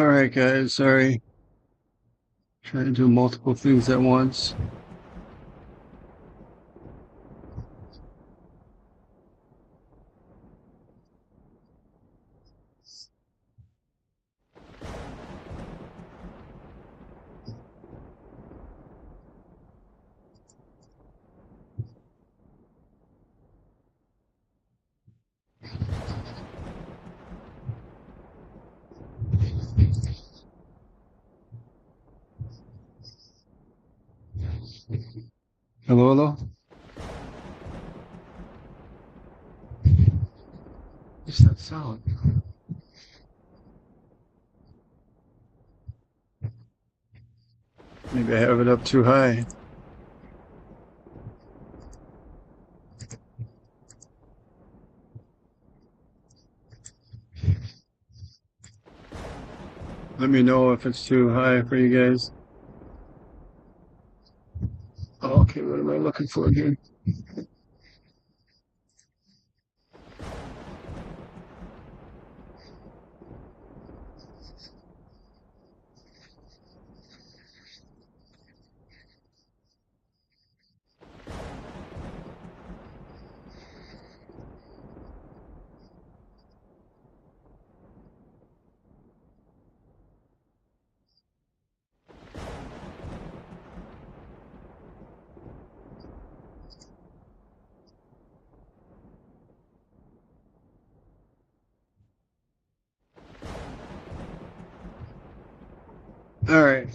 All right, guys. Sorry. Trying to do multiple things at once. Hello, hello. What's that sound? Maybe I have it up too high. Let me know if it's too high for you guys. Oh, okay, what am I looking for here? All right.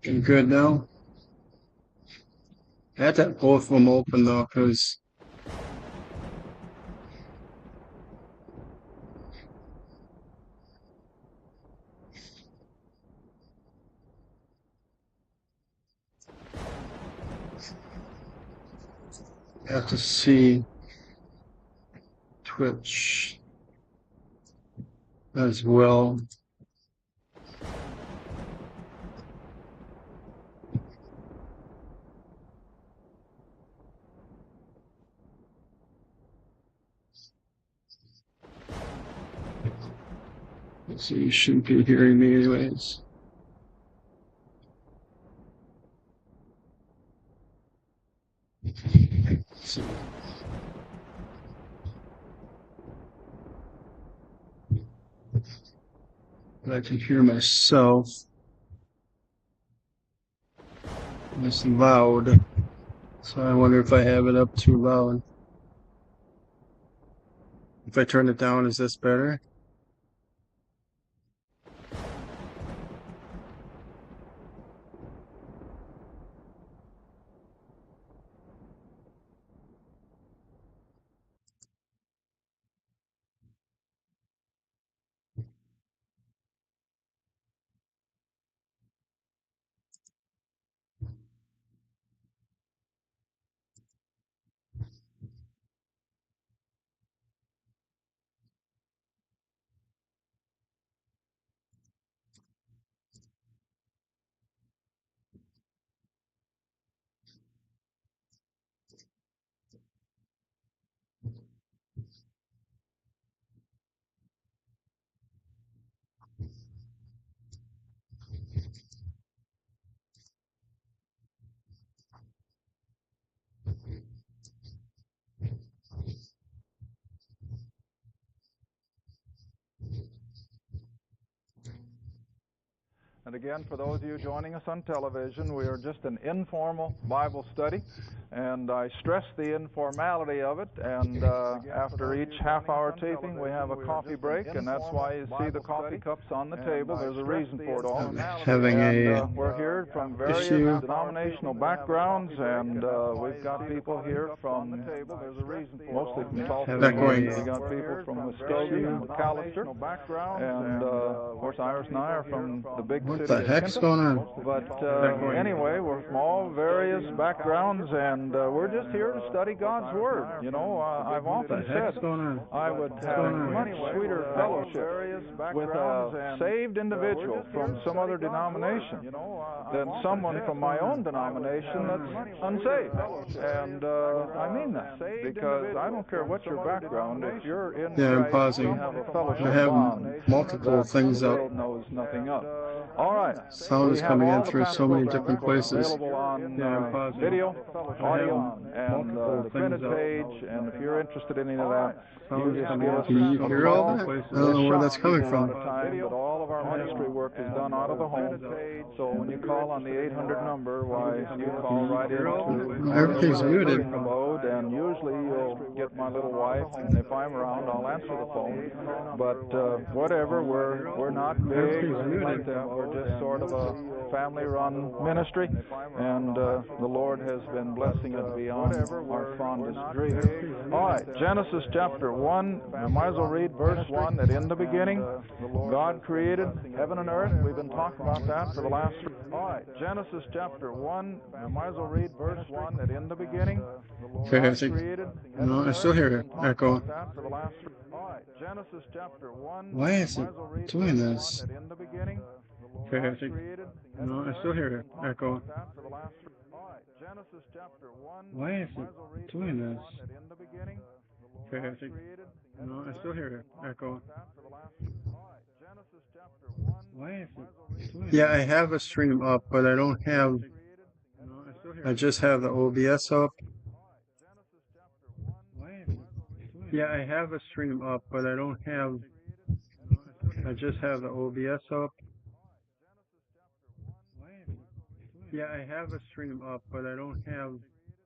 I'm good now. I had to have both of them open though, because I have to see Twitch as well. So you shouldn't be hearing me anyways. So, but I can hear myself. It's loud. So I wonder if I have it up too loud. If I turn it down, is this better? And again, for those of you joining us on television, we are just an informal Bible study, and I stress the informality of it. And after each half-hour taping, we have a coffee break, and that's why you see the coffee cups on the table. There's a reason for it all. I'm having We're here from various issue. denominational backgrounds, and we've got people here from mostly from Tulsa. Echoing. We got people from Muskogee and McAllister, and of course Iris and I are from the big What city the of heck's Hinton. going on? But anyway, we're from all various backgrounds, and and we're just here to study God's Word. You know, I've often said I would have much sweeter fellowship with a saved individual from some other denomination than someone from my own denomination that's unsaved. And I mean that, because I don't care what your background, if you're in I'm Christ, pausing. you have a fellowship I have bond multiple that things the up. world knows nothing of. All right. Sound is coming in through so many different places. Available on I'm pausing. video, audio, and multiple the things printed up. page. And if you're interested in any of that, Sound you is just coming give in. us Can you a hear all call. that? I don't know where that's coming from. But all of our ministry work is done out of the home. So when you call on the 800 number, why, you call right into Everything's muted. mode, and usually you'll get my little wife, and if I'm around, I'll answer the phone. But whatever, we're not big or anything like that. We're just sort of a family-run ministry, and the Lord has been blessing it beyond our fondest dreams. All right, Genesis chapter 1. We might as well read verse 1, that in the beginning God created heaven and earth. We've been talking about that for the last 3. All right, Genesis chapter 1. We might as well read verse 1, that in the beginning God created heaven and earth. I still hear it echo. Genesis chapter 1. Why is it doing this? In the beginning, No, I still hear it echo. Genesis chapter 1. Why is it doing this? No, I still hear it echo. Why is it doing Yeah, I have a stream up, but I don't have. I just have the OBS up. Yeah, I have a stream up, but I don't have. I just have the OBS up. Yeah, I have a stream up, but I don't have.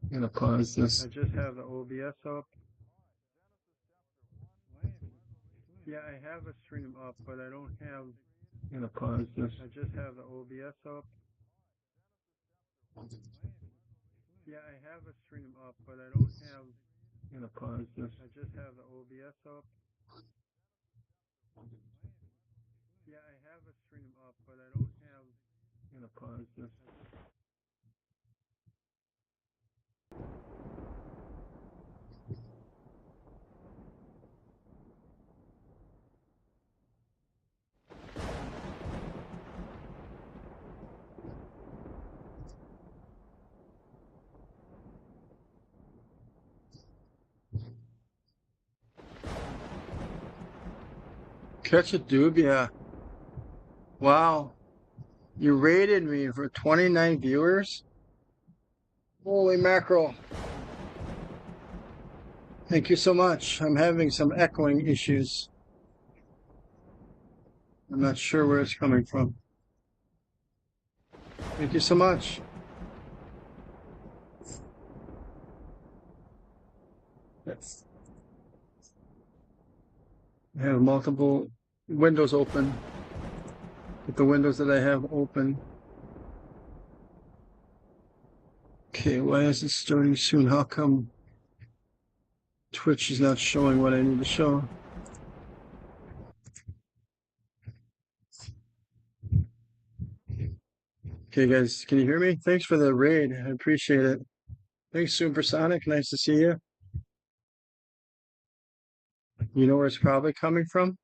I'm gonna pause this. I just have the OBS up. Yeah, I have a stream up, but I don't have. I'm gonna pause this. I just have the OBS up. Yeah, I have a stream up, but I don't have. I'm gonna pause this. I just have the OBS up. Yeah, I have a stream up, but I don't have. I'm gonna pause this. Catch a doob, yeah. Wow. You rated me for 29 viewers? Holy mackerel. Thank you so much. I'm having some echoing issues. I'm not sure where it's coming from. Thank you so much. Yes. I have multiple windows open. With the windows that I have open. Okay, why is it starting soon? How come Twitch is not showing what I need to show? Okay, guys, can you hear me? Thanks for the raid. I appreciate it. Thanks, Supersonic. Nice to see you. You know where it's probably coming from?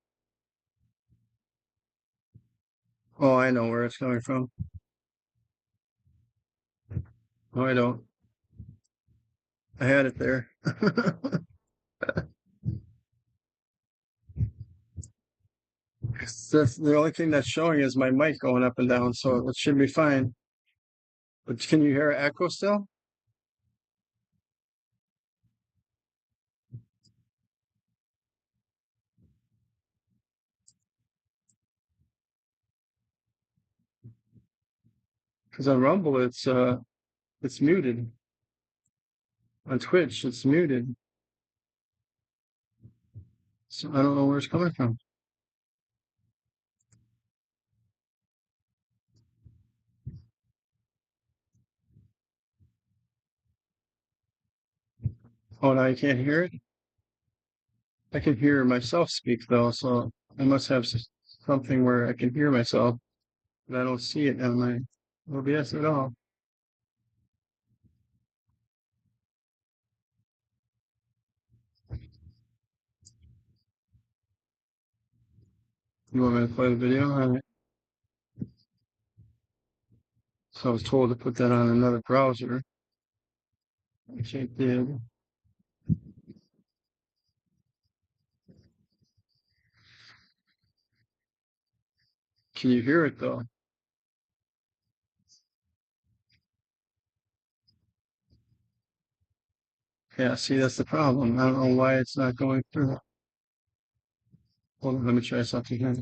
Oh, I know where it's coming from. No, I don't. I had it there. That's the only thing that's showing is my mic going up and down, so it should be fine. But can you hear an echo still? Because on Rumble it's muted. On Twitch it's muted. So I don't know where it's coming from. Oh, now you can't hear it? I can hear myself speak though, so I must have something where I can hear myself, but I don't see it on my OBS at all. You want me to play the video? All right. So I was told to put that on another browser, which I did. Can you hear it though? Yeah, see, that's the problem. I don't know why it's not going through. Hold on, let me try something here.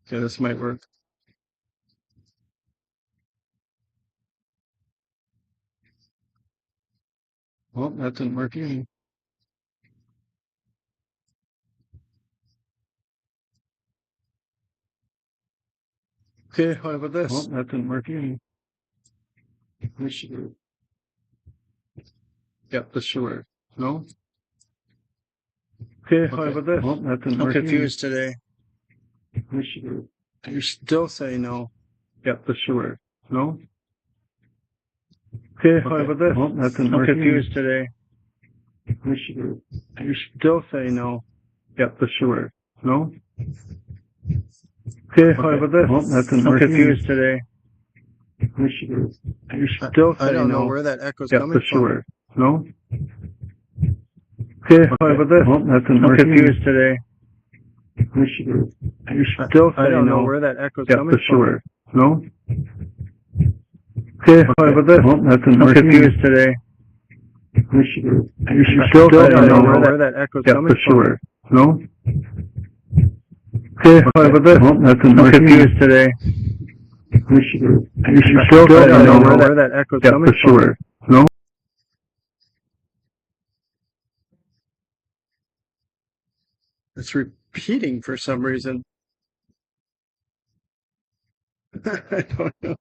Okay, this might work. Well, that didn't work either. Okay, what about this? Well, that didn't work either. This should work. Yep, this should work. No? Okay, what about this? Well, that didn't work. I'm confused today. This should work. You still say no. Yep, this should work. No? Okay, what about this? Well, that didn't work. I'm confused today. This should work. You still say no. Yep, this should work. No? Okay, what about this? Well, that didn't work. I'm confused today. This should work. You still say no. I don't know where that echo's coming from. Yep, this should work. No? Okay, what about this? Well, that didn't work. I'm confused today. This should work. You still say no. I don't know where that echo's coming from. Yep, this should work. No? Okay, what about this? Well, that didn't work. I'm confused today. This should work. You still say no. Where that echo's coming from. Yep, this should work. No? Okay, what about this? Well, that didn't work. I'm confused today. This should work. You still say no. Where that echo's coming from. Yep, this should work. No? It's repeating for some reason. I don't know.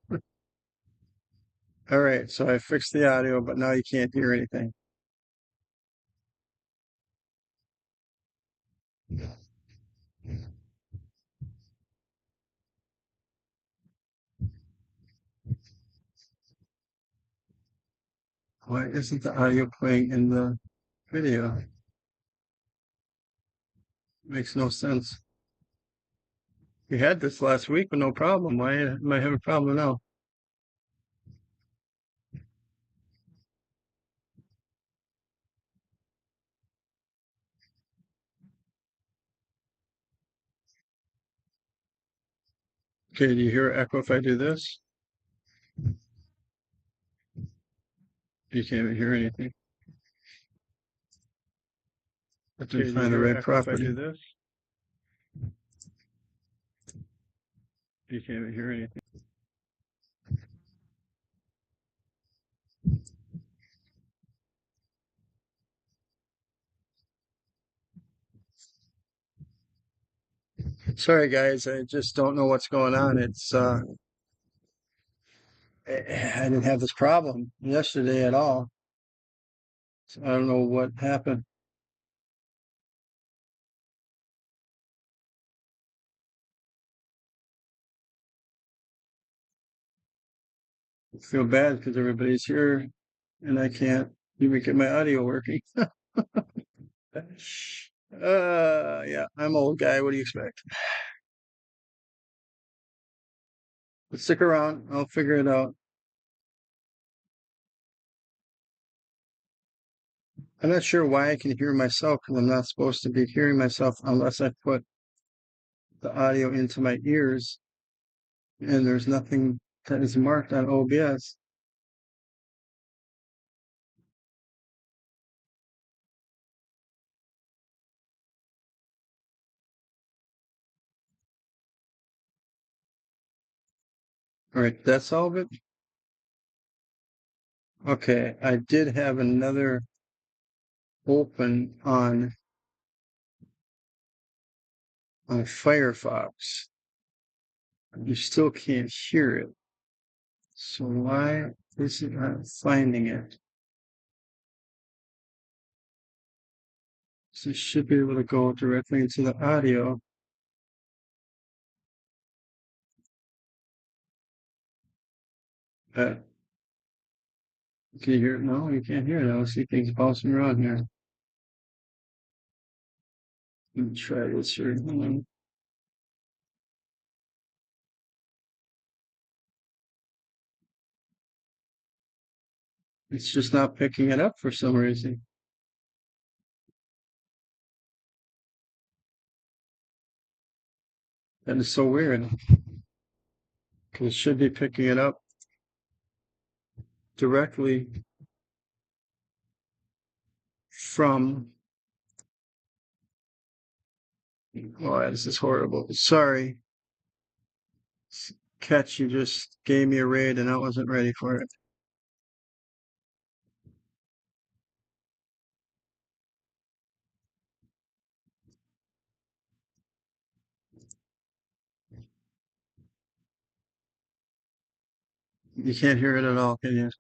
All right, so I fixed the audio, but now you can't hear anything. Why isn't the audio playing in the video? Makes no sense. We had this last week with no problem. Why am I having a problem now? Okay, do you hear echo if I do this? You can't even hear anything. I have to find the right property. If I do this? You can't even hear anything. Sorry guys, I just don't know what's going on. It's I didn't have this problem yesterday at all. So I don't know what happened. I feel bad because everybody's here and I can't even get my audio working. Yeah, I'm old guy. What do you expect? But stick around. I'll figure it out. I'm not sure why I can hear myself because I'm not supposed to be hearing myself unless I put the audio into my ears and there's nothing that is marked on OBS. All right, that's all of it. Okay, I did have another open on Firefox. You still can't hear it. So why is it not finding it? So it should be able to go directly into the audio. Can you hear it? No, you can't hear it. I see things bouncing around here. Let me try this here. Hold on. It's just not picking it up for some reason. That is so weird. Because it should be picking it up directly from. Oh, this is horrible. Sorry. Catch, you just gave me a raid and I wasn't ready for it. You can't hear it at all, can you?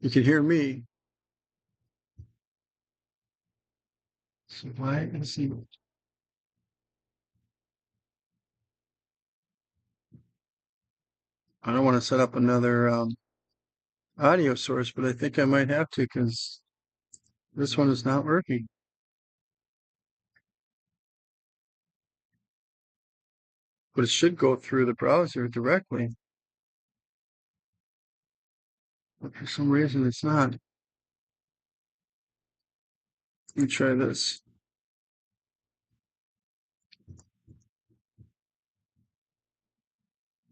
You can hear me. So why is he? I don't want to set up another audio source, but I think I might have to because this one is not working. But it should go through the browser directly. But for some reason, it's not. Let me try this.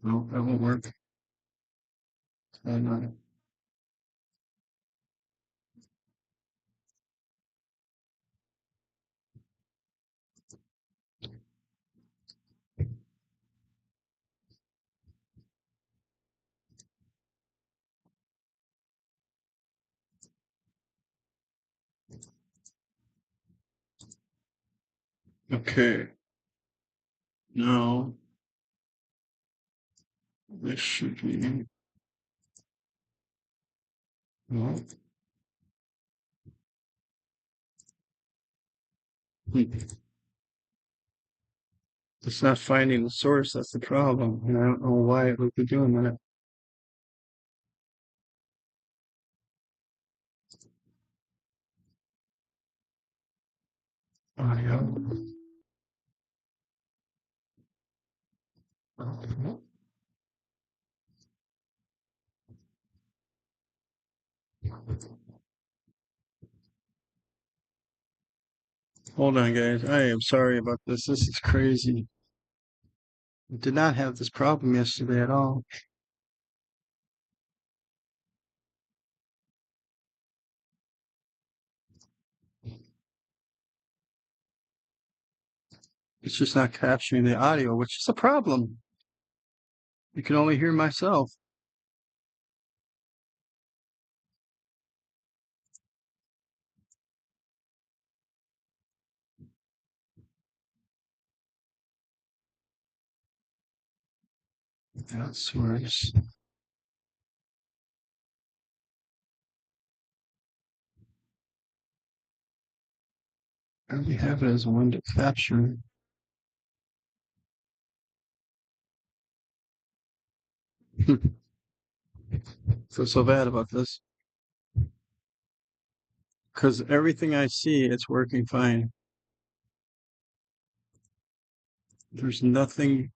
No, that won't work. Not. Okay. Now, this should be. No. It's not finding the source. That's the problem. And I don't know why it would be doing that. Audio. Hold on, guys. I am sorry about this. This is crazy. I did not have this problem yesterday at all. It's just not capturing the audio, which is a problem. You can only hear myself. That's worse. I only have it as one to capture. Feel so bad about this. Because everything I see, it's working fine. There's nothing.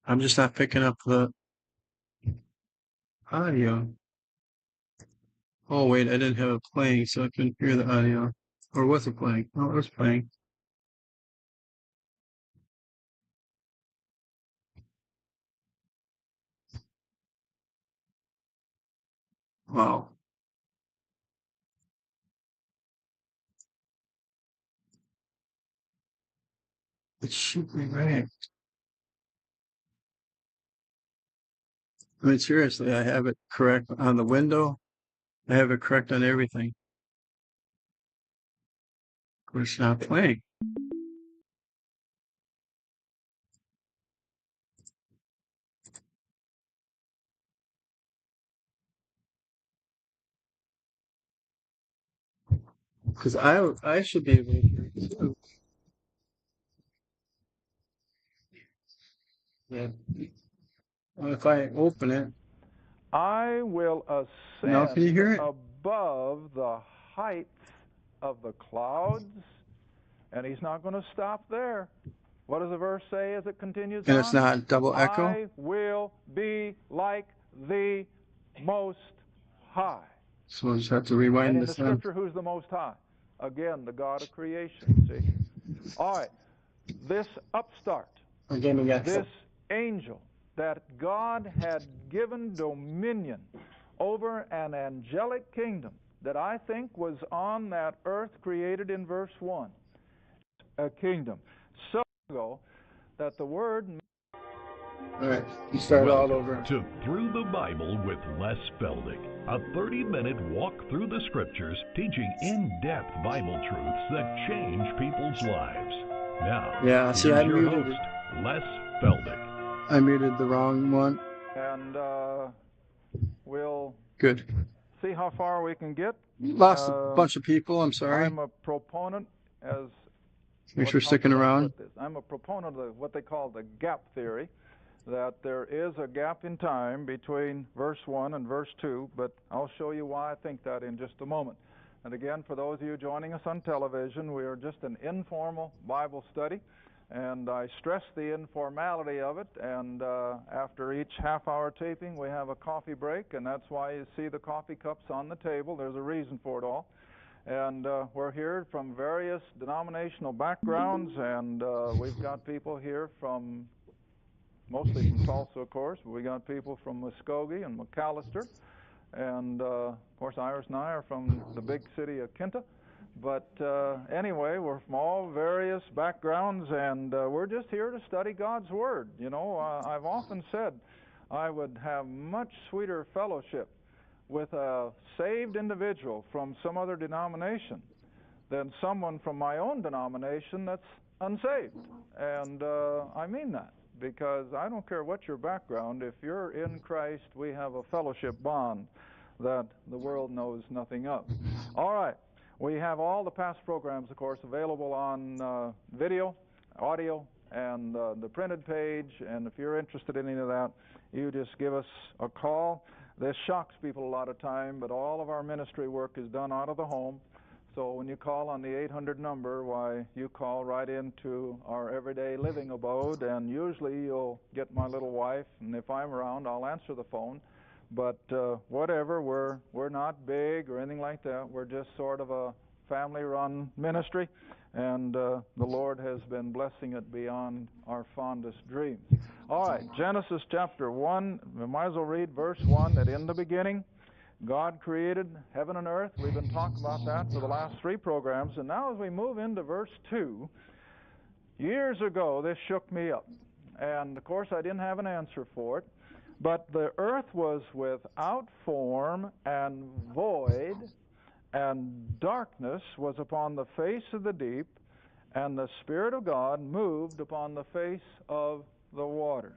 I'm just not picking up the audio. Oh, wait, I didn't have it playing, so I couldn't hear the audio. Or was it playing? No, it was playing. Wow. It should be right. I mean, seriously, I have it correct on the window. I have it correct on everything. But it's not playing. Because I should be able to hear it too. Yeah. Well, if I open it, I will now can you ascend hear it? above the heights of the clouds. And he's not going to stop there. What does the verse say as it continues And on? it's not double echo? I will be like the Most High. So we'll just have to And rewind in the this then. Scripture, who's the Most High? Again, the God of creation, see? All right, this upstart, Again, we got this angel that God had given dominion over an angelic kingdom that I think was on that earth created in verse 1. A kingdom. So ago that the word... All right, you start all over. To Through the Bible with Les Feldick, a 30-minute walk through the Scriptures teaching in-depth Bible truths that change people's lives. Now, Yeah, see, here's I your muted host, Les Feldick. I muted the wrong one. And we'll Good. see how far we can get. Lost a bunch of people, I'm sorry. I'm a proponent, as... Thanks for sticking around. I'm a proponent of what they call the gap theory, that there is a gap in time between verse 1 and verse 2, but I'll show you why I think that in just a moment. And again, for those of you joining us on television, we are just an informal Bible study, and I stress the informality of it, and after each half-hour taping, we have a coffee break, and that's why you see the coffee cups on the table. There's a reason for it all. And we're here from various denominational backgrounds, and we've got people here from, mostly from Tulsa, of course, but we got people from Muskogee and McAllister, and of course Iris and I are from the big city of Kinta. But anyway, we're from all various backgrounds, and we're just here to study God's Word. You know, I've often said I would have much sweeter fellowship with a saved individual from some other denomination than someone from my own denomination that's unsaved. And I mean that, because I don't care what your background, if you're in Christ, we have a fellowship bond that the world knows nothing of. All right, we have all the past programs, of course, available on video, audio, and the printed page, and if you're interested in any of that, you just give us a call. This shocks people a lot of time, but all of our ministry work is done out of the home. So when you call on the 800 number, why, you call right into our everyday living abode, and usually you'll get my little wife, and if I'm around, I'll answer the phone. But whatever, we're not big or anything like that. We're just sort of a family-run ministry, and the Lord has been blessing it beyond our fondest dreams. All right, Genesis chapter 1, we might as well read verse 1, that in the beginning God created heaven and earth. We've been talking about that for the last 3 programs, and now as we move into verse 2, years ago this shook me up, and of course I didn't have an answer for it, but the earth was without form and void, and darkness was upon the face of the deep, and the Spirit of God moved upon the face of the waters.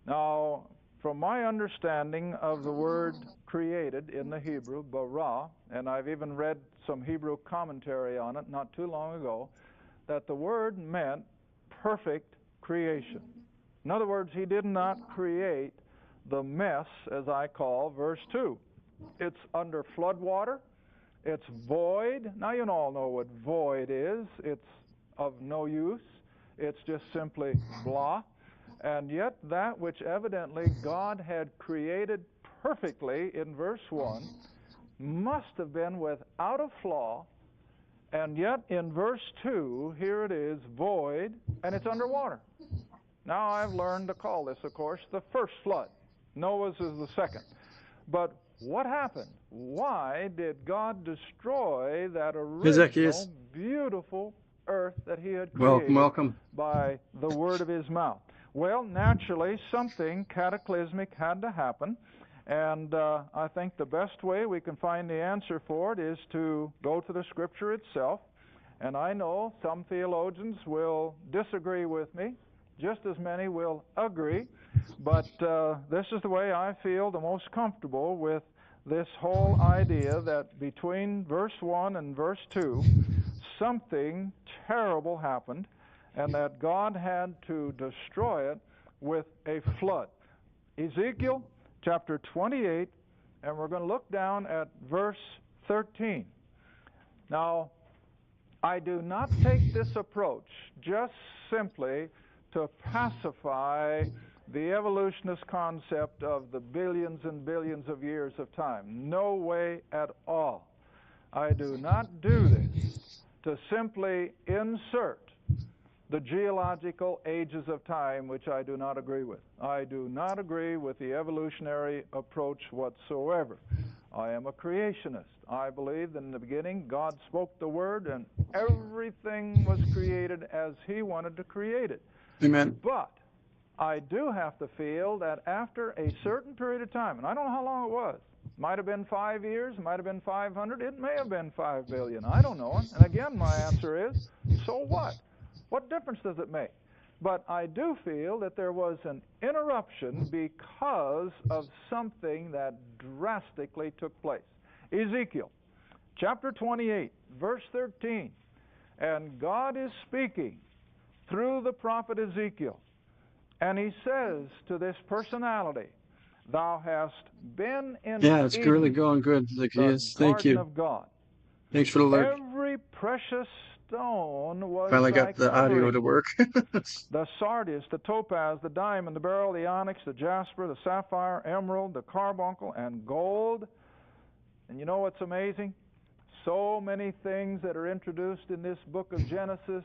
Now, from my understanding of the word created in the Hebrew, bara, and I've even read some Hebrew commentary on it not too long ago, that the word meant perfect creation. In other words, he did not create the mess, as I call verse 2. It's under floodwater. It's void. Now you all know what void is. It's of no use. It's just simply blah. And yet that which evidently God had created perfectly in verse 1 must have been without a flaw, and yet in verse 2, here it is, void, and it's underwater. Now I've learned to call this, of course, the first flood. Noah's is the second. But what happened? Why did God destroy that original beautiful earth that he had created by the word of his mouth? Well, naturally, something cataclysmic had to happen, and I think the best way we can find the answer for it is to go to the Scripture itself. And I know some theologians will disagree with me, just as many will agree, but this is the way I feel the most comfortable with this whole idea that between verse 1 and verse 2, something terrible happened, and that God had to destroy it with a flood. Ezekiel chapter 28, and we're going to look down at verse 13. Now, I do not take this approach just simply to pacify the evolutionist concept of the billions and billions of years of time. No way at all. I do not do this to simply insert the geological ages of time, which I do not agree with. I do not agree with the evolutionary approach whatsoever. I am a creationist. I believe that in the beginning God spoke the word and everything was created as He wanted to create it. Amen. But I do have to feel that after a certain period of time, and I don't know how long it was, might have been 5 years, might have been 500, it may have been 5 billion, I don't know. And again, my answer is, so what? What difference does it make? But I do feel that there was an interruption because of something that drastically took place. Ezekiel, chapter 28, verse 13. And God is speaking through the prophet Ezekiel. And He says to this personality, thou hast been in Yeah, it's Eden, really going good, the Zacchaeus. Thank garden you. of God. Thanks for the alert. Every precious stone was Finally thy got the audio covering. to work. The sardius, the topaz, the diamond, the beryl, the onyx, the jasper, the sapphire, emerald, the carbuncle, and gold. And you know what's amazing? So many things that are introduced in this book of Genesis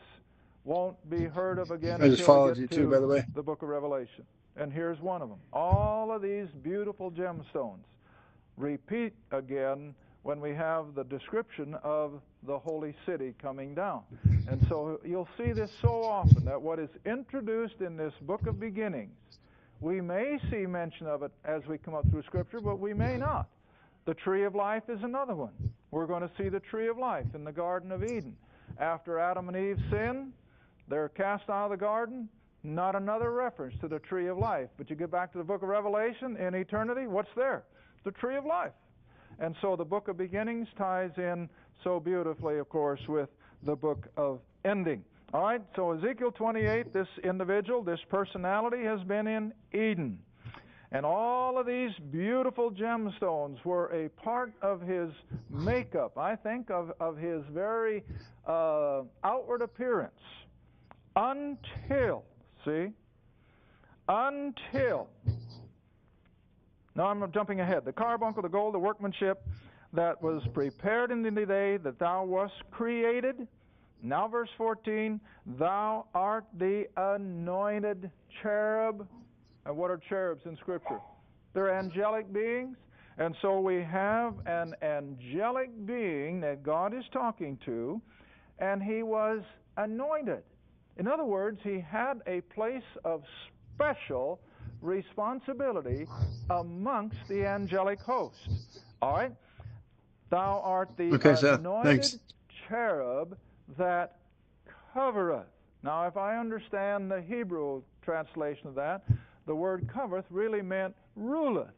won't be heard of again I just until we followed get you to too, by the way. the book of Revelation. And here's one of them. All of these beautiful gemstones repeat again when we have the description of the holy city coming down. And so you'll see this so often, that what is introduced in this book of beginnings, we may see mention of it as we come up through Scripture, but we may not. The tree of life is another one. We're going to see the tree of life in the Garden of Eden. After Adam and Eve sinned, they're cast out of the garden. Not another reference to the tree of life. But you get back to the book of Revelation, in eternity, what's there? The tree of life. And so the book of beginnings ties in so beautifully, of course, with the book of ending. All right, so Ezekiel 28, this individual, this personality has been in Eden. And all of these beautiful gemstones were a part of his makeup, I think, of his very outward appearance. Until, now I'm jumping ahead. The carbuncle, the gold, the workmanship that was prepared in the day that thou wast created. Now verse 14, thou art the anointed cherub. And what are cherubs in Scripture? They're angelic beings. And so we have an angelic being that God is talking to, and he was anointed. In other words, he had a place of special responsibility amongst the angelic host. All right? Thou art the anointed cherub that covereth. Now, if I understand the Hebrew translation of that, the word covereth really meant ruleth.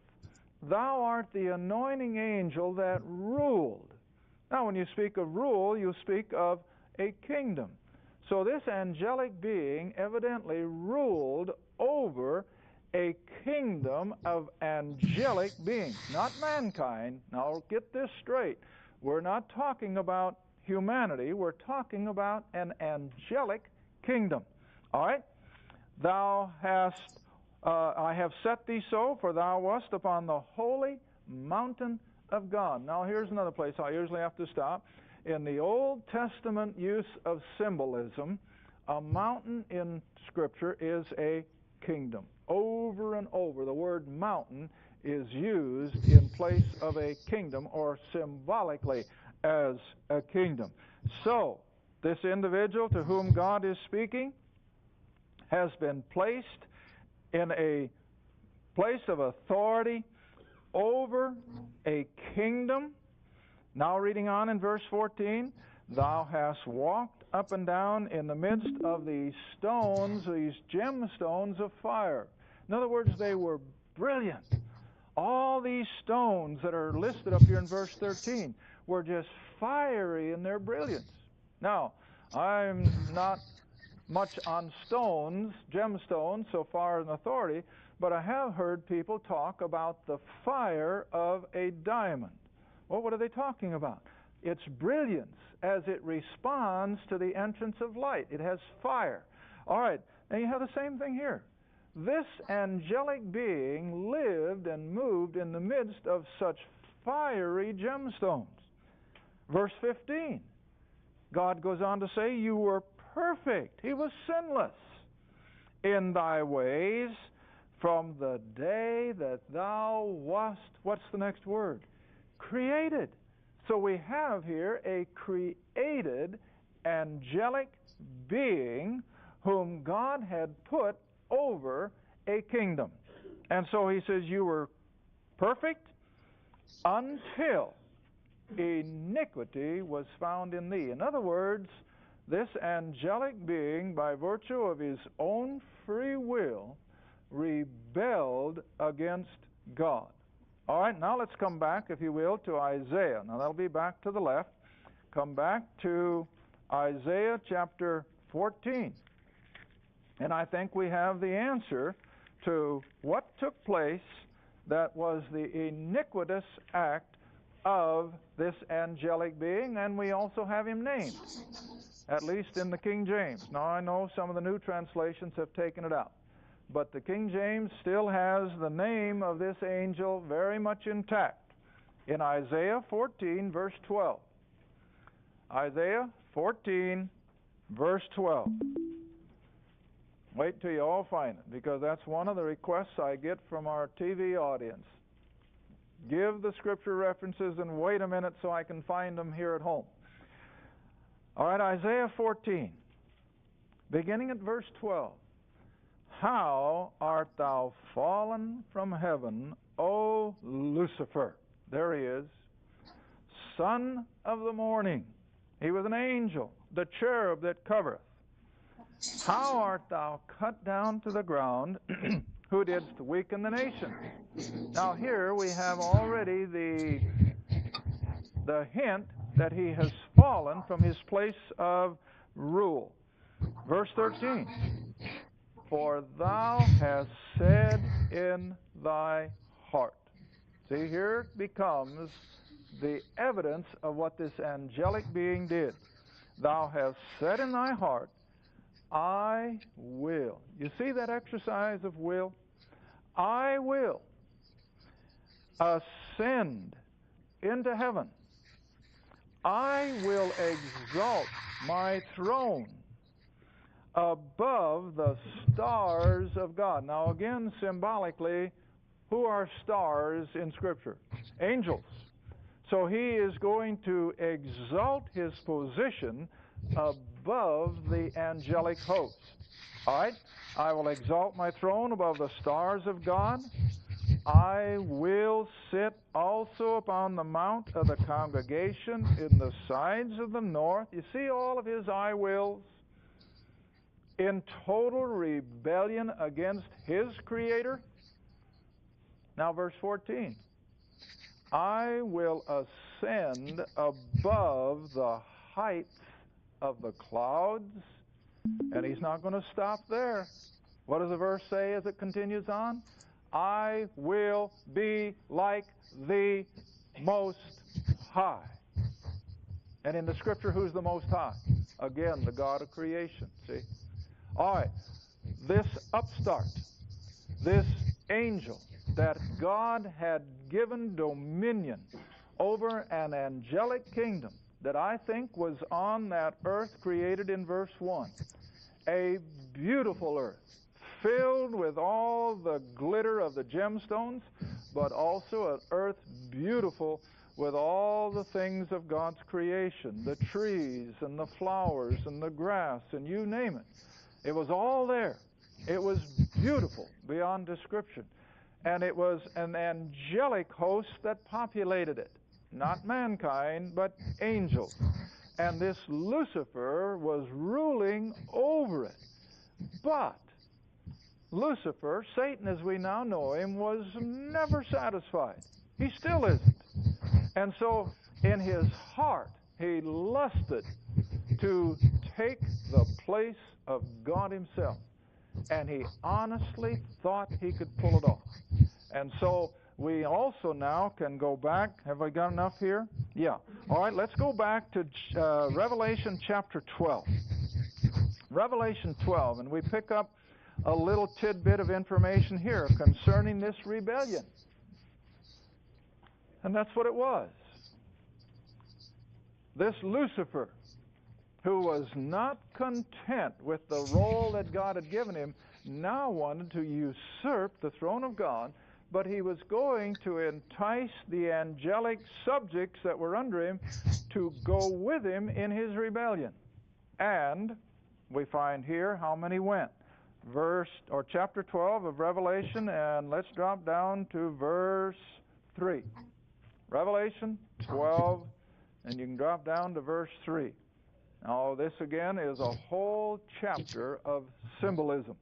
Thou art the anointing angel that ruled. Now, when you speak of rule, you speak of a kingdom. So this angelic being evidently ruled over a kingdom of angelic beings, not mankind. Now, get this straight. We're not talking about humanity. We're talking about an angelic kingdom. All right? Thou hast, I have set thee so, for thou wast upon the holy mountain of God. Now, here's another place I usually have to stop. In the Old Testament use of symbolism, a mountain in Scripture is a kingdom. Over and over, the word mountain is used in place of a kingdom, or symbolically as a kingdom. So, this individual to whom God is speaking has been placed in a place of authority over a kingdom. Now reading on in verse 14, thou hast walked up and down in the midst of these stones, these gemstones of fire. In other words, they were brilliant. All these stones that are listed up here in verse 13 were just fiery in their brilliance. Now, I'm not much on stones, gemstones, so far in authority, but I have heard people talk about the fire of a diamond. Well, what are they talking about? its brilliance as it responds to the entrance of light. It has fire. All right, now you have the same thing here. This angelic being lived and moved in the midst of such fiery gemstones. Verse 15, God goes on to say, you were perfect. He was sinless in thy ways from the day that thou wast, what's the next word? Created. So we have here a created angelic being whom God had put over a kingdom. And so he says, you were perfect until iniquity was found in thee. In other words, this angelic being, by virtue of his own free will, rebelled against God. All right, now let's come back, if you will, to Isaiah. Now that'll be back to the left. Come back to Isaiah chapter 14. And I think we have the answer to what took place that was the iniquitous act of this angelic being, and we also have him named, at least in the King James. Now I know some of the new translations have taken it out, but the King James still has the name of this angel very much intact in Isaiah 14, verse 12. Isaiah 14, verse 12. Wait till you all find it, because that's one of the requests I get from our TV audience. Give the scripture references and wait a minute so I can find them here at home. All right, Isaiah 14, beginning at verse 12. How art thou fallen from heaven, O Lucifer? There he is, son of the morning. He was an angel, the cherub that covereth. How art thou cut down to the ground, who didst weaken the nation? Now here we have already the hint that he has fallen from his place of rule. Verse 13, for thou hast said in thy heart. See, here becomes the evidence of what this angelic being did. Thou hast said in thy heart, I will. You see that exercise of will? I will ascend into heaven. I will exalt my throne above the stars of God. Now again, symbolically, who are stars in Scripture? Angels. So he is going to exalt his position above the angelic host. All right? I will exalt my throne above the stars of God. I will sit also upon the mount of the congregation in the sides of the north. You see all of his I wills in total rebellion against his Creator? Now verse 14. I will ascend above the heights of the clouds. And he's not going to stop there. What does the verse say as it continues on? I will be like the Most High. And in the Scripture, who's the Most High? Again, the God of creation, see? All right, this upstart, this angel that God had given dominion over an angelic kingdom that I think was on that earth created in verse 1. A beautiful earth, filled with all the glitter of the gemstones, but also an earth beautiful with all the things of God's creation, the trees and the flowers and the grass and you name it. It was all there. It was beautiful beyond description. And it was an angelic host that populated it. Not mankind, but angels. And this Lucifer was ruling over it. But Lucifer, Satan as we now know him, was never satisfied. He still isn't. And so in his heart, he lusted to take the place of God himself. And he honestly thought he could pull it off. And so we also now can go back, have I got enough here? Yeah. All right, let's go back to Revelation chapter 12. Revelation 12, and we pick up a little tidbit of information here concerning this rebellion. And that's what it was. This Lucifer, who was not content with the role that God had given him, now wanted to usurp the throne of God, but he was going to entice the angelic subjects that were under him to go with him in his rebellion. And we find here how many went. Chapter 12 of Revelation, and let's drop down to verse 3. Revelation 12, and you can drop down to verse 3. Now, this again is a whole chapter of symbolism.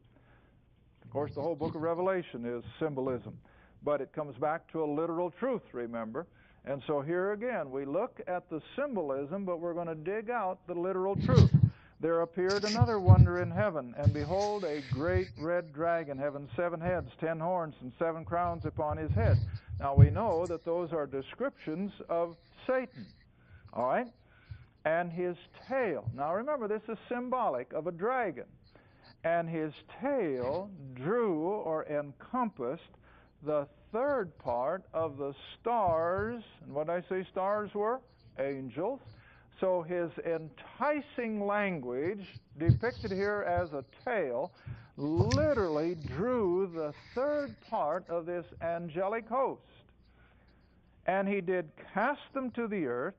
Of course, the whole book of Revelation is symbolism, but it comes back to a literal truth, remember. And so here again, we look at the symbolism, but we're going to dig out the literal truth. There appeared another wonder in heaven, and behold, a great red dragon, having 7 heads, 10 horns, and 7 crowns upon his head. Now, we know that those are descriptions of Satan, all right? And his tail. Now, remember, this is symbolic of a dragon. And his tail drew or encompassed the third part of the stars. And what did I say stars were? Angels. So his enticing language, depicted here as a tail, literally drew the third part of this angelic host. And he did cast them to the earth,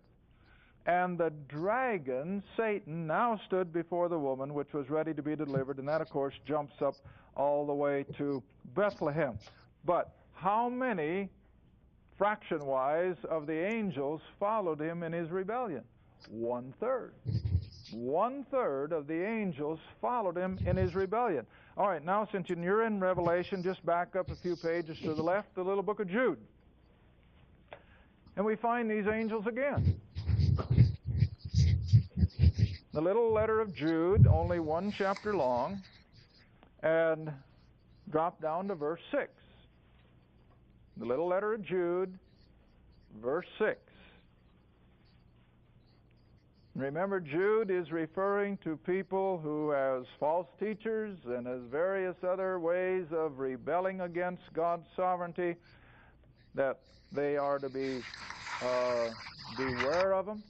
and the dragon, Satan, now stood before the woman, which was ready to be delivered, and that, of course, jumps up all the way to Bethlehem. But how many, fraction-wise, of the angels followed him in his rebellion? 1/3. 1/3 of the angels followed him in his rebellion. All right, now since you're in Revelation, just back up a few pages to the left, the little book of Jude. And we find these angels again. The little letter of Jude, only 1 chapter long, and drop down to verse 6. The little letter of Jude, verse 6. Remember, Jude is referring to people who, as false teachers and as various other ways of rebelling against God's sovereignty, that they are to be beware of them.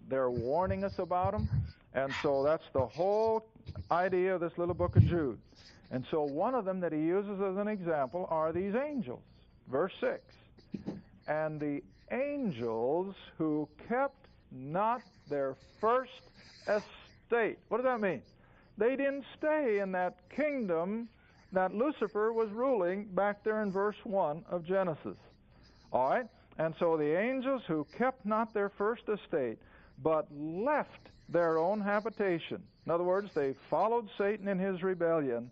They're warning us about them. And so that's the whole idea of this little book of Jude. And so one of them that he uses as an example are these angels. Verse 6. And the angels who kept not their first estate. What does that mean? They didn't stay in that kingdom that Lucifer was ruling back there in verse 1 of Genesis. All right? And so the angels who kept not their first estate, but left their own habitation. In other words, they followed Satan in his rebellion.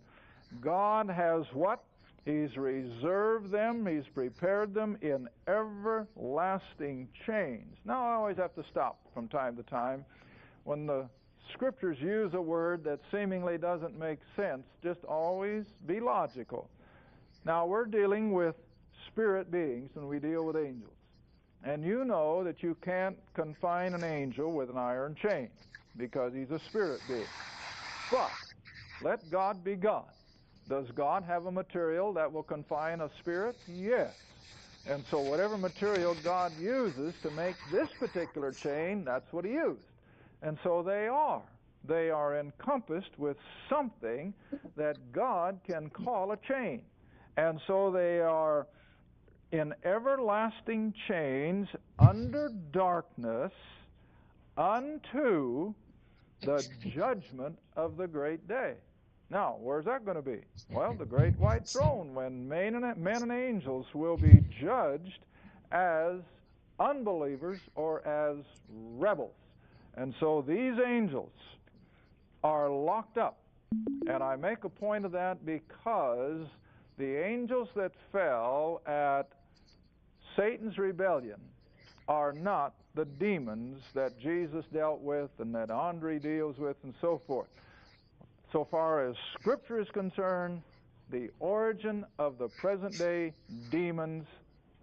God has what? He's reserved them, he's prepared them in everlasting chains. Now, I always have to stop from time to time when the Scriptures use a word that seemingly doesn't make sense. Just always be logical. Now, we're dealing with spirit beings when we deal with angels. And you know that you can't confine an angel with an iron chain because he's a spirit being. But let God be God. Does God have a material that will confine a spirit? Yes. And so whatever material God uses to make this particular chain, that's what he used. And so they are. They are encompassed with something that God can call a chain. And so they are in everlasting chains under darkness unto the judgment of the great day. Now, where's that going to be? Well, the great white throne, when men and angels will be judged as unbelievers or as rebels. And so these angels are locked up. And I make a point of that because the angels that fell at Satan's rebellion are not the demons that Jesus dealt with and that Andre deals with and so forth. So far as Scripture is concerned, the origin of the present-day demons,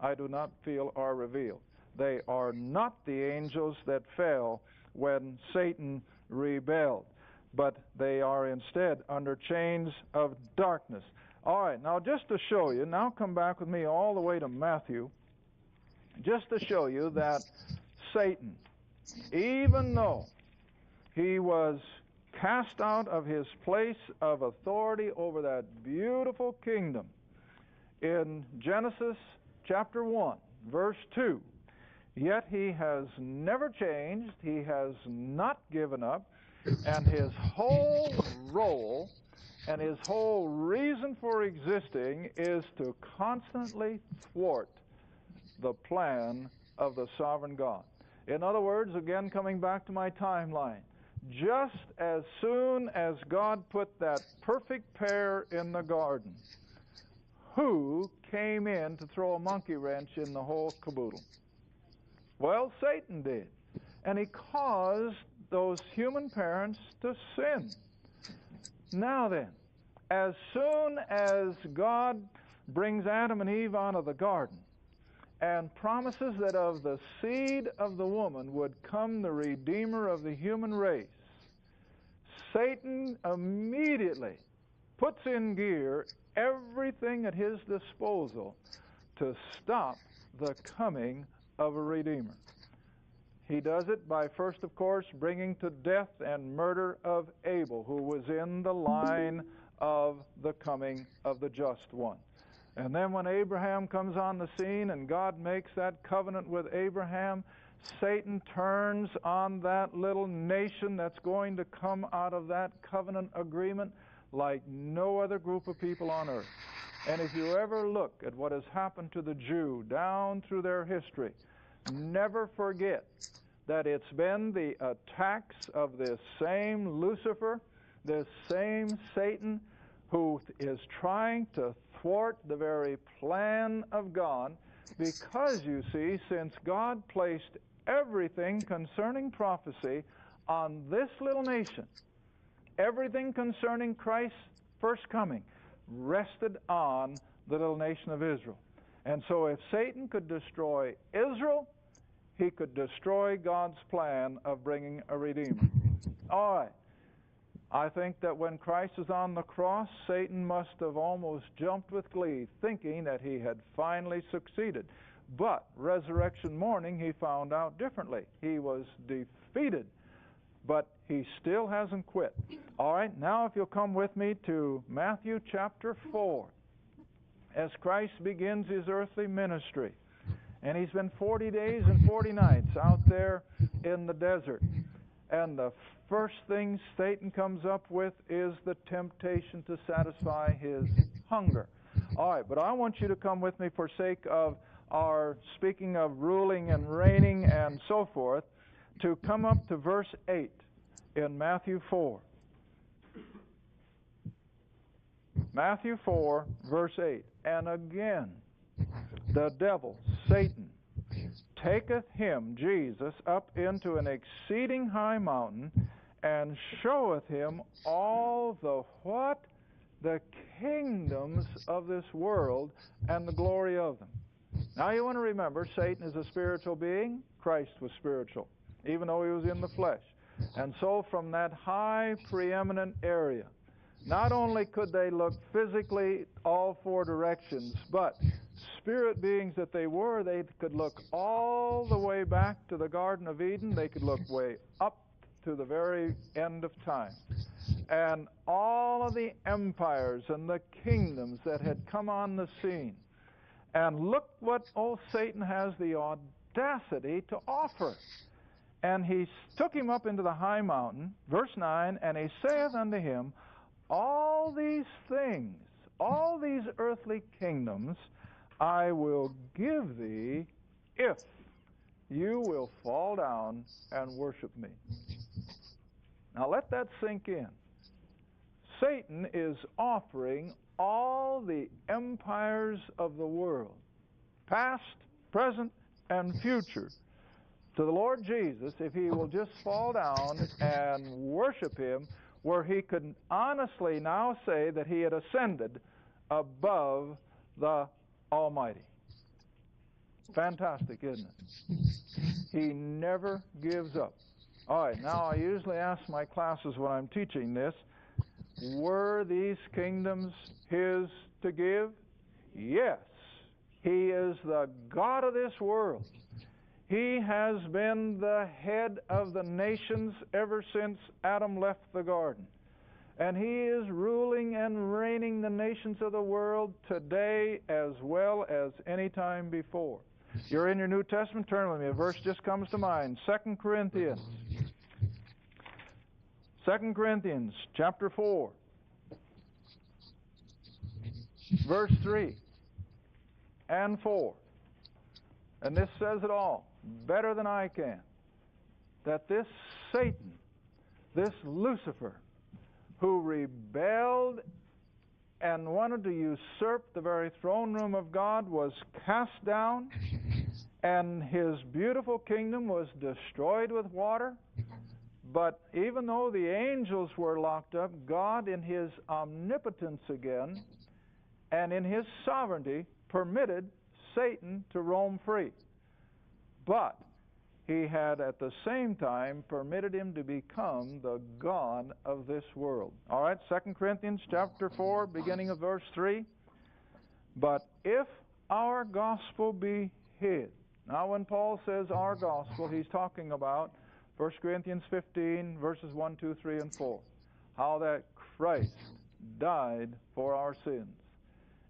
I do not feel are revealed. They are not the angels that fell when Satan rebelled, but they are instead under chains of darkness. All right, now just to show you, now come back with me all the way to Matthew, just to show you that Satan, even though he was cast out of his place of authority over that beautiful kingdom, in Genesis chapter 1, verse 2, yet he has never changed, he has not given up, and his whole role and his whole reason for existing is to constantly thwart the plan of the sovereign God. In other words, again coming back to my timeline, just as soon as God put that perfect pair in the garden, who came in to throw a monkey wrench in the whole caboodle? Well, Satan did. And he caused those human parents to sin. Now then, as soon as God brings Adam and Eve out of the garden and promises that of the seed of the woman would come the Redeemer of the human race, Satan immediately puts in gear everything at his disposal to stop the coming of a Redeemer. He does it by first, of course, bringing to death and murder of Abel, who was in the line of the coming of the just one. And then when Abraham comes on the scene and God makes that covenant with Abraham, Satan turns on that little nation that's going to come out of that covenant agreement like no other group of people on earth. And if you ever look at what has happened to the Jew down through their history, never forget that it's been the attacks of this same Lucifer, this same Satan, who is trying to thwart the very plan of God, because, you see, since God placed everything concerning prophecy on this little nation, everything concerning Christ's first coming rested on the little nation of Israel. And so if Satan could destroy Israel, he could destroy God's plan of bringing a Redeemer. All right. I think that when Christ was on the cross, Satan must have almost jumped with glee, thinking that he had finally succeeded. But resurrection morning, he found out differently. He was defeated, but he still hasn't quit. All right, now if you'll come with me to Matthew chapter 4, as Christ begins his earthly ministry. And he's been 40 days and 40 nights out there in the desert. And the first thing Satan comes up with is the temptation to satisfy his hunger. All right, but I want you to come with me for sake of our speaking of ruling and reigning and so forth, to come up to verse 8 in Matthew 4. Matthew 4, verse 8. And again, the devil, Satan, taketh him, Jesus, up into an exceeding high mountain, and showeth him all the what? The kingdoms of this world and the glory of them. Now you want to remember, Satan is a spiritual being. Christ was spiritual, even though he was in the flesh. And so from that high preeminent area, not only could they look physically all four directions, but spirit beings that they were, they could look all the way back to the Garden of Eden. They could look way up to the very end of time. And all of the empires and the kingdoms that had come on the scene. And look what old Satan has the audacity to offer. And he took him up into the high mountain, verse 9, and he saith unto him, all these things, all these earthly kingdoms, I will give thee if you will fall down and worship me. Now let that sink in. Satan is offering all the empires of the world, past, present, and future, to the Lord Jesus if he will just fall down and worship him, where he could honestly now say that he had ascended above the Almighty. Fantastic, isn't it? He never gives up. All right, now I usually ask my classes when I'm teaching this, were these kingdoms his to give? Yes. He is the God of this world. He has been the head of the nations ever since Adam left the garden. And he is ruling and reigning the nations of the world today as well as any time before. You're in your New Testament, turn with me. A verse just comes to mind. 2 Corinthians. 2 Corinthians chapter 4. Verse 3 and 4. And this says it all, better than I can. That this Satan, this Lucifer, who rebelled and wanted to usurp the very throne room of God, was cast down, and his beautiful kingdom was destroyed with water. But even though the angels were locked up, God, in his omnipotence again, and in his sovereignty, permitted Satan to roam free. But he had at the same time permitted him to become the God of this world. All right, 2 Corinthians chapter 4, beginning of verse 3. But if our gospel be hid. Now when Paul says our gospel, he's talking about 1 Corinthians 15, verses 1, 2, 3, and 4. How that Christ died for our sins.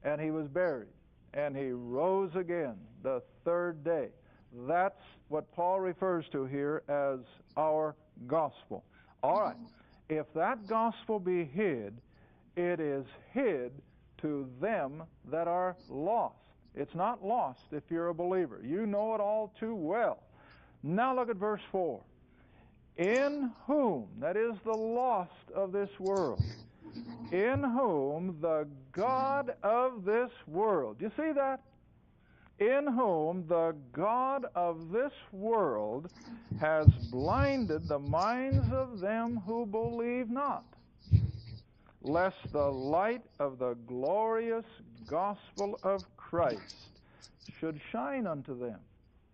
And he was buried. And he rose again the third day. That's what Paul refers to here as our gospel. All right. If that gospel be hid, it is hid to them that are lost. It's not lost if you're a believer. You know it all too well. Now look at verse 4. In whom, that is the lost of this world, in whom the God of this world, you see that? In whom the God of this world has blinded the minds of them who believe not, lest the light of the glorious gospel of Christ should shine unto them.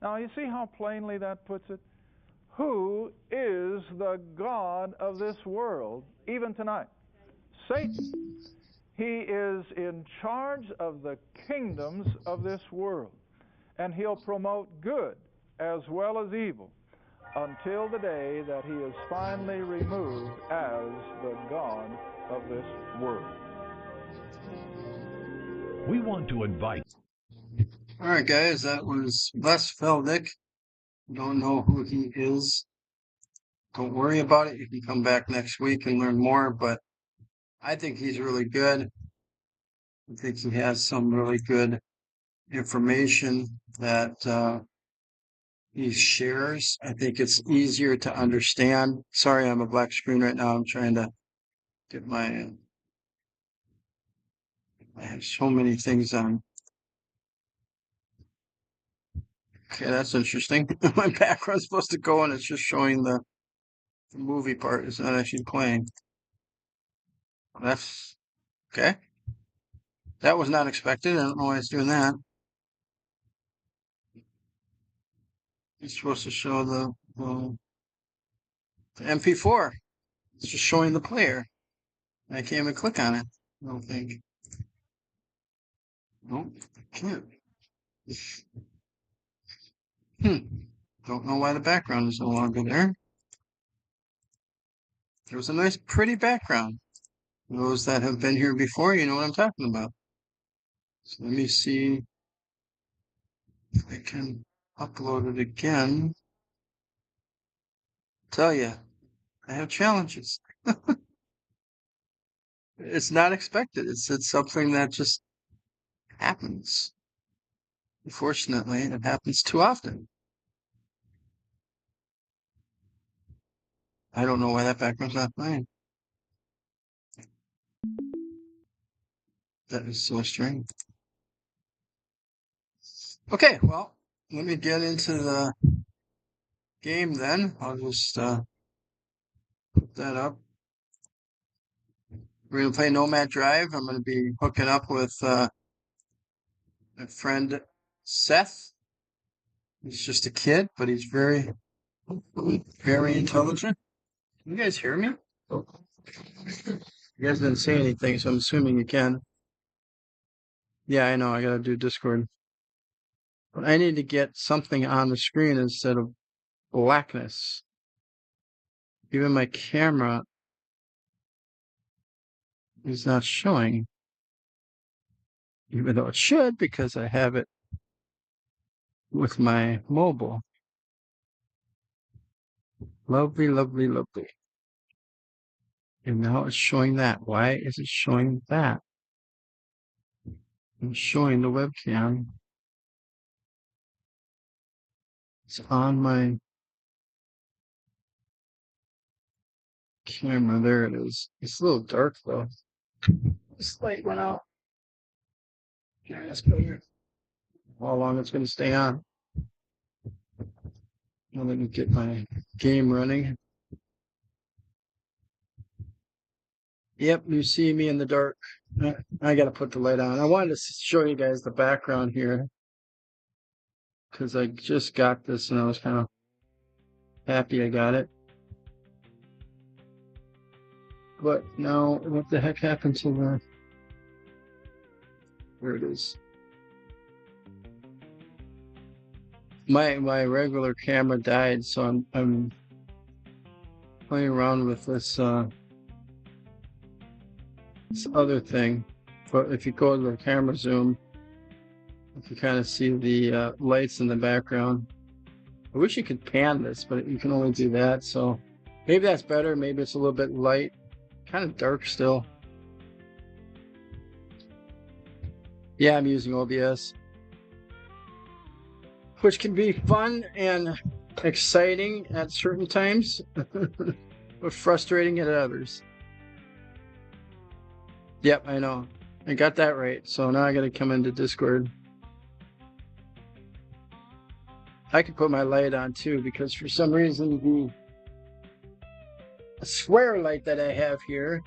Now you see how plainly that puts it? Who is the God of this world, even tonight? Satan. He is in charge of the kingdoms of this world, and he'll promote good as well as evil until the day that he is finally removed as the God of this world. We want to invite. All right, guys, that was Les Feldick. Don't know who he is. Don't worry about it. You can come back next week and learn more, but I think he's really good. I think he has some really good information that he shares. I think it's easier to understand. Sorry, I'm a black screen right now. I'm trying to get my, I have so many things on. Okay, that's interesting. My background's supposed to go and it's just showing the movie part. It's not actually playing. That's okay. That was not expected. I don't know why it's doing that. It's supposed to show the MP4. It's just showing the player. I can't even click on it. I don't think. Nope, can't. Don't know why the background is no longer there. There was a nice, pretty background. Those that have been here before, you know what I'm talking about. So let me see if I can upload it again. Tell you, I have challenges. It's not expected. It's something that just happens. Unfortunately, it happens too often. I don't know why that background's not playing. That is so strange. Okay, well, let me get into the game then. I'll just put that up. We're going to play Nomad Drive. I'm going to be hooking up with my friend Seth. He's just a kid, but he's very, very intelligent. You guys hear me? You guys didn't say anything, so I'm assuming you can. Yeah, I know. I gotta do Discord. But I need to get something on the screen instead of blackness. Even my camera is not showing, even though it should because I have it with my mobile. Lovely, lovely, lovely. And now it's showing that. Why is it showing that? I'm showing the webcam. It's on my camera. There it is. It's a little dark though. This light went out. Okay, let's go here. How long it's going to stay on? Let me get my game running. Yep, you see me in the dark. I got to put the light on. I wanted to show you guys the background here because I just got this and I was kind of happy I got it. But now, what the heck happened to the... There it is. My regular camera died, so I'm playing around with this this other thing. But if you go to the camera zoom, you can kind of see the lights in the background. I wish you could pan this, but you can only do that. So maybe that's better. Maybe it's a little bit light, kind of dark still. Yeah, I'm using OBS, which can be fun and exciting at certain times, but frustrating at others. Yep, I know. I got that right. So now I got to come into Discord. I could put my light on too, because for some reason the square light that I have here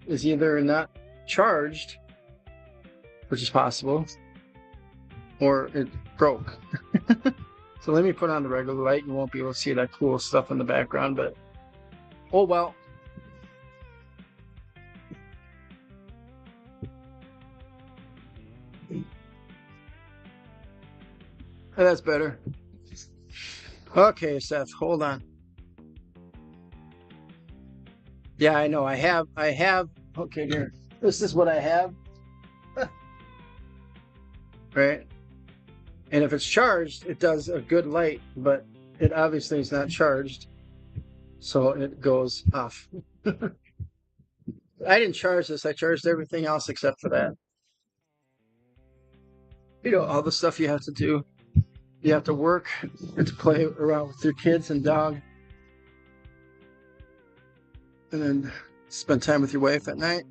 is either not charged, which is possible, or it broke. So let me put on the regular light. You won't be able to see that cool stuff in the background, but oh well. Oh, that's better. Okay, Seth, hold on. Yeah, I know. I have. Okay, here. This is what I have. Right? And if it's charged, it does a good light, but it obviously is not charged, so it goes off. I didn't charge this. I charged everything else except for that. You know, all the stuff you have to do. You have to work and to play around with your kids and dog, and then spend time with your wife at night,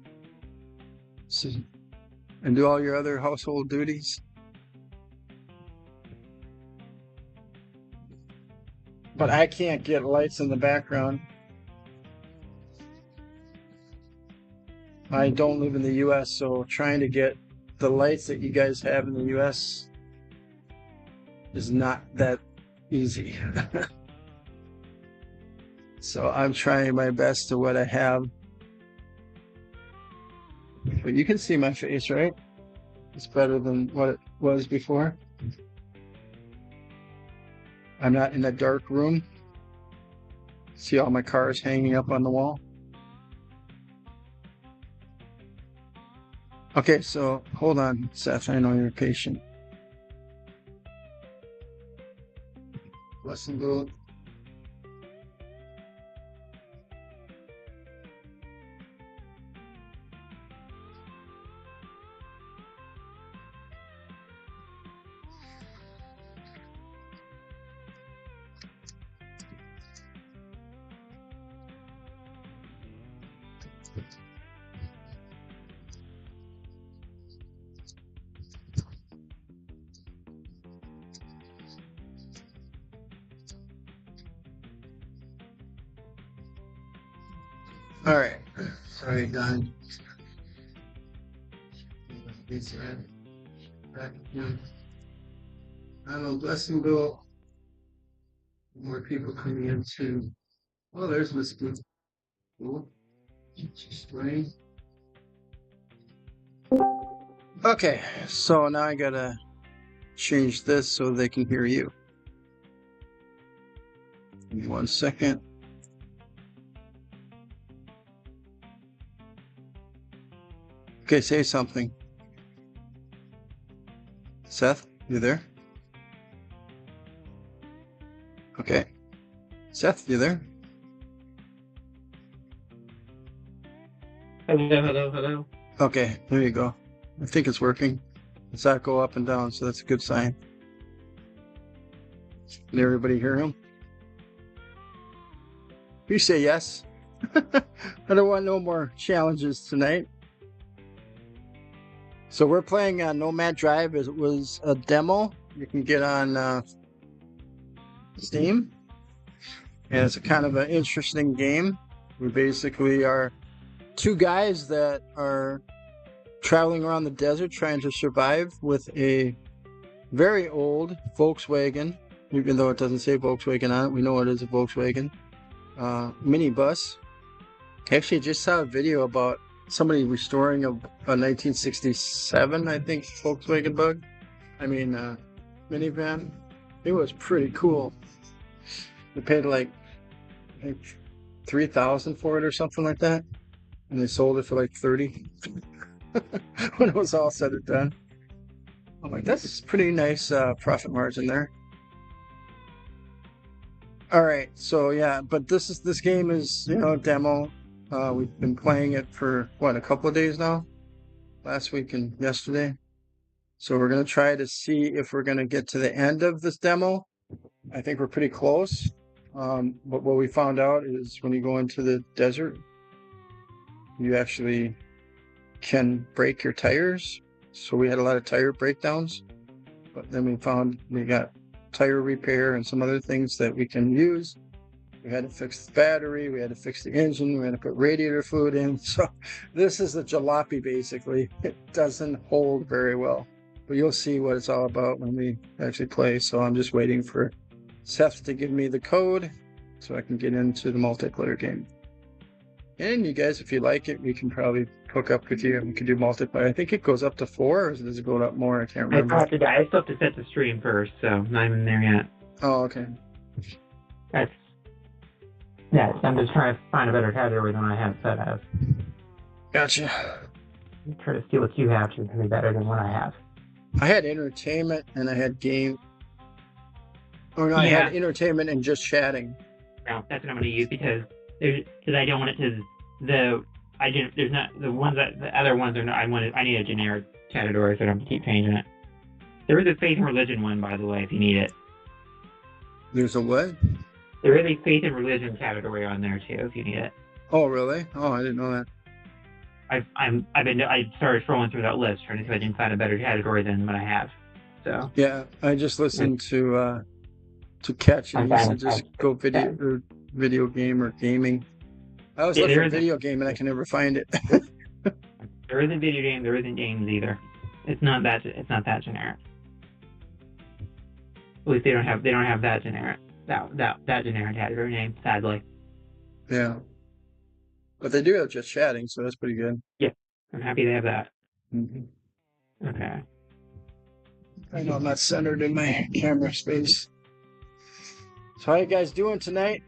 and do all your other household duties. But I can't get lights in the background. I don't live in the US, so trying to get the lights that you guys have in the US is not that easy. So I'm trying my best to what I have. But you can see my face, right? It's better than what it was before. I'm not in a dark room. See all my cars hanging up on the wall? Okay, so hold on, Seth. I know you're patient. Listen to it. All right. Sorry, Don. I know Blessingville, more people coming into. Oh, there's Miss Blue. Cool. She's playing. Okay, so now I gotta change this so they can hear you. Give me 1 second. Okay, say something. Seth, you there? Okay. Seth, you there? Hello. Okay, there you go. I think it's working. It's not go up and down, so that's a good sign. Can everybody hear him? You say yes. I don't want no more challenges tonight. So we're playing on Nomad Drive. It was a demo you can get on Steam. And it's a kind of an interesting game. We basically are two guys that are traveling around the desert trying to survive with a very old Volkswagen, even though it doesn't say Volkswagen on it. We know it is a Volkswagen minibus. Actually, just saw a video about somebody restoring a 1967, I think, Volkswagen Bug. Minivan. It was pretty cool. They paid like $3,000 for it or something like that, and they sold it for like $30 when it was all said and done. I'm like, that's a pretty nice profit margin there. All right, so yeah, but this game is a demo. We've been playing it for a couple of days now, last week and yesterday. So we're gonna try to see if we're gonna get to the end of this demo. I think we're pretty close. But what we found out is when you go into the desert, you actually can break your tires. So we had a lot of tire breakdowns, but then we found we got tire repair and some other things that we can use. We had to fix the battery, we had to fix the engine, we had to put radiator fluid in. So this is the jalopy basically. It doesn't hold very well, but you'll see what it's all about when we actually play. So I'm just waiting for Seth to give me the code so I can get into the multiplayer game. And you guys, if you like it, we can probably hook up with you and we can do multiplayer. I think it goes up to 4, or does it go up more? I can't remember. I still have to set the stream first, so not even there yet. Oh, okay. I'm just trying to find a better category than I have set as. Gotcha. I'm trying to see what you have to be better than what I have. I had entertainment and I had game. Or no, I had entertainment and just chatting. No, that's what I'm going to use because I don't want it to the other ones are not. I need a generic category so I don't have to keep changing it. There is a faith and religion one, by the way, if you need it. There's a what? There is a faith and religion category on there too, if you need it. Oh, really? Oh, I didn't know that. I started scrolling through that list trying to see if I can find a better category than what I have. So yeah, I just listened to Catch, and he said just go video game or gaming. I was looking for video game and I can never find it. There isn't video game. There isn't games either. It's not that generic. At least they don't have that generic generic category name. Sadly. Yeah. But they do have just chatting, so that's pretty good. Yeah, I'm happy they have that. Mm-hmm. Okay. I know I'm not centered in my camera space. So how you guys doing tonight?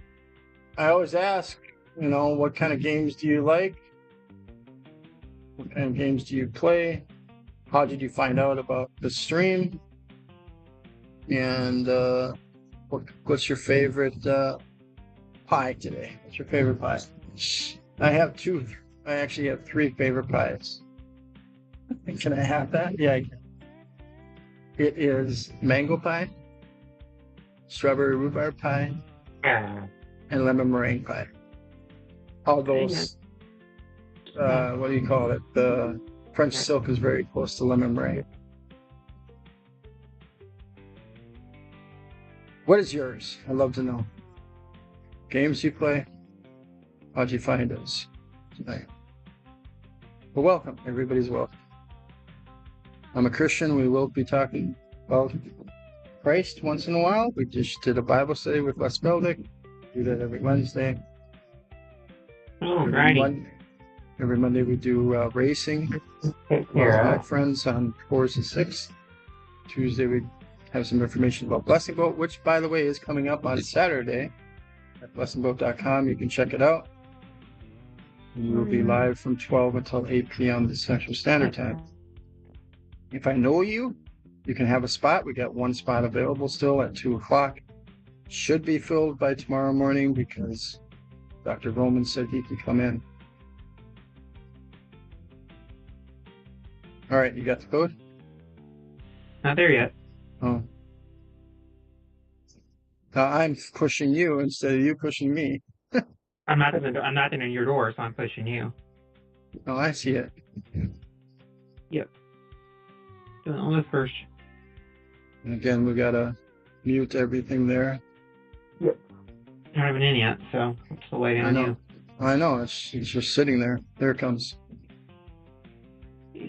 I always ask, what kind of games do you like? What kind of games do you play? How did you find out about the stream? And what's your favorite pie today? What's your favorite pie? I have 2. I actually have 3 favorite pies. Can I have that? Yeah. It is mango pie, strawberry rhubarb pie, and lemon meringue pie. All those, what do you call it? The French silk is very close to lemon meringue. What is yours? I'd love to know. Games you play? How'd you find us tonight? Well, welcome. Everybody's welcome. I'm a Christian. We will be talking about Christ once in a while. We just did a Bible study with Les Feldick. Do that every Wednesday. Alrighty. Every Monday we do racing. Take Well, care my of. friends on 4s and 6. Tuesday we have some information about Blessing Boat, which, by the way, is coming up on Saturday at blessingboat.com. You can check it out. And we'll be live from 12 until 8 p.m. Central Standard Time. If I know you, you can have a spot. We got one spot available still at 2 o'clock. Should be filled by tomorrow morning because Dr. Roman said he could come in. All right, you got the code? Not there yet. Oh. Now I'm pushing you instead of you pushing me. I'm not in your door, so I'm pushing you. Oh, I see it. Yep. Doing all this first. And again, we gotta mute everything there. Yep. Not even in yet, so I'm still waiting on you. I know. It's just sitting there. There it comes.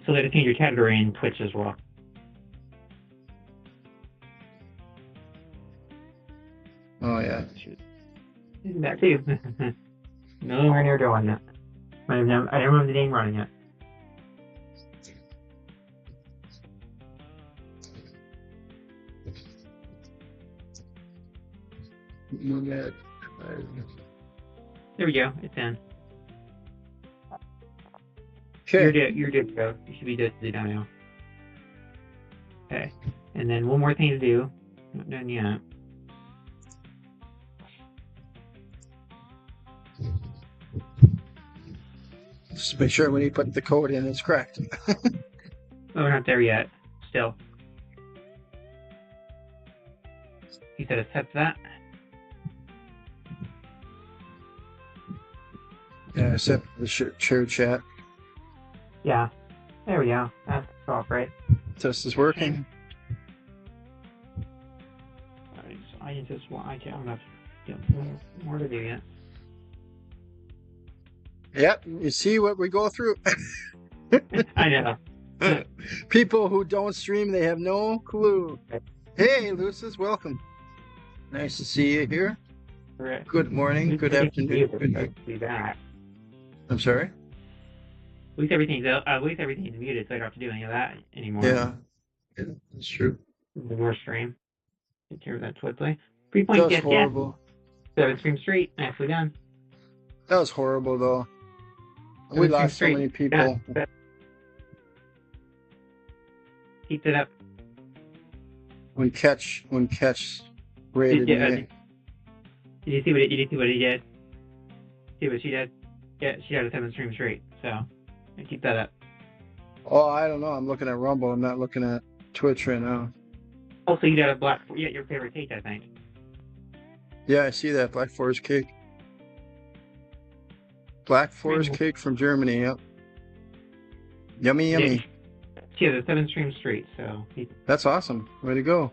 So they change your category in Twitch as well. Oh yeah. That too. Nowhere near doing that. I don't have the game running yet. There we go. It's in. Okay. You're good to go. You should be good to do now. Okay. And then one more thing to do. Not done yet. Just make sure when you put the code in, it's correct. Oh, we're not there yet. Still. He said accept that. Yeah, accept the share chat. Yeah. There we go. That's off, right? Test is working. Alright, so I don't have more to do yet. Yep, you see what we go through. I know. People who don't stream, they have no clue. Hey, Lucis, welcome. Nice to see you here. Correct. Good morning, good afternoon, good night. Be back. I'm sorry? At least everything's muted, so I don't have to do any of that anymore. Yeah, that's true. The more stream. Take care of that swiftly. 3 That points, was yes, horrible. 7 stream straight. Nicely done. That was horrible, though. We lost so many people. Yeah. Keep it up. When catch rated me. Did you see what he did? See what she did? Yeah, she had a 7 stream straight. So keep that up. Oh, I don't know. I'm looking at Rumble. I'm not looking at Twitch right now. Also, you got a your favorite cake, I think. Yeah, I see that. Black Forest cake. Black Forest cake from Germany, yep. Yummy, yummy. She has a 7 stream straight, so... That's awesome. Way to go.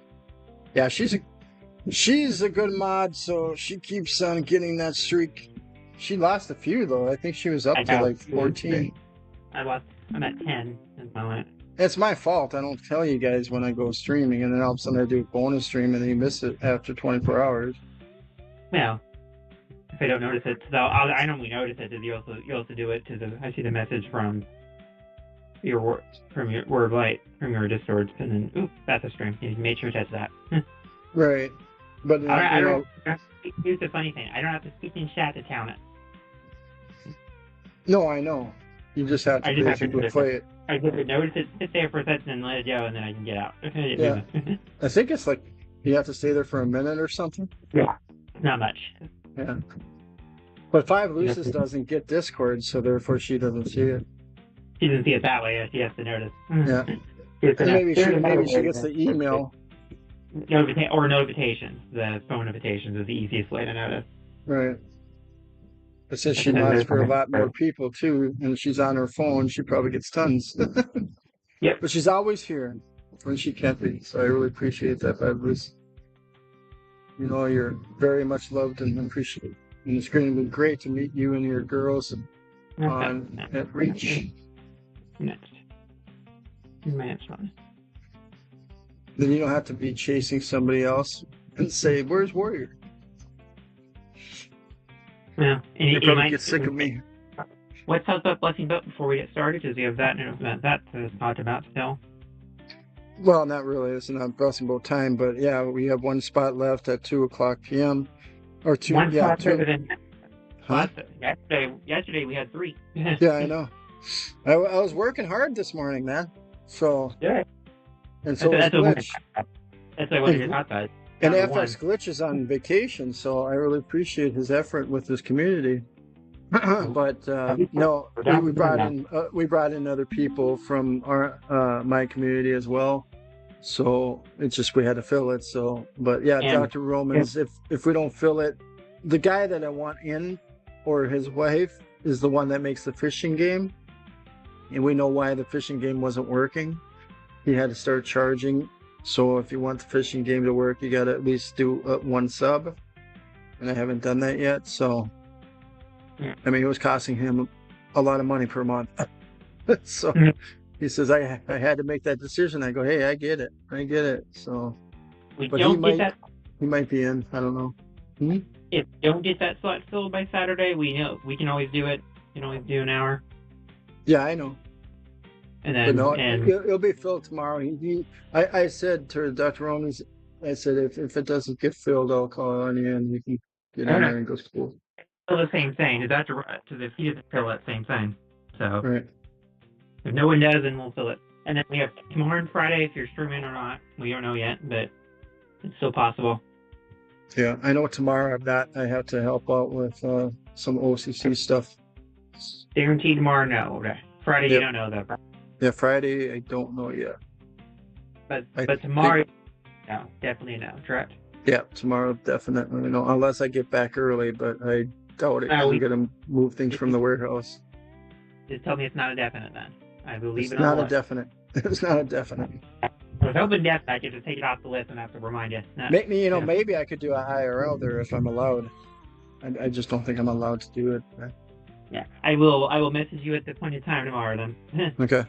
Yeah, she's a good mod, so she keeps on getting that streak. She lost a few, though. I think she was up to like 14. I'm at 10 at the moment. It's my fault. I don't tell you guys when I go streaming, and then all of a sudden I do a bonus stream, and then you miss it after 24 hours. Well, if I don't notice it, so I normally notice it. You also do it I see the message from your Word of Light from your Discord, and then oop, that's a stream. You made sure to touch that. Right, but I don't. Here's the funny thing: I don't have to speak in chat to count it. No, I know. You just have to basically play it. I just notice it, sit there for a second, and let it go, and then I can get out. Yeah, I think it's like you have to stay there for a minute or something. Yeah, not much. Yeah. But Five Lucis doesn't get Discord, so therefore she doesn't see it. She doesn't see it that way. She has to notice. Yeah. Maybe she gets the email. Or notifications. The phone notifications is the easiest way to notice. Right. But since she mods for a lot more people too, and she's on her phone, she probably gets tons. Yep. But she's always here when she can't be, so I really appreciate that, Five Lucis. You know, you're very much loved and appreciated. And it's going to be great to meet you and your girls at Reach. Next. My next one. Then you don't have to be chasing somebody else and say, "Where's Warrior?" Yeah, and They it probably might get sick of me. What's up with Blessing Boat before we get started? Does he have that to talk about still? Well, not really. It's not Blessing Boat time, but yeah, we have one spot left at 2:00 p.m. or two. One Yeah, spot two. than Huh? Yesterday we had 3. Yeah, I know. I was working hard this morning, man. So Yeah. and so was Glitch. That's what I wanted to talk about. And FX Glitch is on vacation, so I really appreciate his effort with this community. But no, we brought in other people from our my community as well. So it's just we had to fill it. So, but yeah, Dr. Romans, if we don't fill it, the guy that I want in, or his wife, is the one that makes the fishing game, and we know why the fishing game wasn't working. He had to start charging. So if you want the fishing game to work, you got to at least do 1 sub, and I haven't done that yet. So, I mean, it was costing him a lot of money per month. So he says, I had to make that decision. I go, hey, I get it. So, but he might be in. I don't know. If we don't get that slot filled by Saturday, we know we can always do it. You can always do an hour. Yeah, I know. And then, but no, it'll be filled tomorrow. I said to Dr. Romans, I said, if it doesn't get filled, I'll call on you and you can get in there and go to school. Still the same thing. To the feet of the fill that same thing. So right. If no one does, then we'll fill it. And then we have tomorrow and Friday if you're streaming or not. We don't know yet, but it's still possible. Yeah, I know tomorrow I have to help out with some OCC stuff. Guaranteed tomorrow, no. Friday, you don't know though. Yeah, Friday, I don't know yet. But tomorrow, no, definitely no, correct? Yeah, tomorrow, definitely no, unless I get back early, but I doubt it. I'm going to move things from the warehouse. Just tell me it's not a definite then. I believe it's not a definite. It's not a definite. I was hoping definite. I could just take it off the list and have to remind you. Maybe I could do a IRL there if I'm allowed. I just don't think I'm allowed to do it. Yeah, I will message you at the point of time tomorrow then. Okay.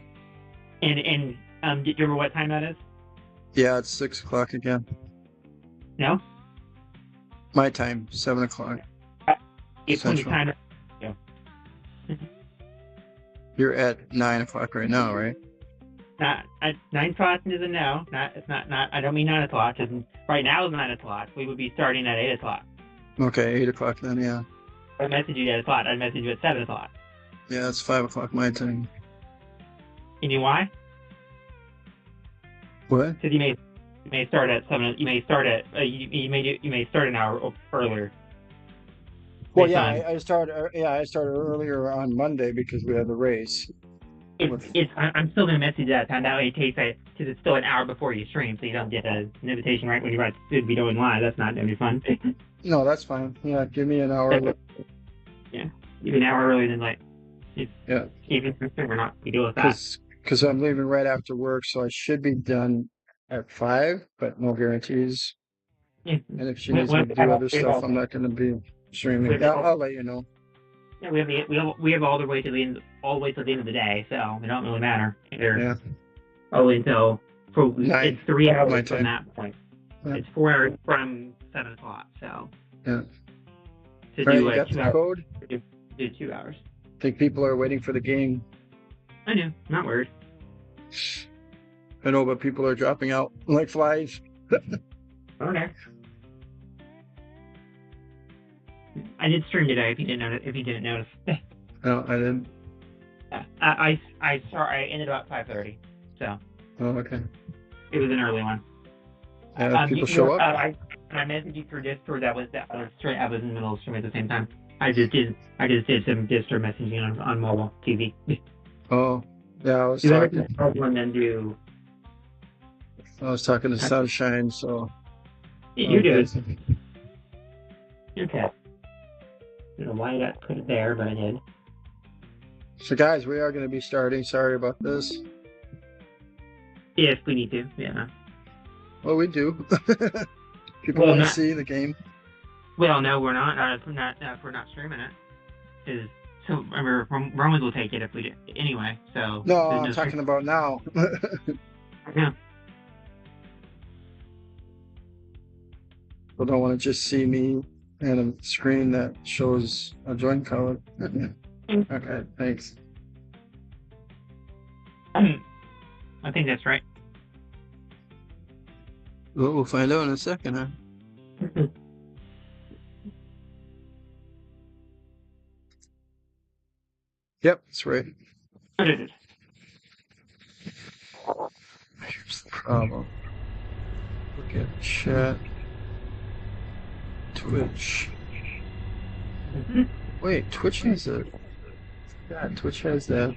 And do you remember what time that is? Yeah, it's 6:00 again. No? My time, 7:00. It's point of time. Yeah. You're at 9:00 right now, right? Not at 9:00 is a no. It's not. I don't mean 9:00. Right now is 9:00. We would be starting at 8:00. Okay, 8:00 then. Yeah. I message you at 8:00. I message you at 7:00. Yeah, it's 5:00 my time. You know why? What? Because you may start at 7. You may start at you may start an hour earlier. Well, yeah, I started earlier on Monday because we had the race. I'm still gonna message that time. That way it takes because it's still an hour before you stream, so you don't get an invitation right when you're about to be going live. That's not gonna be fun. No, that's fine. Yeah, give me an hour. Yeah, even an hour earlier than like. Yeah. Even if we're not, we deal with that. Because I'm leaving right after work, so I should be done at 5, but no guarantees. Yeah. And if she needs me to do other stuff, I'm not going to be streaming. I'll let you know. Yeah, we have all the way to the end, all the way to the end of the day, so it don't really matter. Yeah. All the way until it's 3 hours from that point. Yeah. It's 4 hours from 7:00. So. Yeah. To right, do you got the code? Do 2 hours. I think people are waiting for the game. I know, not worried. I know, but people are dropping out like flies. Okay. I did stream today. If you didn't notice. No, I didn't. I ended about 5:30. So. Oh, okay. It was an early one. People show up. I messaged you through Discord. I was in the middle of stream at the same time. I just did some Discord messaging on mobile TV. Oh, yeah, I was talking to Sunshine, so. You did. Okay. I don't know why I put it there, but I did. So, guys, we are going to be starting. Sorry about this. If we need to, yeah. Well, we do. People want to see the game. Well, no, we're not. If we're not streaming it. So, remember, Romans will take it if we do. Anyway, so. No, I'm talking about now. Yeah. People don't want to just see me and a screen that shows a joint color. Okay, thanks. I think that's right. Well, we'll find out in a second, huh? Yep, that's right. Here's the problem. Look at chat. Twitch. Wait, Twitch has a... Yeah, Twitch has that,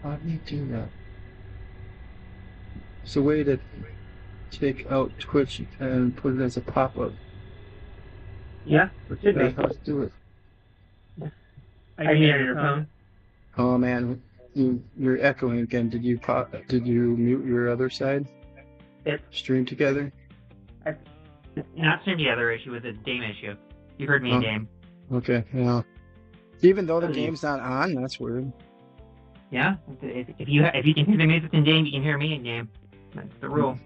how do you do that? It's a way to take out Twitch and put it as a pop-up. Yeah, But should be. that's how to do it. Are you on your phone? Oh man, you're echoing again. Did you mute your other side? Yep. Stream together? Not stream together issue, with a game issue. You heard me in game. Okay, yeah. Even though the game's not on, that's weird. Yeah, if you can hear the music in game, you can hear me in game. That's the rule.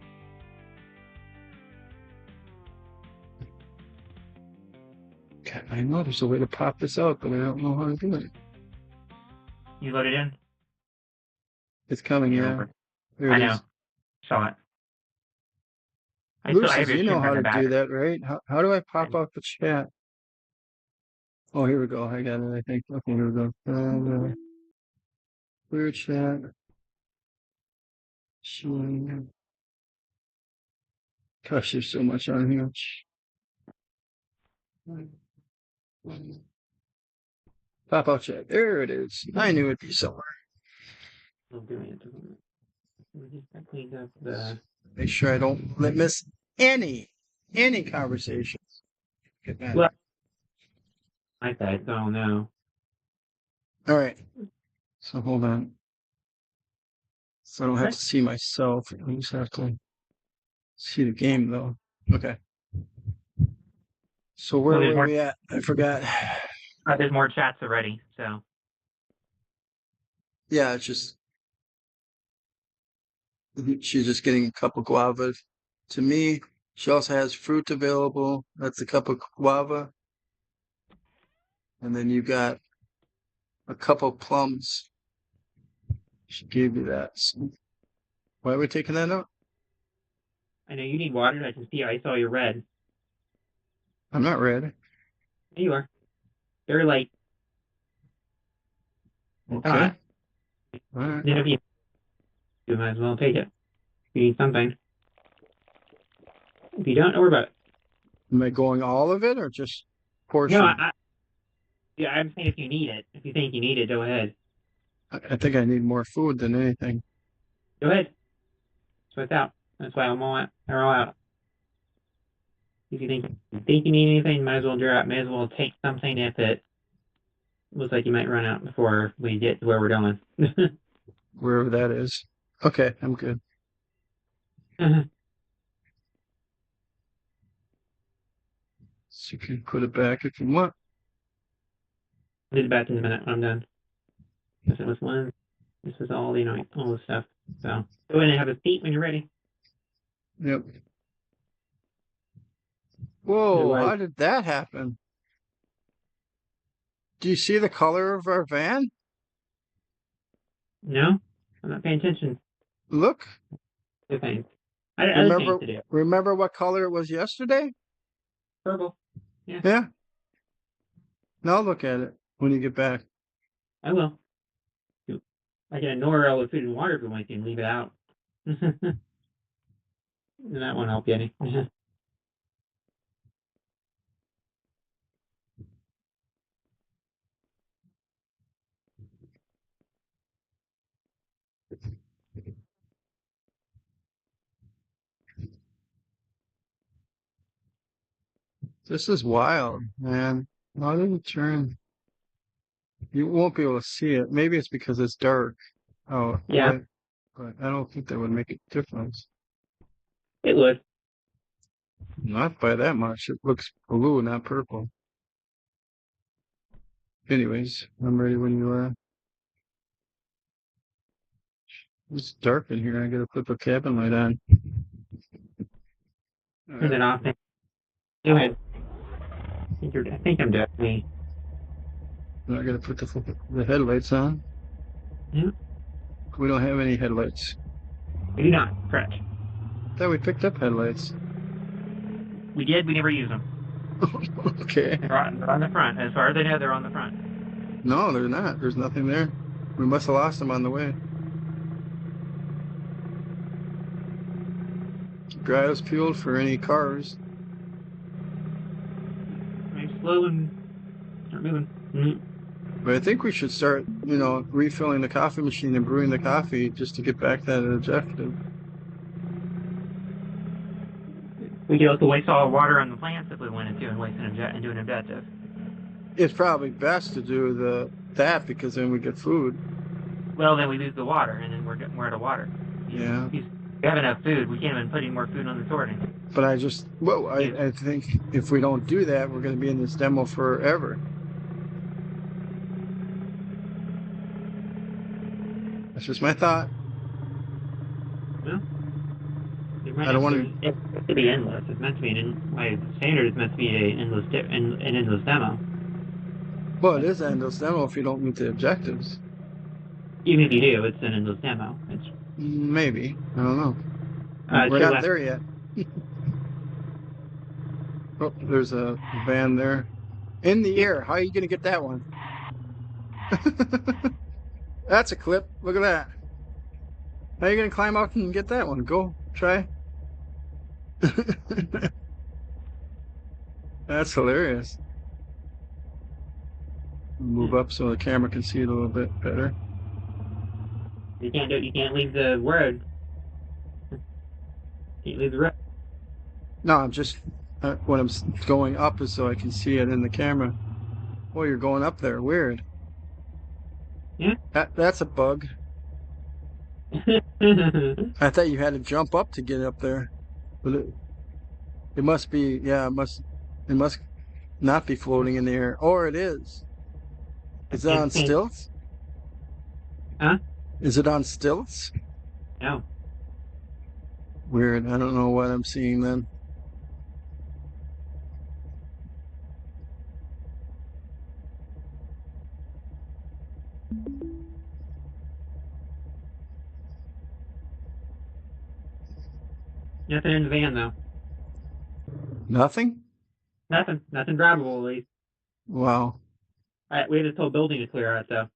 Okay, I know there's a way to pop this out, but I don't know how to do it. You load it in? It's coming, yeah. There I it know. is. Saw it. Lucius, you know how to do that, right? How do I pop out the chat? Oh, here we go. I got it, I think. Okay, here we go. Clear chat. Gosh, there's so much on here. Pop out chat. There it is. I knew it'd be somewhere. I'm doing it. I cleaned up the... Make sure I don't miss any conversations. Get that. Well, I said, so no. All right. So hold on. So I don't have to see myself. I just have to see the game, though. Okay. So where were we at? I forgot. There's more chats already, so. Yeah, it's just... She's just getting a cup of guava. To me, she also has fruit available. That's a cup of guava. And then you got a couple plums. She gave you that. So why are we taking that out? I know you need water. I can see. I saw you're red. I'm not red. There you are. Very light. Okay. All right. Then if you might as well take it. You need something. If you don't, don't worry about it. Am I going all of it or just portion? No, I'm saying if you need it. If you think you need it, go ahead. I think I need more food than anything. Go ahead. That's what's out. That's why they're all out. If you think you need anything, you might as well drop. May as well take something if it looks like you might run out before we get to where we're going. Wherever that is. Okay, I'm good. So you can put it back if you want. I'll do the back in a minute when I'm done. This was one. This is all, all the stuff. So go ahead and have a seat when you're ready. Yep. Whoa, how did that happen? Do you see the color of our van? No, I'm not paying attention. Look. Good thing. Remember what color it was yesterday? Purple. Yeah. Yeah. Now look at it when you get back. I will. I can ignore all the food and water if you want to and leave it out. And that won't help you any. This is wild, man. How did it turn? You won't be able to see it. Maybe it's because it's dark. Oh, yeah. But I don't think that would make a difference. It would. Not by that much. It looks blue, not purple. Anyways, I'm ready when you are. It's dark in here. I gotta put the cabin light on. Turn it off. Go ahead. I think I'm doing me. I gotta put the headlights on. Yeah. We don't have any headlights. We do not. Correct. Thought we picked up headlights. We did. We never use them. Okay. They're on the front. As far as I know, they're on the front. No, they're not. There's nothing there. We must have lost them on the way. Keep your eyes peeled for any cars. Nice, slow and start moving. Mm-hmm. But I think we should start, refilling the coffee machine and brewing the coffee just to get back that objective. We could also waste all the water on the plants if we wanted to and do an objective. It's probably best to do that because then we get food. Well, then we lose the water, and then we're out of water. Yeah. We have enough food. We can't even put any more food on the sorting. But I think if we don't do that, we're going to be in this demo forever. That's just my thought. Well, I don't want to. It's meant to be endless. It's meant to be my standard is meant to be an endless demo. Well, it is an endless demo if you don't meet the objectives. Even if you do, it's an endless demo. Maybe. I don't know. We're not there yet. Oh, there's a van there. In the air. How are you going to get that one? That's a clip. Look at that. How are you going to climb up and get that one? Go. Try. That's hilarious. Move up so the camera can see it a little bit better. You can't do it. You can't leave the road. Can't leave the road. No, I'm just when I'm going up is so I can see it in the camera. Oh, you're going up there. Weird. Yeah. That's a bug. I thought you had to jump up to get up there, but it must be. Yeah, it must not be floating in the air, or it is. Is it on stilts? Huh? Is it on stilts? No. Weird. I don't know what I'm seeing then. Nothing in the van though. Nothing? Nothing drivable at least. Wow. We have this whole building to clear out though.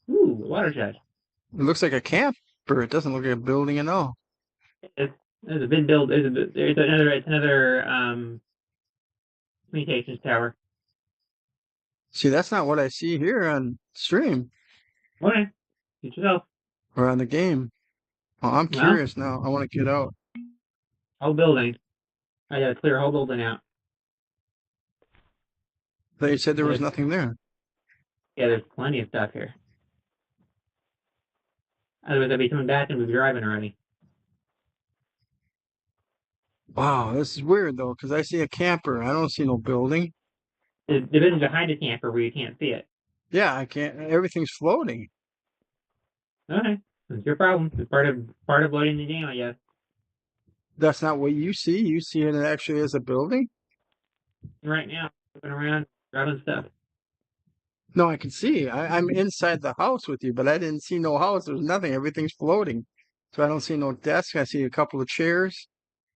Ooh, watershed. It looks like a camper. It doesn't look like a building at all. There's a big build. It's another communications tower. See, that's not what I see here on stream. Okay. Get yourself. Or on the game. Well, I'm curious now. I want to get out. Whole building. I gotta clear a whole building out. They said there was nothing there. Yeah, there's plenty of stuff here. Otherwise, I'd be coming back and we'd be driving already. Wow, this is weird though, because I see a camper. I don't see no building. The building's behind the camper where you can't see it. Yeah, I can't. Everything's floating. Okay, that's your problem. It's part of loading the game, I guess. That's not what you see. You see it actually as a building? Right now, looking around, grabbing stuff. No, I can see. I'm inside the house with you, but I didn't see no house. There's nothing. Everything's floating. So I don't see no desk. I see a couple of chairs.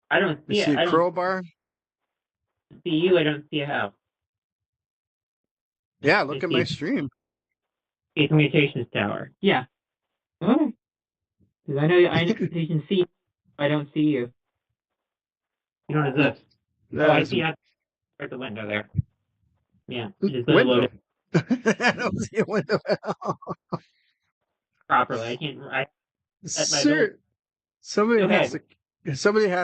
I don't see it. I see a crowbar. I see you. I don't see a house. Yeah, look at my stream. A communications tower. Yeah. Oh. Because I know you can see. I don't see you. You know what is this? I see you at the window there. Yeah. Just window. I don't see a window at all. Properly. I can't. Sir, somebody has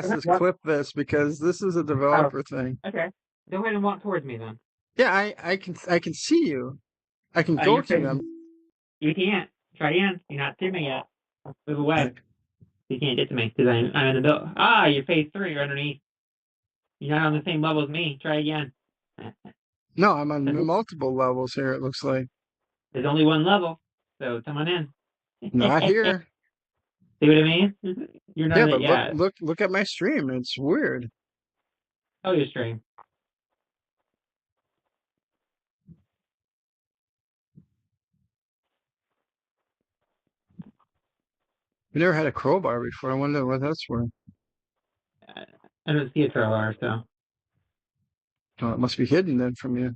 to clip this because this is a developer thing. Okay. Go ahead and walk towards me then. Yeah, I can see you. I can go to them. You can't. Try again. You're not to me yet. Move away. You can't get to me because I'm in the building. You're phase 3. You're underneath. You're not on the same level as me. Try again. No, I'm on multiple levels here, it looks like. There's only one level, so come on in. Not here. See what I mean? You're not Yeah, it but look, yet. look at my stream. It's weird. Oh, your stream. We never had a crowbar before. I wonder what that's for. I don't see a crowbar, so. Oh, it must be hidden then from you.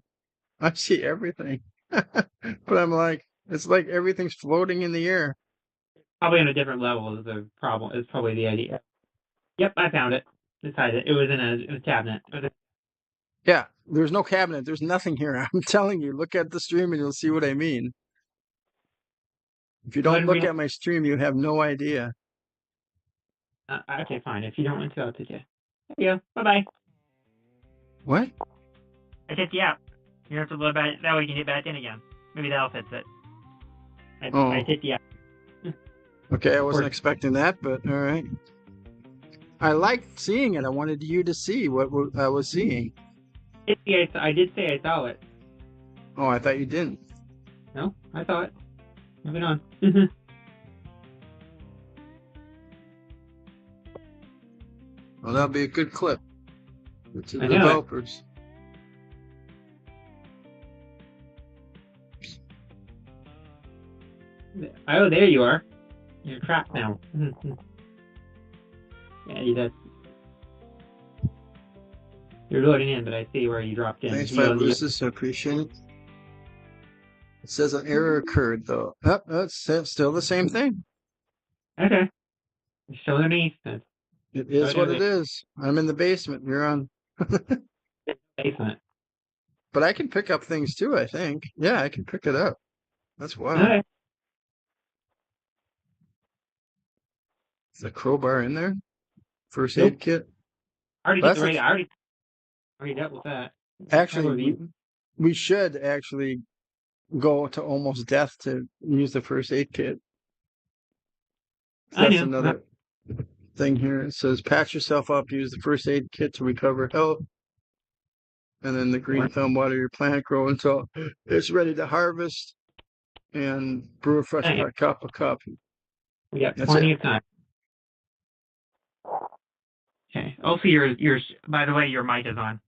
I see everything. But I'm like, it's like everything's floating in the air. Probably on a different level is the problem. Is probably the idea. Yep, I found it. Inside it. It was in a cabinet. Yeah, there's no cabinet. There's nothing here. I'm telling you, look at the stream and you'll see what I mean. If you don't look at my stream, you have no idea. Okay, fine. If you don't want to, I'll take you. There you go. Bye-bye. What? I took you out. You don't have to load back. That way you can get back in again. Maybe that'll fix it. I took you out. Okay, I wasn't expecting that, but all right. I liked seeing it. I wanted you to see what I was seeing. I did say I saw it. Oh, I thought you didn't. No, I saw it. Moving on. Well, that'll be a good clip to the I know developers. Oh, there you are. You're trapped now. Yeah, that's. You're loading in, but I see where you dropped in. Thanks, Lucis. I appreciate it. It says an error occurred, though. Oh, that's still the same thing. Okay. You're still underneath. It is what it is. I'm in the basement. You're on. Basement. But I can pick up things too, I think. Yeah, I can pick it up. That's wild. Okay. Is the crowbar in there? First aid kit? I already dealt with that. Actually, we should actually go to almost death to use the first aid kit. That's another thing here. It says patch yourself up, use the first aid kit to recover health. And then the green thumb, water your plant, grow until it's ready to harvest, and brew a fresh cup of coffee. We got plenty of time. Okay. Also, by the way, your mic is on.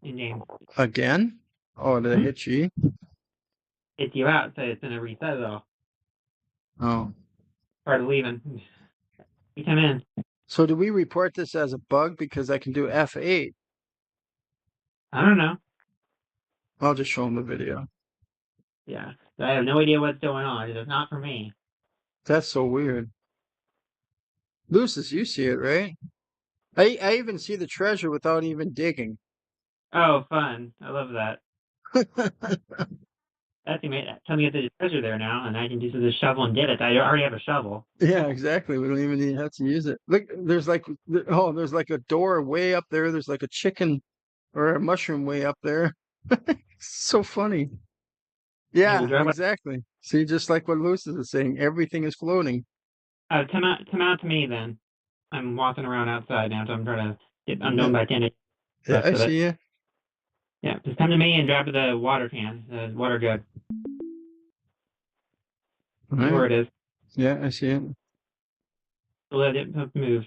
In game. Again? Oh, did I hit you? Hit you out, so it's gonna reset it all. Oh. Part of leaving. You come in. So do we report this as a bug because I can do F8? I don't know. I'll just show them the video. Yeah. I have no idea what's going on. It's not for me. That's so weird. Lucis, you see it, right? I even see the treasure without even digging. Oh, fun. I love that. That's amazing. Tell me there's a treasure there now, and I can use the shovel and get it. I already have a shovel. Yeah, exactly. We don't even have to use it. Look, there's like a door way up there. There's like a chicken or a mushroom way up there. So funny. Yeah, exactly. See, just like what Lucis is saying, everything is floating. Come out to me then. I'm walking around outside now, so I'm trying to get unknown back in it. Yeah, I see you. Yeah, just come to me and grab the water can, the water jug. Right. Where it is. Yeah, I see it. Let it move.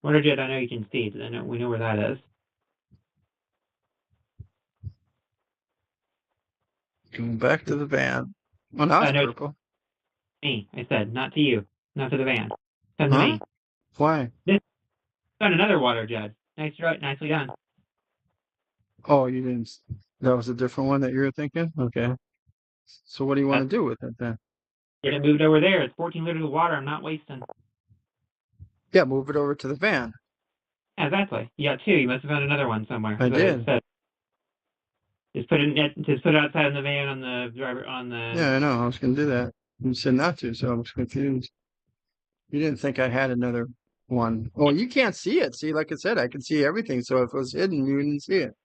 Water jug, I know you can see. We know where that is. Going back to the van. Oh, now it's purple. Me, I said, not to you, not to the van. Come to me. Why? Found another water jug. Nicely done. Oh, you didn't. That was a different one that you were thinking? Okay. So what do you want to do with it then? Get it moved over there. It's 14 liters of water I'm not wasting. Yeah, move it over to the van. Yeah, exactly. You got two. You must have found another one somewhere. I did. Just put it outside in the van on the driver on the. Yeah, I know. I was going to do that. You said not to, so I was confused. You didn't think I had another one. Oh, you can't see it. See, like I said, I can see everything. So if it was hidden, you wouldn't see it.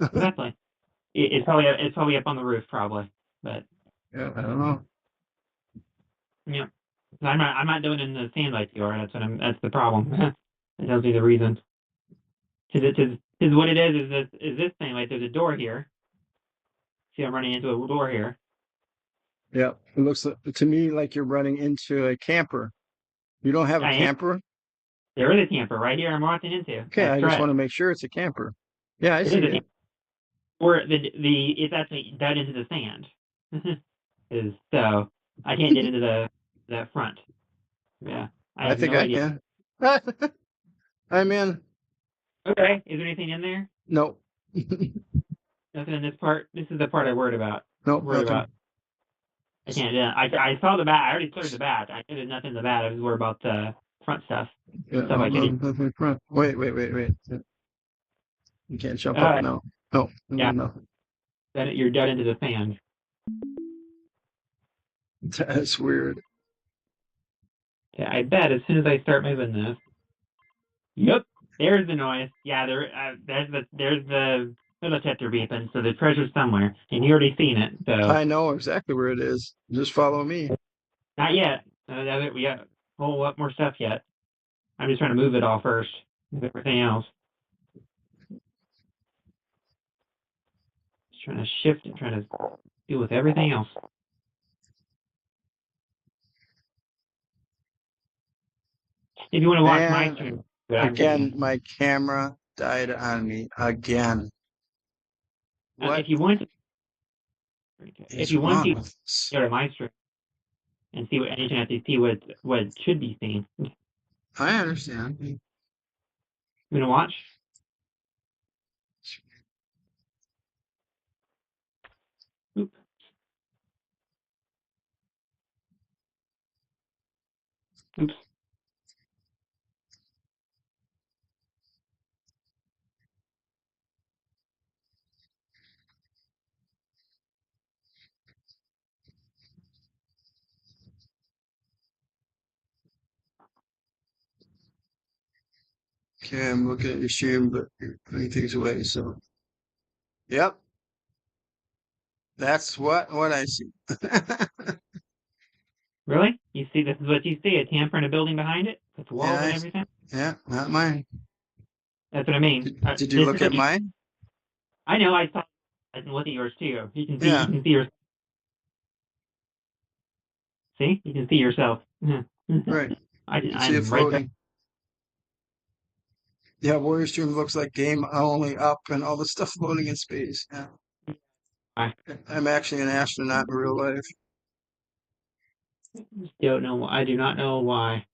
Exactly. It's probably up on the roof, probably. But yeah, I don't know. Yeah, I'm not doing it in the sand like you are. That's the problem. It tells me the reason. Because what it is this thing. Like there's a door here. See, I'm running into a door here. Yeah, it looks to me like you're running into a camper. You don't have a I am. camper? There is a camper right here. I'm walking into. Okay, That's I just correct. want to make sure it's a camper. Yeah, I It is see a it. camper. Or it's actually dug into the sand. So I can't get into the front. Yeah, I I have think no I idea. can. I'm in. Okay, is there anything in there? No. Nothing in this part. This is the part I worried about. Nope, nothing. I can't. Yeah, I saw the bat. I already cleared the bat. I did nothing in the bat. I was worried about the front stuff. Yeah, Stuff I could. nothing front. Wait. You can't jump up Uh, now. No, yeah. nothing. Then you're dead into the sand. That's weird. Yeah, I bet as soon as I start moving this. Yep, there's the noise. Yeah, there's the detector beeping. So the treasure's somewhere, and you already seen it. So I know exactly where it is. Just follow me. not yet. We got a whole lot more stuff yet. I'm just trying to move it all first. With everything else. Just trying to shift and trying to deal with everything else. If you want to watch my stream, again, my camera died on me again. What? If you want to, go to my stream and see what anything have to see what should be seen. I understand. You want to watch? Oop. Oops. Okay, I'm looking at your stream, but you're putting things away. So, yep, that's what I see. Really? You see, this is what you see: a camper and a building behind it, with walls and everything. Yeah, not mine. That's what I mean. Did you look at mine? I know. I saw. I can look at yours too. You can see. Yeah. You can see your. See, you can see yourself. Right. You see it I'm right there. floating. Yeah, Warrior Stream looks like game only up and all the stuff floating in space. Yeah. I'm actually an astronaut in real life. Don't know. I do not know why.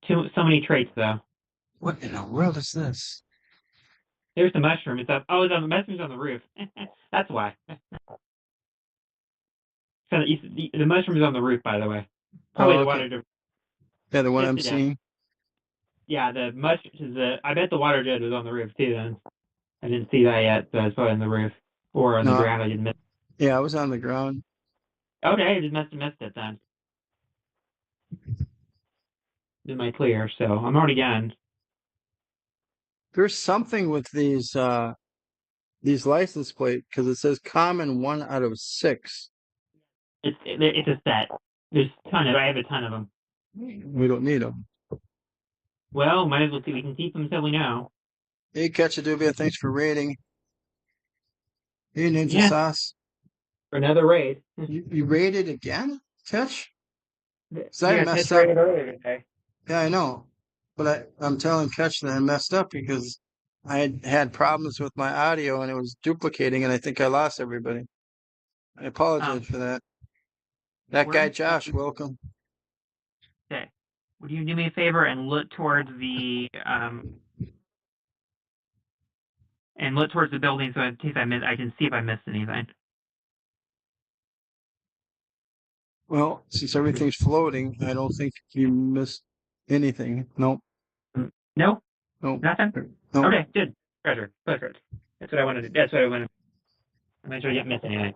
So many traits though. What in the world is this? There's the mushroom. It's up. Oh, the mushroom's on the roof. That's why. So the mushroom's on the roof, by the way. Probably the water. Yeah, the one I'm seeing. Yeah, the mushroom. I bet the water jet was on the roof too. Then I didn't see that yet, so I saw it on the roof or on the ground. I didn't miss. Yeah, I was on the ground. Okay, I just must have missed it then. In my clear, so I'm already done. There's something with these license plate because it says common 1 out of 6. It's a set. There's a ton of. I have a ton of them. We don't need them. Well, might as well see. We can keep them until we know. Hey, Catchadubia, thanks for raiding. Hey, Ninja Sauce. For another raid. You raided again, Catch? I messed up. Earlier today. Yeah, I know. But I'm telling Catch that I messed up because I had problems with my audio and it was duplicating and I think I lost everybody. I apologize for that. That guy, Josh, welcome. Okay. Would you do me a favor and look towards the building so in case I can see if I missed anything. Well, since everything's floating, I don't think you missed anything. Nope. No? Nope. Nothing? Nope. Okay, good. Treasure. Perfect. That's what I wanted to do. That's what I wanted. I'm not sure you didn't miss anything.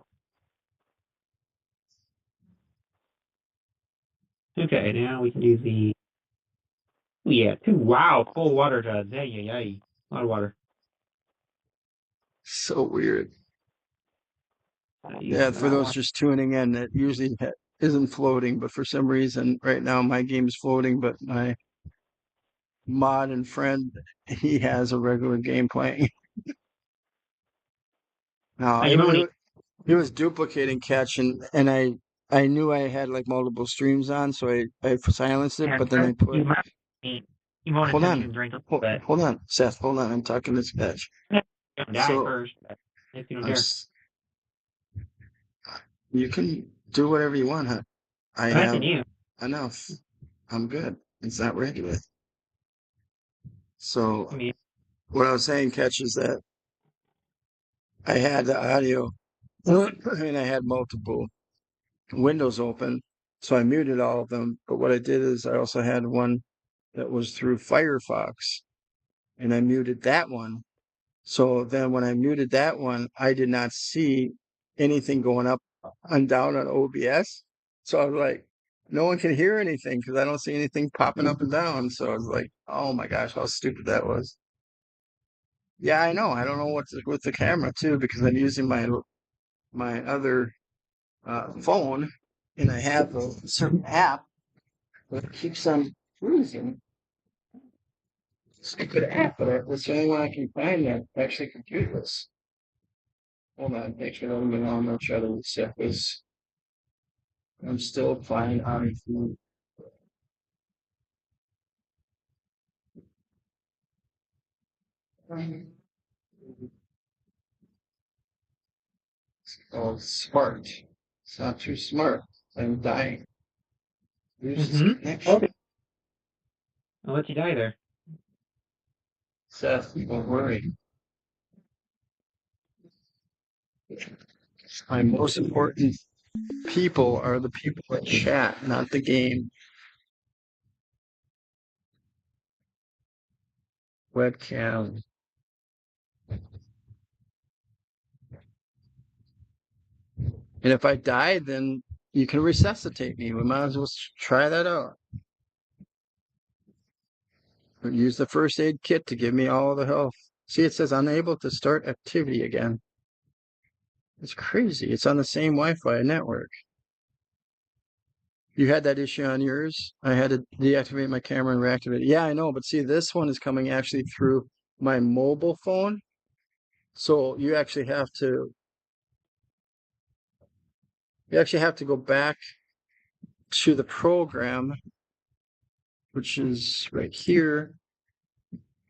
Okay, now we can do the... Oh, yeah, wow, full water jugs. Hey. A lot of water. So weird. Yeah, for those just tuning in, it usually isn't floating, but for some reason, right now my game's floating, but my mod and friend, he has a regular game playing. No, it was duplicating Catch, and I I knew I had like multiple streams on, so I silenced it, Yeah, but then I put. you want Hold to on, drink a little hold, bit. hold on, Seth. Hold on, I'm talking to Sketch. Don't die So first. If you don't I'm. dare. You can do whatever you want, huh? I I'm asking have you. enough. I'm good. It's not regular. So I mean, what I was saying, Catch, is that I had the audio, and I had multiple windows open, so I muted all of them. But what I did is I also had one that was through Firefox, and I muted that one. So then when I muted that one, I did not see anything going up and down on OBS. So I was like, no one can hear anything because I don't see anything popping up and down. So I was like, oh my gosh, how stupid that was. Yeah, I know. I don't know what's with the camera too because I'm using my other phone, and I have a certain app that keeps on freezing. Stupid app, but that's the only one I can find that actually can do this. Hold on, make sure I'm not trying to set this. I'm still applying on food. Oh, smart. It's not too smart. I'm dying. Use this connection. Okay. I'll let you die there. Seth, don't worry. My most important people are the people that chat, not the game. Webcam. And if I die, then you can resuscitate me. We might as well try that out. Use the first aid kit to give me all the health. See, it says unable to start activity again. It's crazy. It's on the same Wi-Fi network. You had that issue on yours? I had to deactivate my camera and reactivate it. Yeah, I know, but see, this one is coming actually through my mobile phone. So you actually have to go back to the program, which is right here,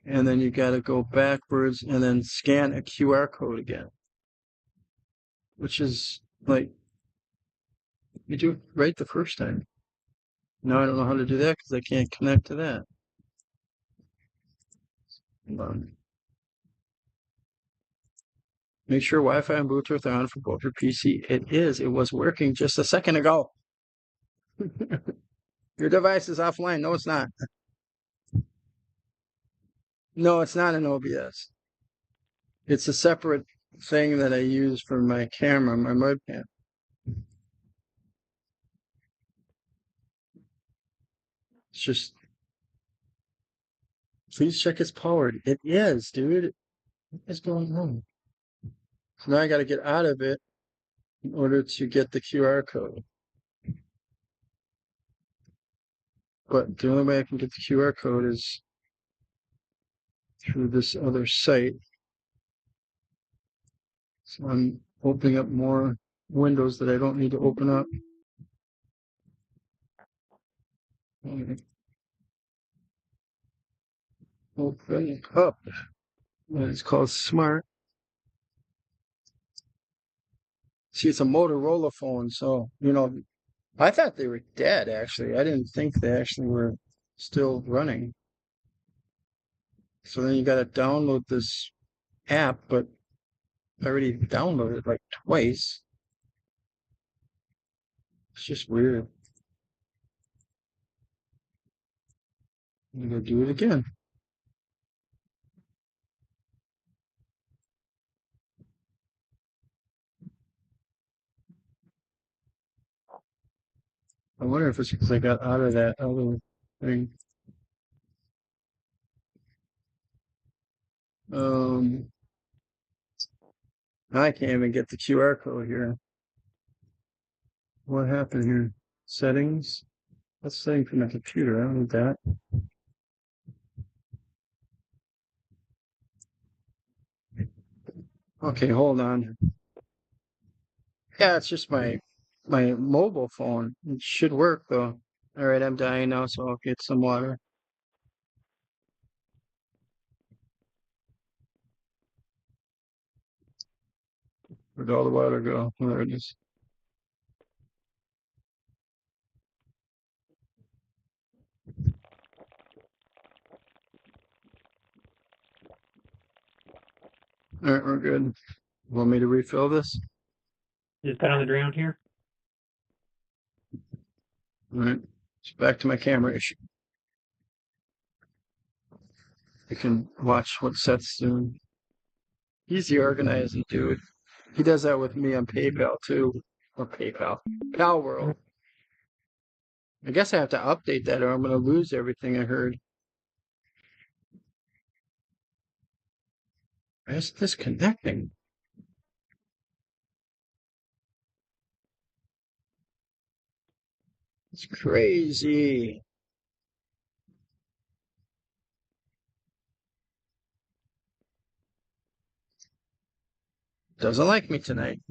and then you got to go backwards and then scan a QR code again, which is like you do it right the first time. Now I don't know how to do that because I can't connect to that. Hold on. Make sure Wi-Fi and Bluetooth are on for both your PC. It is. It was working just a second ago. Your device is offline. No, it's not. No, it's not an OBS. It's a separate thing that I use for my camera, my webcam. It's just, please check it's powered. It is, dude. What is going on? So now I got to get out of it in order to get the QR code. But the only way I can get the QR code is through this other site. So I'm opening up more windows that I don't need to open up. Open up. It's called Smart. See, it's a Motorola phone, so, I thought they were dead, actually. I didn't think they actually were still running. So then you got to download this app, but I already downloaded it like twice. It's just weird. I'm going to do it again. I wonder if it's because I got out of that other thing. I can't even get the QR code here. What happened here? Settings? That's setting for my computer. I don't need that. Okay, hold on. Yeah, it's just my my mobile phone. It should work though. All right, I'm dying now, so I'll get some water. Where'd all the water go? There it is. All right, we're good. Want me to refill this? Just put on the ground here. All right. It's back to my camera issue. You can watch what Seth's doing. He's the organizing dude. He does that with me on PayPal too. Or PayPal. Pal World. I guess I have to update that or I'm going to lose everything I heard. Why is this connecting? It's crazy. Doesn't like me tonight.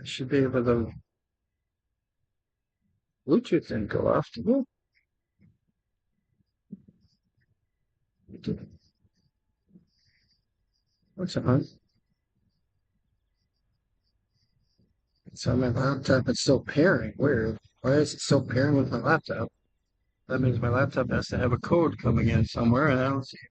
I should be able to. Bluetooth didn't go off, did it? What's on? It's on my laptop. It's still pairing. Weird. Why is it still pairing with my laptop? That means my laptop has to have a code coming in somewhere, and I don't see it.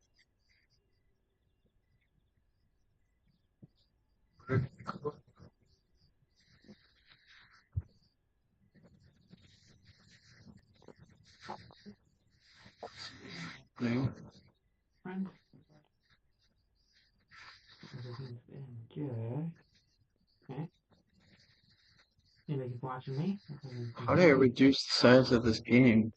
Thing. Everything's been good. Okay. Anybody's watching me? How do I reduce the size of this game?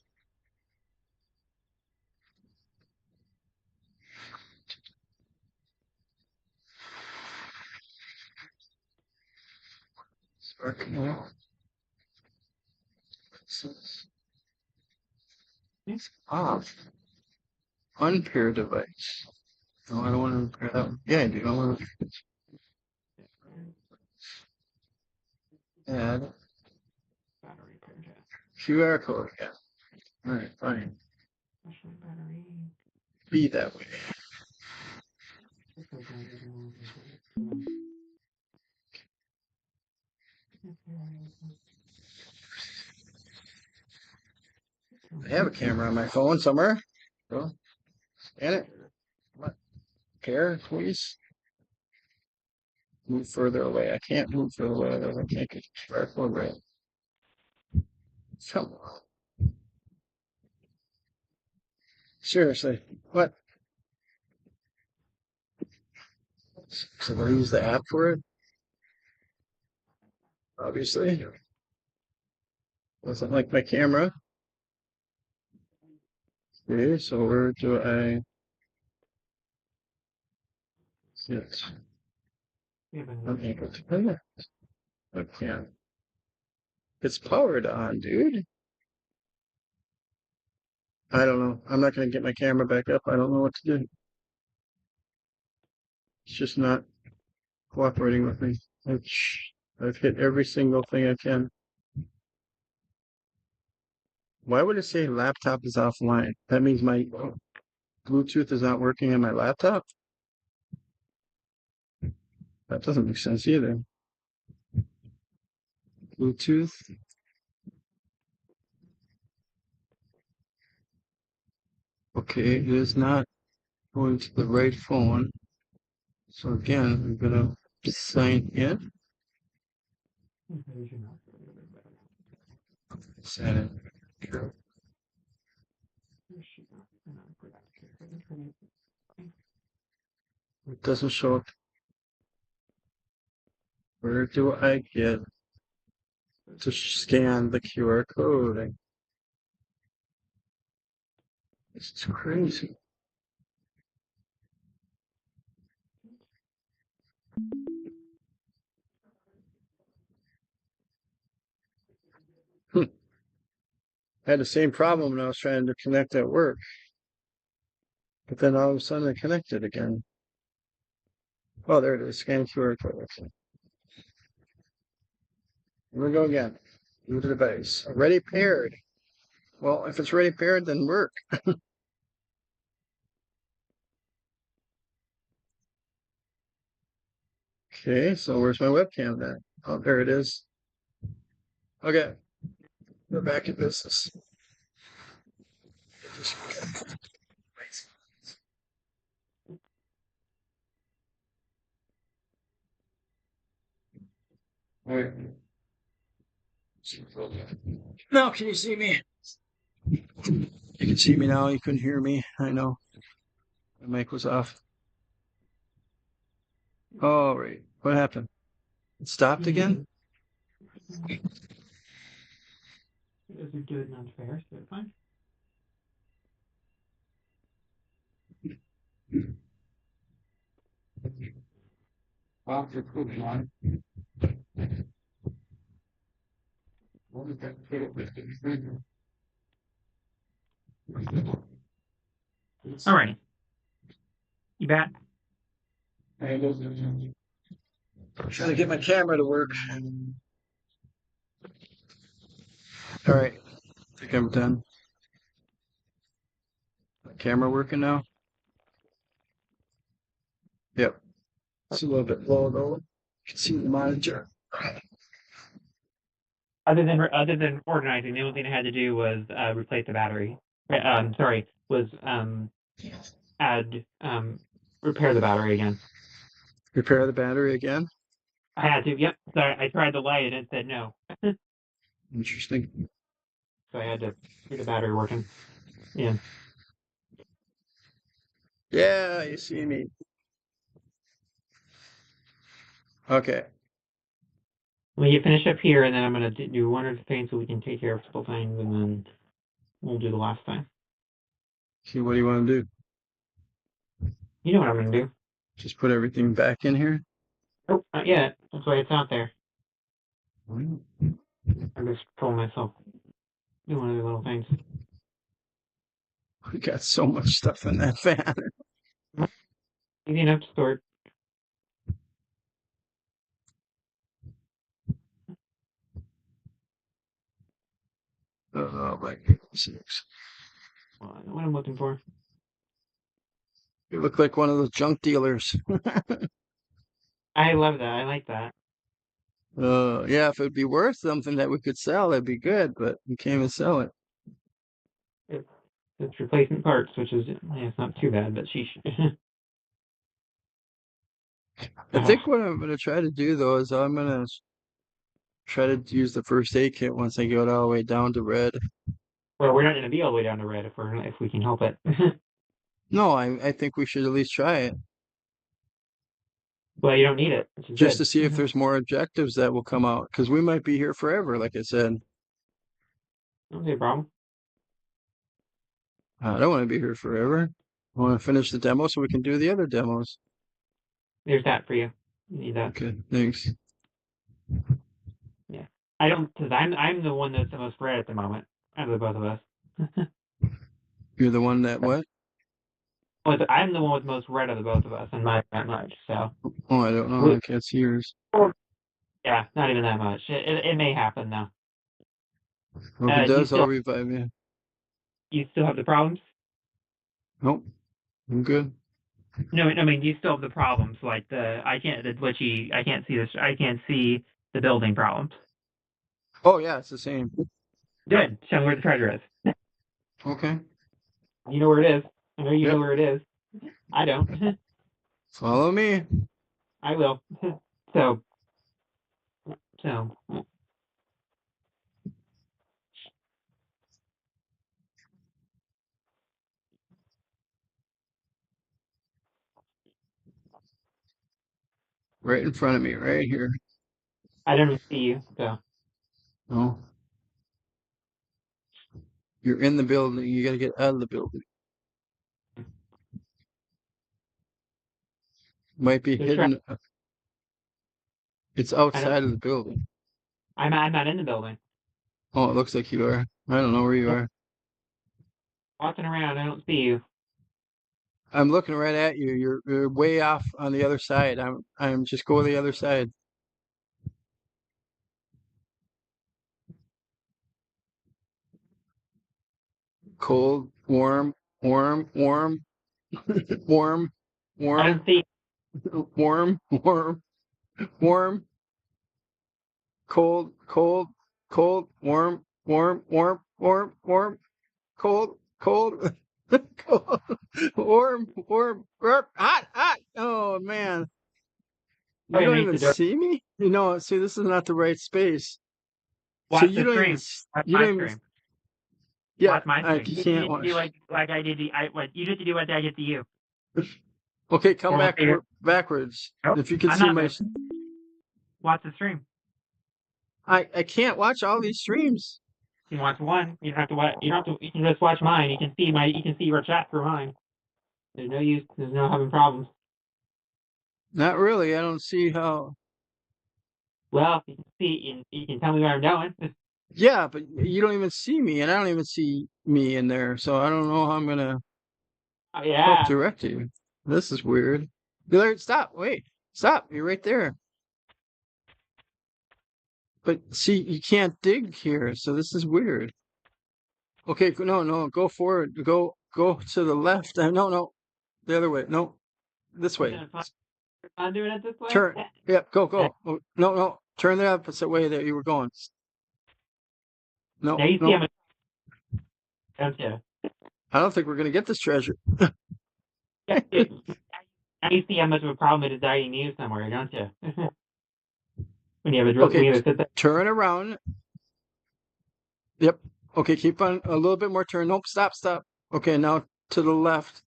Spark now. It's off. Unpair device. No, I don't want to unpair that one. Yeah, I do. I want to add Battery pair test. QR code. Yeah. All right, fine. Especially battery. Be that way. I have a camera on my phone somewhere. Go. Scan it. What? Pair, please. Move further away. I can't move further away. I can't get the QR code right. Come on. Seriously. What? So do I use the app for it? Obviously. Doesn't like my camera. Okay, so where do I sit? I'm able to connect. I can't. It's powered on, dude. I don't know. I'm not going to get my camera back up. I don't know what to do. It's just not cooperating with me. I've hit every single thing I can. Why would it say laptop is offline? That means my Bluetooth is not working on my laptop? That doesn't make sense either. Bluetooth. Okay, it is not going to the right phone. So again, I'm going to sign in. Sign in. Sure. It doesn't show up. Where do I get to scan the QR code? It's crazy. I had the same problem when I was trying to connect at work. But then all of a sudden it connected again. Oh, there it is. Scan QR code. Okay. Here we go again. New device. Already paired. Well, if it's already paired, then work. Okay, so where's my webcam then? Oh, there it is. Okay, we're back in business. All right. Now, can you see me? You can see me now. You couldn't hear me. I know. My mic was off. All right. What happened? It stopped again? Those are good, not fair, so it's fine. All Alrighty. You back? I'm trying to get my camera to work. All right. I think I'm done. Camera working now? Yep. It's a little bit low though. You can see the monitor. Other than organizing, the only thing I had to do was replace the battery. Was repair the battery again. Repair the battery again? I had to. Yep. So I tried the light and it said no. Interesting. So I had to get the battery working. Yeah. Yeah, you see me. Okay. We get finished up here, and then I'm gonna do one other thing so we can take care of a couple things, and then we'll do the last time. See, what do you want to do? You know what I'm gonna do? Just put everything back in here? Oh, not yet. That's why it's out there. Mm. I just told myself do one of the little things. We got so much stuff in that van. Easy enough to sort. Oh my goodness. Well, I know what I'm looking for. You look like one of those junk dealers. I love that. I like that. Yeah, if it'd be worth something that we could sell, it'd be good, but we can't even sell it. It's replacement parts, which is it's not too bad, but sheesh. I think what I'm going to try to do, though, is I'm going to try to use the first aid kit once I get all the way down to red. Well, we're not going to be all the way down to red if we can help it. No, I think we should at least try it. Well, you don't need it. Just to see if there's more objectives that will come out, because we might be here forever, like I said. Don't see a problem. I don't want to be here forever. I want to finish the demo so we can do the other demos. There's that for you. You need that. Okay, thanks. Yeah, I don't, because I'm the one that's the most red at the moment out of the both of us. You're the one that what? Well, I'm the one with the most red of the both of us, and not that much. So. Oh, I don't know. I can't see yours. Yeah, not even that much. It may happen though. Well, if it does, I'll revive you. You still have the problems? Nope, I'm good. No, I mean you still have the problems, like I can't see this. I can't see the building problems. Oh yeah, it's the same. Good. Show me where the treasure is. Okay. You know where it is. I know you know where it is. I don't. Follow me. I will. So. Right in front of me, right here. I don't even see you, so. Oh. You're in the building. You got to get out of the building. Might be hidden. It's outside of the building. I'm not in the building. Oh, it looks like you are. I don't know where you are. Walking around, I don't see you. I'm looking right at you. You're way off on the other side. I'm just go to the other side. Cold, warm, warm, warm, warm, I warm, don't see. warm, warm, warm, cold, cold, cold, warm, warm, warm, warm, warm, cold, cold, cold, warm, warm, warm, hot, hot. Oh man, you Probably don't makes even a difference. see me. See, this is not the right space. So Watch you the don't even, stream. Watch you my don't even. stream. Yeah, Watch my I stream. You can't get to do watch. like I did. What you get to do what I did to you. Okay, come Or we'll back figure. backwards. Nope. If you can I'm see not my, good. Watch the stream. I can't watch all these streams. You can watch one. You don't have to watch. You don't have to. You can just watch mine. You can see my. You can see your chat for mine. There's no use. There's no having problems. Not really. I don't see how. Well, you can see. You can tell me where I'm going. Yeah, but you don't even see me, and I don't even see me in there. So I don't know how I'm gonna Oh help yeah. direct you. This is weird. Stop. Wait. Stop. You're right there. But see, you can't dig here, so this is weird. Okay, no, go forward. Go to the left. No, the other way. No, this way. I'm doing it this way. Turn. Yep, go. Oh, no. Turn the opposite way that you were going. Now No, you see no. how much. Don't you? I don't think we're gonna get this treasure. Yeah, now you see how much of a problem it is that you need somewhere, don't you? When you have a Okay, when you have a sit turn around. Yep. Okay, keep on a little bit more turn. Nope, stop. Okay, now to the left.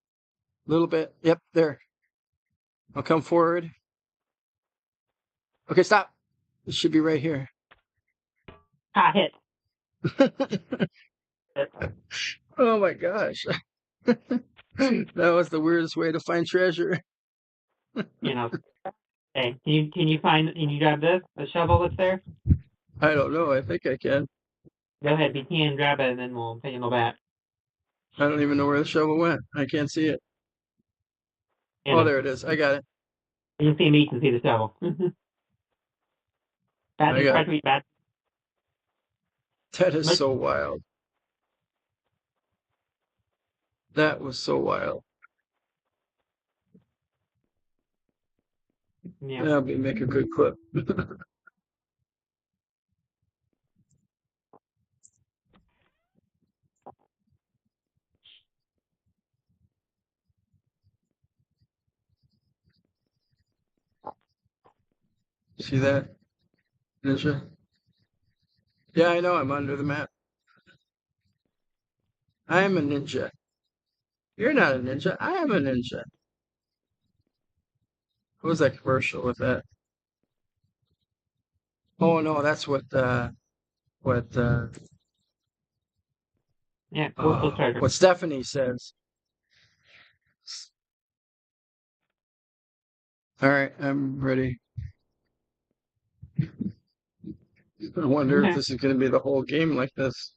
A little bit. Yep, there. I'll come forward. Okay, stop. It should be right here. hit. Oh my gosh. That was the weirdest way to find treasure. You know. Hey, can you grab this? The shovel that's there? I don't know. I think I can. Go ahead, if you can grab it, and then we'll take it back. I don't even know where the shovel went. I can't see it. You Oh, know, there it is. I got it. you can see me, you can see the shovel. I got it. Bad. That is so wild. That was so wild. Yeah. That'll make a good clip. See that, Ninja? Yeah, I know. I'm under the map. I am a ninja. You're not a ninja. I am a ninja. What was that commercial with that? Oh no, that's what Yeah, coastal treasure. what Stephanie says. All right, I'm ready. I wonder if this is going to be the whole game like this.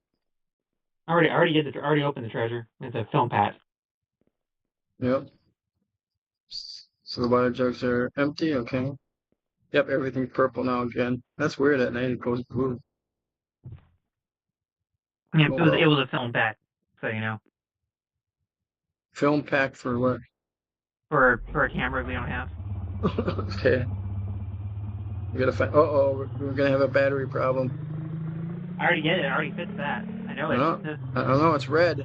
I already opened the treasure. It's a film patch. Yep. So the water jugs are empty. Okay. Yep, everything's purple now again. That's weird. At night it goes blue. Yeah, Oh, well. it was a film patch, so you know. Film pack for what? For a camera we don't have. Okay. We gotta find. We're gonna have a battery problem. I already get it. I already fixed that. I know it. I don't know. It's red.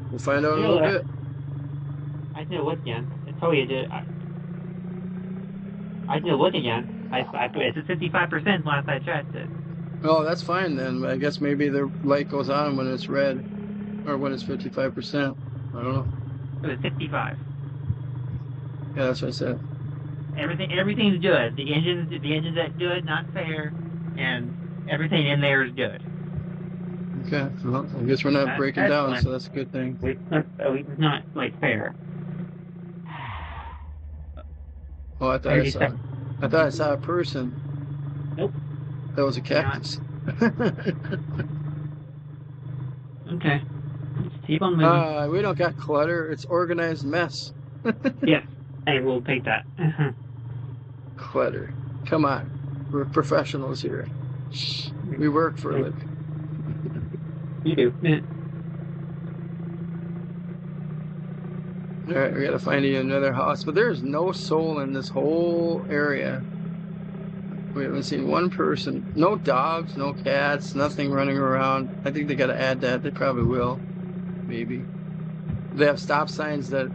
We'll find out in a little bit. I did look again. I told you to. I did look again. It's at 55% last I checked it. Oh, that's fine then. I guess maybe the light goes on when it's red, or when it's 55%. I don't know. It was 55. Yeah, that's what I said. Everything's good. The engine's good, not fair, and everything in there is good. Okay, well, I guess we're not breaking down, so that's a good thing. It's not like fair. Oh, I thought I saw a person. Nope. That was a cactus. Okay. Keep on moving. We don't got clutter. It's organized mess. Yes, I will take that. Clutter. Come on. We're professionals here. We work for a living. You do. All right, we gotta find you another house. But there's no soul in this whole area. We haven't seen one person. No dogs, no cats, nothing running around. I think they gotta add that. They probably will. Maybe. They have stop signs that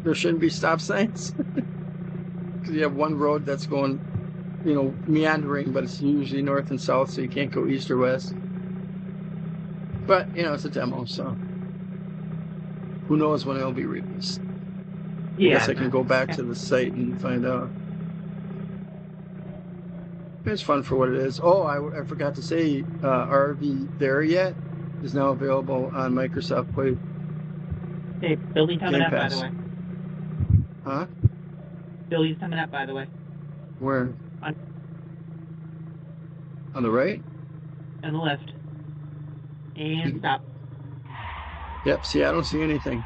there shouldn't be stop signs. Because you have one road that's going, meandering, but it's usually north and south, so you can't go east or west. But, it's a demo, so who knows when it'll be released. I guess I can go back to the site and find out. It's fun for what it is. Oh, I forgot to say, RV There Yet is now available on Microsoft Play. Hey, Billy's coming Game up, by Pass. the way. Huh? Billy's coming up, by the way. Where? On the right? On the left. And stop. Yep, see, I don't see anything.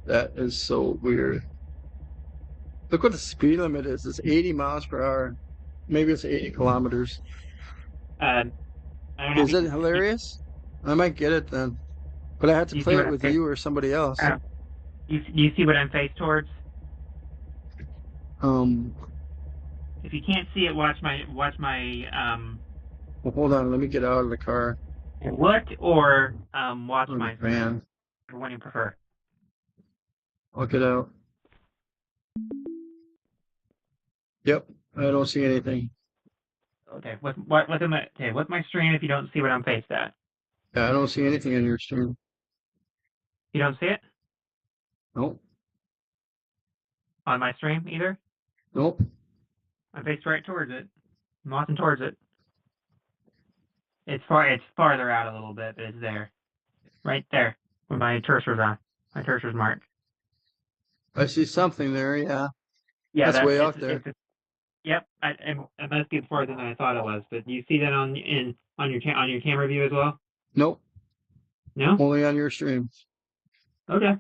That is so weird. Look what the speed limit is. It's 80 miles per hour. Maybe it's 80 kilometers. I don't know. Is it hilarious? I might get it then. But I have to play it with you or somebody else. You see what I'm faced towards? If you can't see it, watch my Well, hold on, let me get out of the car. What or watch my van. What do you prefer? I'll get out. Yep, I don't see anything. Okay, what's my stream if you don't see what I'm faced at? Yeah, I don't see anything in your stream. You don't see it? Nope. On my stream either? Nope. I'm faced right towards it. I'm walking towards it. It's farther out a little bit, but it's there. Right there. Where my cursor's on. My cursor's marked. I see something there, yeah. Yeah, that's way out there. Yep, it must be farther than I thought it was. But do you see that on your camera view as well? Nope. No? Only on your stream. Okay.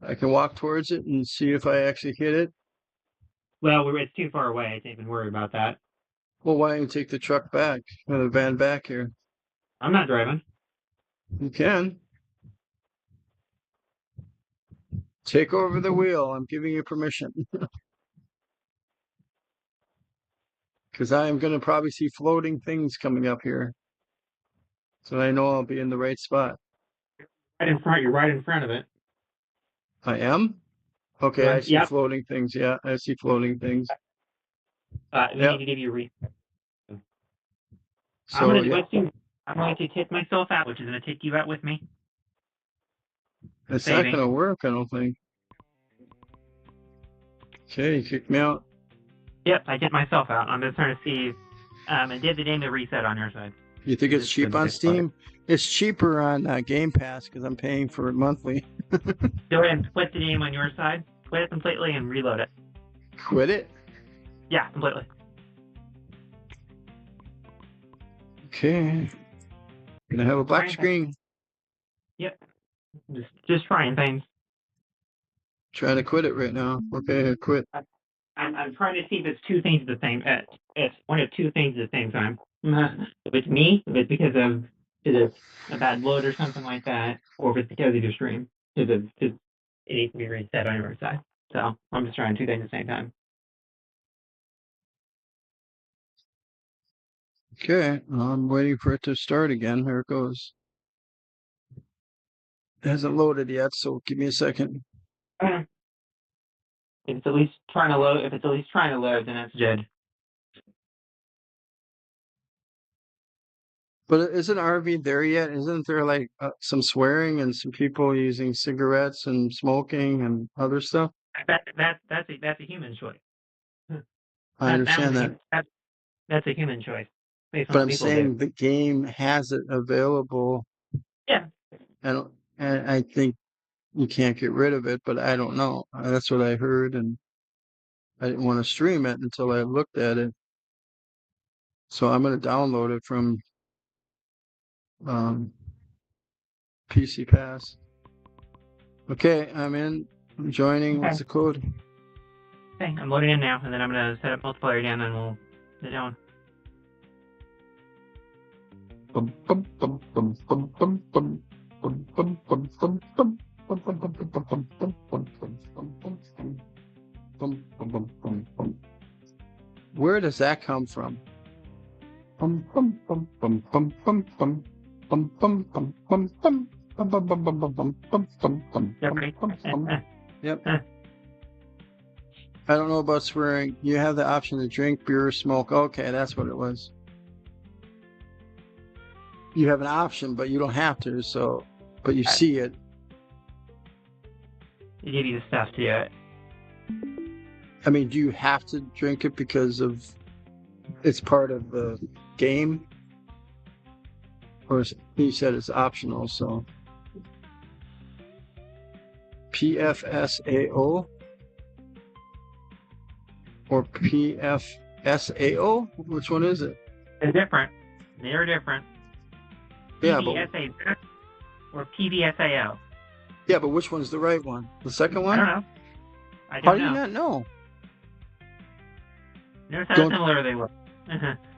I can walk towards it and see if I actually hit it. Well, it's too far away. I can't even worry about that. Well, why don't you take the truck back, or the van back here? I'm not driving. You can. Take over the wheel. I'm giving you permission. Because I am going to probably see floating things coming up here. So I know I'll be in the right spot. Right in front. You're right in front of it. I am? Okay, I see floating things. Yeah, I see floating things. We need to give you a read. So, I'm going to take myself out, which is going to take you out with me. It's not going to work, I don't think. Okay, you kicked me out. Yep, I get myself out. I'm just trying to see. And did the game to reset on your side? You think it's cheap on Steam? It's cheaper on Game Pass because I'm paying for it monthly. Go ahead and split the game on your side. Quit it completely and reload it. Quit it? Yeah, completely. Okay. Gonna have a black screen. Yep. Just trying things. Trying to quit it right now. Okay, I quit. I'm trying to see if it's two things at the same. It's one of two things at the same time. If it's me, if it's because of a bad load or something like that, or if it's because of your stream, because it needs to be reset on your side. So I'm just trying two things at the same time. Okay, I'm waiting for it to start again. Here it goes. It hasn't loaded yet, so give me a second. If it's at least trying to load, then that's good. But isn't RV There Yet? Isn't there like some swearing and some people using cigarettes and smoking and other stuff? That's a human choice. I understand that. That's a human choice. But I'm saying the game has it available. Yeah. And I think you can't get rid of it, but I don't know. That's what I heard, and I didn't want to stream it until I looked at it. So I'm going to download it from PC Pass. Okay, I'm in. I'm joining. Okay. What's the code? Okay, I'm loading in now, and then I'm gonna set up multiplayer again, and we'll sit down. Bum, bum, bum, bum, bum, bum, bum. Bum, bum, bum, bum, bum. Bum, bum, bum, bum, bum, bum, bum, bum, bum, bum, bum, bum. Bum, bum, bum, bum, bum. Where does that come from? Bum, bum, bum, bum, bum, bum, bum. Bum, bum, bum, bum, bum. Bum, bum, bum, bum, bum, bum, bum, bum, bum, Jeopardy. bum, bum, bum. Yep. I don't know about swearing. You have the option to drink, beer, or smoke. Okay, that's what it was. You have an option, but you don't have to. So, but you see it. They give you the stuff to do it. I mean, do you have to drink it because of it's part of the game? Or you said it's optional, so PFSAO or PFSAO? Which one is it? They're different. They're different. Yeah, but PVSA or PVSAO. yeah, but which one's the right one? The second I one? don't know. I How don't do you know. not know? Notice how similar they were.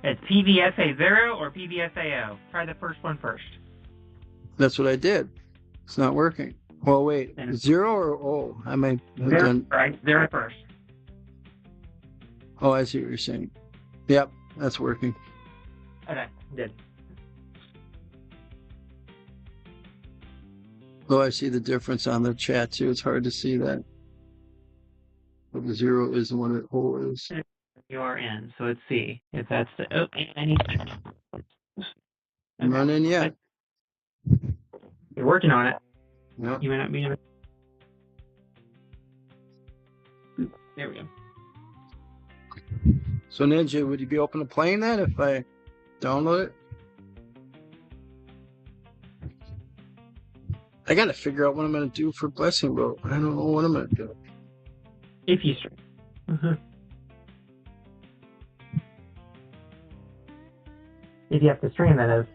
It's PVSA0 or PVSAO. Try the first one first. That's what I did. It's not working. Well, wait, 0 or O? I might have done. Right, 0 first. Oh, I see what you're saying. Yep, that's working. Okay, good. Oh, I see the difference on the chat too. It's hard to see that. But the 0 isn't what it O is. You are in, so let's see if that's the. Oh, I need to. I'm not in yet. You're working on it. Yep. You may not be. There we go. So Ninja, would you be open to playing that if I download it? I gotta figure out what I'm gonna do for Blessing Boat. I don't know what I'm gonna do. If you stream. If you have to stream, that is.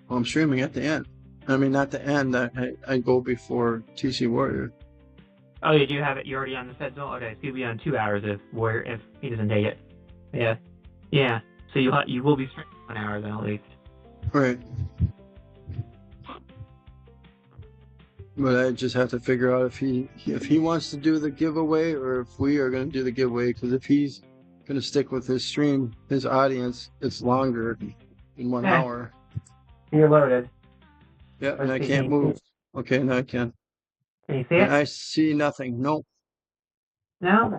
Well, I'm streaming at the end. I mean, not the end. I go before TC Warrior. Oh, you do have it. You're already on the schedule. Okay, so you'll be on 2 hours if he doesn't take it. Yeah, yeah. So you will be streaming 1 hour then at least. Right. But I just have to figure out if he wants to do the giveaway or if we are going to do the giveaway. Because if he's going to stick with his stream, his audience, it's longer than 1 hour. You're loaded. Yeah, and I can't move. Okay, now I can. Can you see it? I see nothing. Nope. No?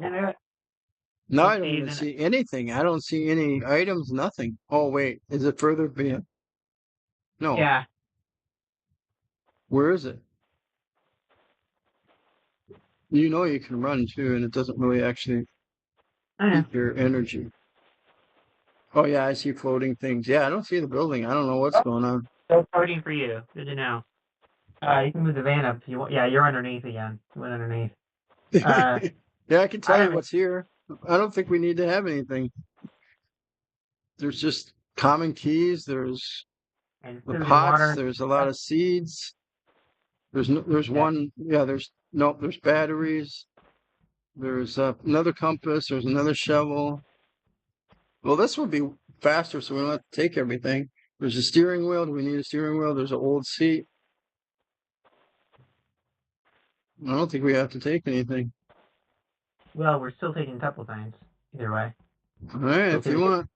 No, I don't even see anything. I don't see any items, nothing. Oh, wait. Is it further beyond? No. Yeah. Where is it? You know you can run, too, and it doesn't really actually eat your energy. Oh, yeah, I see floating things. Yeah, I don't see the building. I don't know what's going on. Still floating for you. Good to know. You can move the van up if you want. Yeah, you're underneath again. You went underneath. Yeah, I can tell you what's here. I don't think we need to have anything. There's just common keys. There's the pots. Water. There's a lot of seeds. There's one. Yeah, there's batteries. There's another compass. There's another shovel. Well, this would be faster, so we don't have to take everything. There's a steering wheel. Do we need a steering wheel? There's an old seat. I don't think we have to take anything. Well, we're still taking a couple times. Either way. All right, if you want.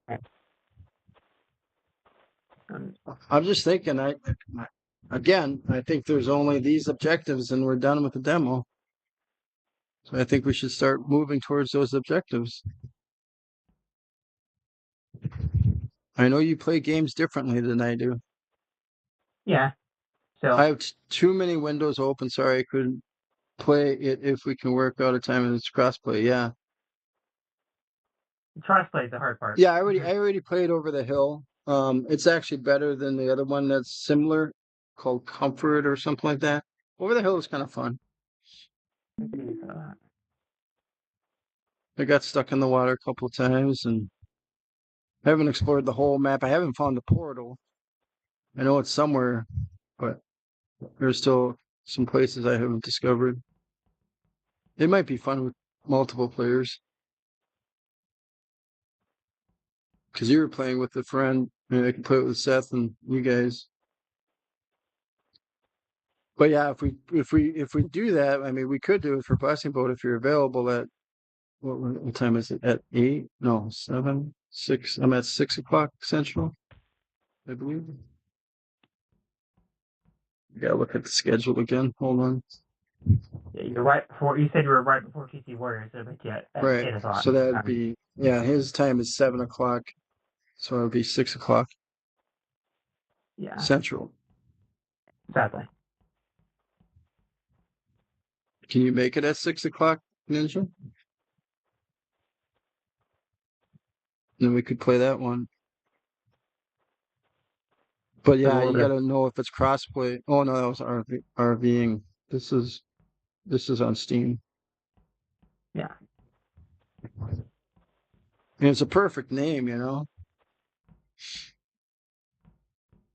I'm just thinking, I think there's only these objectives and we're done with the demo. So I think we should start moving towards those objectives. I know you play games differently than I do. Yeah. So I have too many windows open. Sorry, I couldn't play it if we can work out a time and it's crossplay. Yeah. Crossplay is the hard part. Yeah, I already played Over the Hill. It's actually better than the other one that's similar, called Comfort or something like that. Over the Hill is kind of fun. I got stuck in the water a couple of times, and I haven't explored the whole map. I haven't found the portal. I know it's somewhere, but there's still some places I haven't discovered. It might be fun with multiple players. Because you were playing with a friend, and I can play it with Seth and you guys. But yeah, if we do that, I mean, we could do it for Blessing Boat if you're available at what time is it? At 8? No, 7, 6. I'm at 6 o'clock Central, I believe. Gotta look at the schedule again. Hold on. Yeah, you're right before. You said you were right before TC Warriors, so but yeah, at Right. 8 o'clock. So that'd be his time is 7 o'clock. So it'd be 6 o'clock Central. Exactly. Can you make it at 6 o'clock, Ninja? Then we could play that one. But yeah, you gotta know if it's crossplay. Oh no, that was RVing. This is on Steam. Yeah. And it's a perfect name, you know.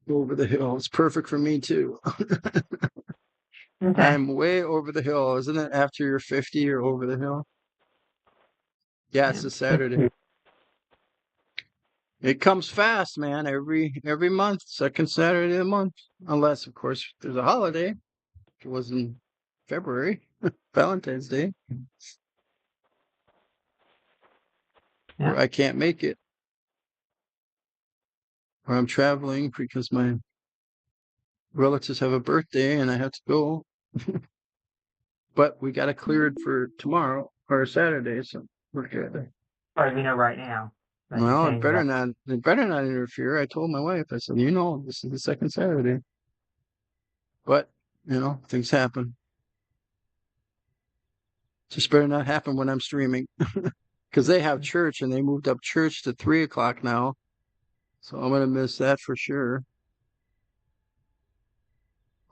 Over the hill. It's perfect for me too. Okay. I'm way over the hill, isn't it? After you're 50, you're over the hill. Yeah, it's a Saturday. It comes fast, man. Every month, second Saturday of the month, unless of course there's a holiday. It was in February, Valentine's Day. Yeah. Or I can't make it, or I'm traveling because my relatives have a birthday and I have to go. But we got it cleared for tomorrow or Saturday, so we're good. Or we know right now. Well, it better not interfere. I told my wife, I said, this is the second Saturday. But, things happen. Just better not happen when I'm streaming. Because they have church and they moved up church to 3 o'clock now. So I'm going to miss that for sure.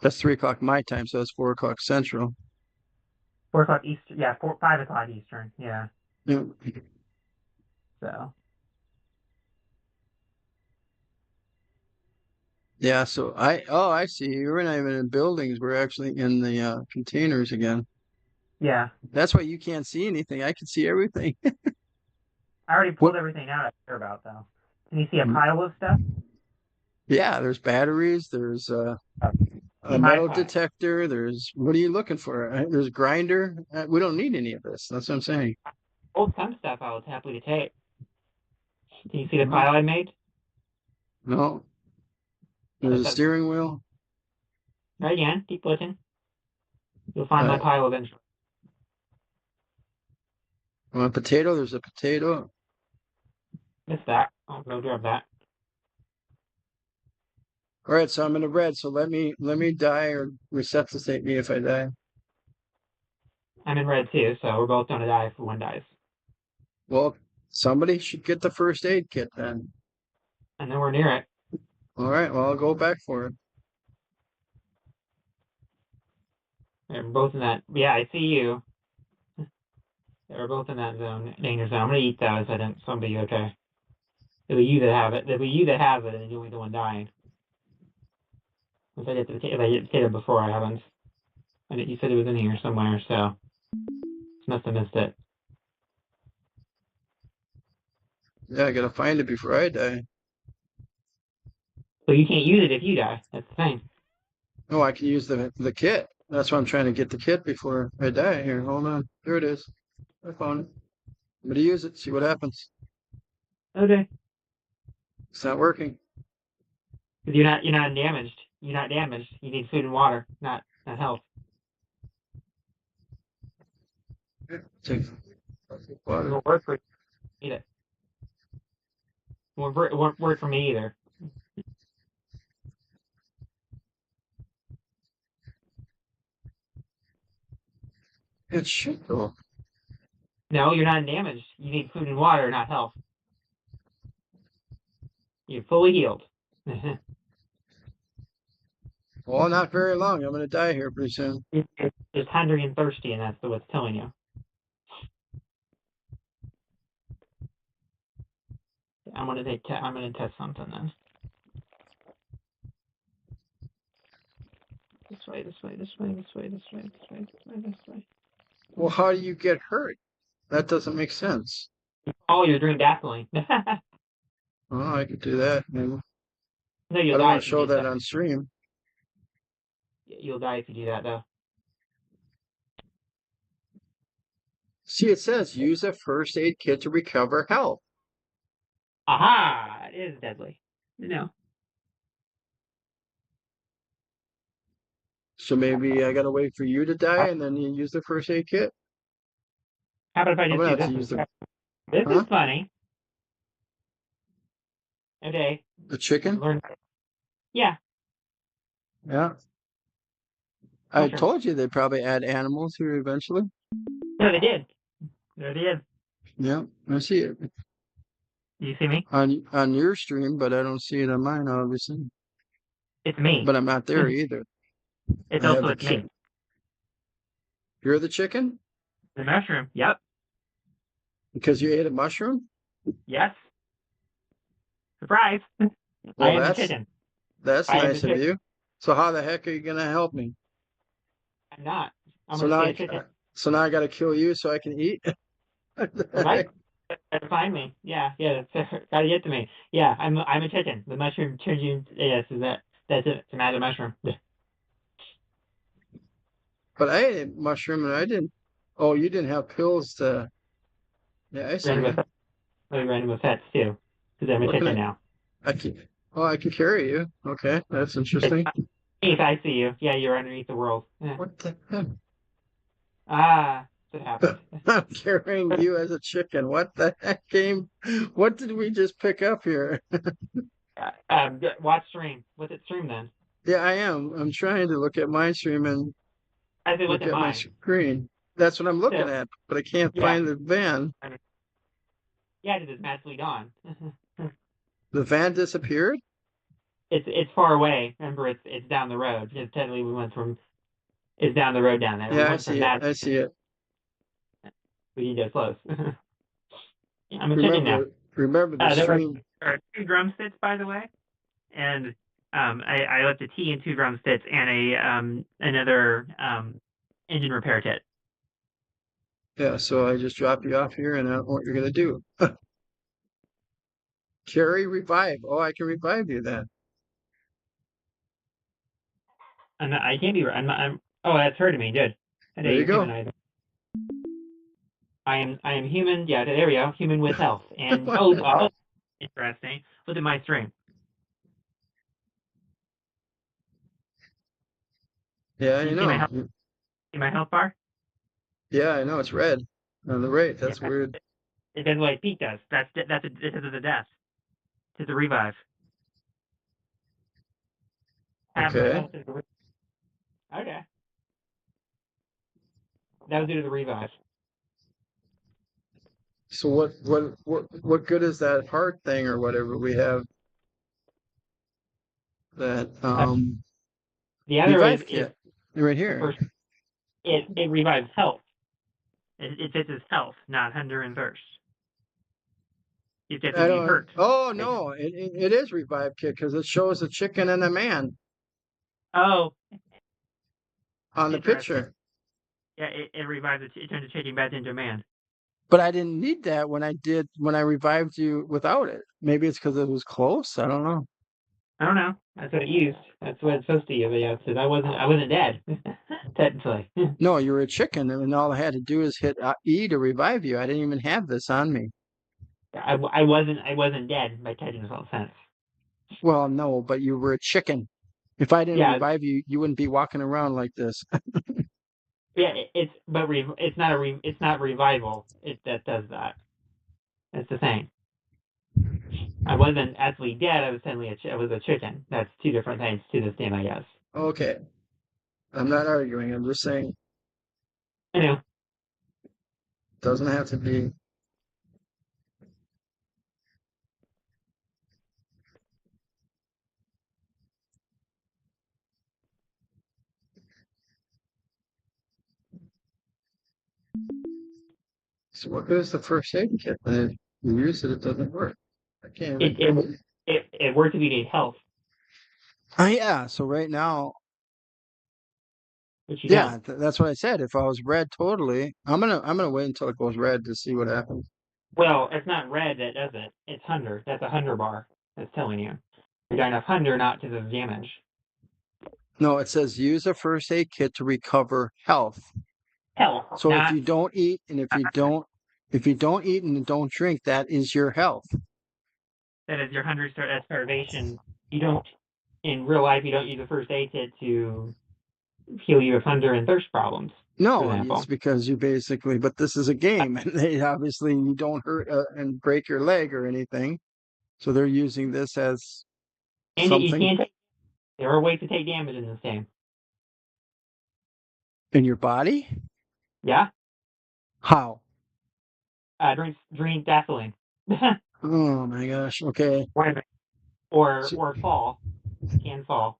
That's 3 o'clock my time, so that's 4 o'clock Central. 4 o'clock Eastern. Yeah, 5 o'clock Eastern. Yeah. Yeah. So. Yeah, so I see. We're not even in buildings. We're actually in the containers again. Yeah. That's why you can't see anything. I can see everything. I already pulled everything out I care about, though. Can you see a pile of stuff? Yeah, there's batteries. There's a metal detector. What are you looking for? There's a grinder. We don't need any of this. That's what I'm saying. Some stuff I was happy to take. Can you see the pile I made? No. There's a steering wheel. Right again. Keep looking. You'll find my pile eventually. Want a potato? There's a potato. Missed that. I'll go grab that. All right, so I'm in the red. So let me die or resuscitate me if I die. I'm in red too, so we're both gonna die if one dies. Well, somebody should get the first aid kit then. And then we're near it. All right, well I'll go back for it. We're both in that. Yeah, I see you. We're both in that zone, danger zone. I'm gonna eat those. I think somebody okay. It'll be you that have it. It'll be you that has it, and you'll be the one dying. If I get the potato before, I haven't. You said it was in here somewhere, so must have missed it. Yeah, I gotta find it before I die. So you can't use it if you die. That's the thing. No, I can use the kit. That's why I'm trying to get the kit before I die. Here, hold on. There it is. I found it. I'm gonna use it. See what happens. Okay. It's not working. You're not damaged. You're not damaged. You need food and water, not health. Take water. It won't work for you. Eat it. It won't work for me either. It should go. No, you're not damaged. You need food and water, not health. You're fully healed. Well, not very long. I'm gonna die here pretty soon. It's just hungry and thirsty, and that's what's telling you. I'm gonna test something then. This way, this way, this way, this way, this way, this way, this way, this way. Well, how do you get hurt? That doesn't make sense. Oh, you're drinking gasoline. Oh, I could do that. Maybe. No, I you'll don't die want if to you show do that that. on stream. You'll die if you do that, though. See, it says use a first aid kit to recover health. Aha! It is deadly. No. So maybe I gotta wait for you to die and then you use the first aid kit? How about if I I'm just gonna do have this to use the instead? This huh? is funny. Okay. The chicken? Learn. Yeah. Yeah. I Mushrooms. told you they'd probably add animals here eventually. No, they did. There they is. Yeah, I see it Do you see me? on your stream, but I don't see it on mine, obviously. It's me. But I'm not there either. It's I have also the it's me. You're the chicken The mushroom. Yep. because you ate a mushroom. Yes. Surprise. I Well, am the that's chicken. that's I am the nice of chicken. you. So how the heck are you gonna help me? I'm not. I'm So gonna now stay I a chicken. so now I gotta kill you so I can eat. Right? Gotta find me. Yeah, gotta get to me. Yeah, I'm a chicken. The mushroom turns you. Yes, that's it. It's a magic mushroom. But I ate a mushroom and I didn't. Oh, you didn't have pills to. Yeah, I see. Random effects too, because I'm a What can chicken now. I can. Oh, I can carry you. Okay, that's interesting. If I see you, yeah, you're underneath the world. Yeah. What the heck? Ah, that's what happened. I'm carrying you as a chicken. What the heck game? What did we just pick up here? Watch stream. What's it stream then? Yeah, I am. I'm trying to look at my stream and I say, what's look it at my mine? screen. That's what I'm looking So, at, but I can't yeah, find the van. yeah, it is magically gone. The van disappeared? It's far away. Remember, it's down the road. Because technically, it's down the road down there. We Yeah, I went from see it. that. I see it. We didn't get close. I'm a chicken now. Remember the There stream. are 2 drumsticks, by the way, and I left a tea and 2 drumsticks and a another engine repair kit. Yeah, so I just dropped you off here and I don't know what you're gonna do. Carry revive. Oh, I can revive you then. I can't be. Oh, that's hurting me. Good. There you go. I am human. Yeah, there we go. Human with health. And oh, interesting. Look at my stream. Yeah, You I see my health? know. See my health bar? Yeah, I know. It's red on the right. That's Yeah, weird. it does what Pete does. This is the death. It's a revive. Okay. Okay. That was due to the revive. So what good is that heart thing or whatever we have? That The other revive is kit right here. First, it revives health. It fits his health, not hunger and thirst. You get to be hurt. Oh no, it is revive kit because it shows a chicken and a man Oh, on the picture. Yeah, it revives it turns a chicken back into a man. But I didn't need that when I revived you without it. Maybe it's because it was close. I don't know. I don't know. That's what it used. That's what it's supposed to use. Yeah, because I wasn't dead, technically. No, you were a chicken, and all I had to do is hit E to revive you. I didn't even have this on me. I wasn't dead by technical sense. Well, no, but you were a chicken. If I didn't revive you, you wouldn't be walking around like this. Yeah, it's not revival. That does that. That's the thing. I wasn't actually dead. I was I was a chicken. That's 2 different things to this game, I guess. Okay, I'm not arguing. I'm just saying. I know. Doesn't have to be. So what good is the first aid kit? And if you use it, it doesn't work. I can't It even. it works if you need health, Yeah. So right now, which you yeah, don't. that's what I said. If I was red totally, I'm gonna wait until it goes red to see what happens. Well, it's not red that does it. It's hunger. That's a hunger bar that's telling you. You're got enough hunger not to the damage. No, it says use a first aid kit to recover health. Health, So if not you don't eat and if you don't eat and don't drink, that is your health. that is your hunger starvation. You don't in real life. You don't use a first aid kit to heal you of hunger and thirst problems, for No, it's example. because you basically, but this is a game, and they obviously you don't hurt and break your leg or anything. So they're using this as And you something can't. There are ways to take damage in this game. in your body. Yeah. How? Drink gasoline. Oh my gosh. Okay. So or fall. You can fall.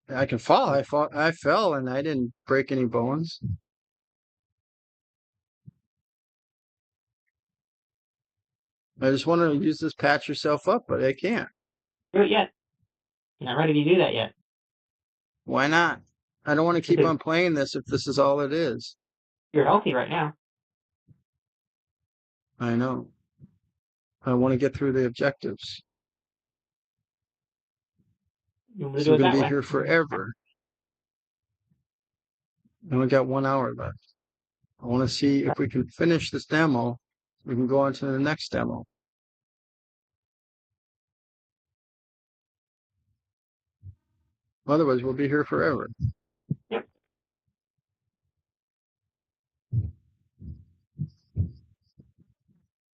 I can fall. I fell and I didn't break any bones. I just want to use this patch yourself up, but I can't. Do it yet. You're not ready to do that yet. Why not? I don't want to keep Because on playing this if this is all it is. you're healthy right now. I know. I want to get through the objectives. You want to So do we're it going to that be way. here forever. I only got 1 hour left. I want to see if we can finish this demo. We can go on to the next demo. Otherwise, we'll be here forever. Yep.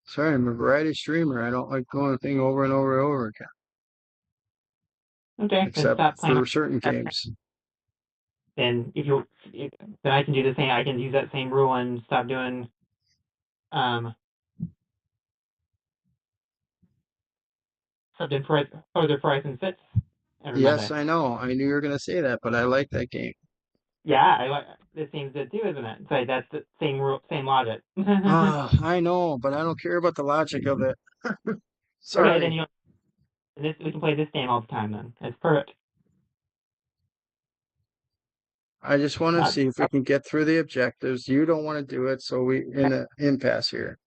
Sorry, I'm a variety streamer. I don't like going thing over and over and over again, Okay. Then except stop playing. for certain games. Then then I can do the same. I can use that same rule and stop doing further price and fits every Yes, Monday. I know. I knew you were going to say that, but I like that game. Yeah, this seems good too, isn't it? So that's the same rule, same logic. I know, but I don't care about the logic of it. Okay, then Sorry. we can play this game all the time. Then it's perfect. I just want to Not, see if we can get through the objectives. You don't want to do it, so we in an impasse here.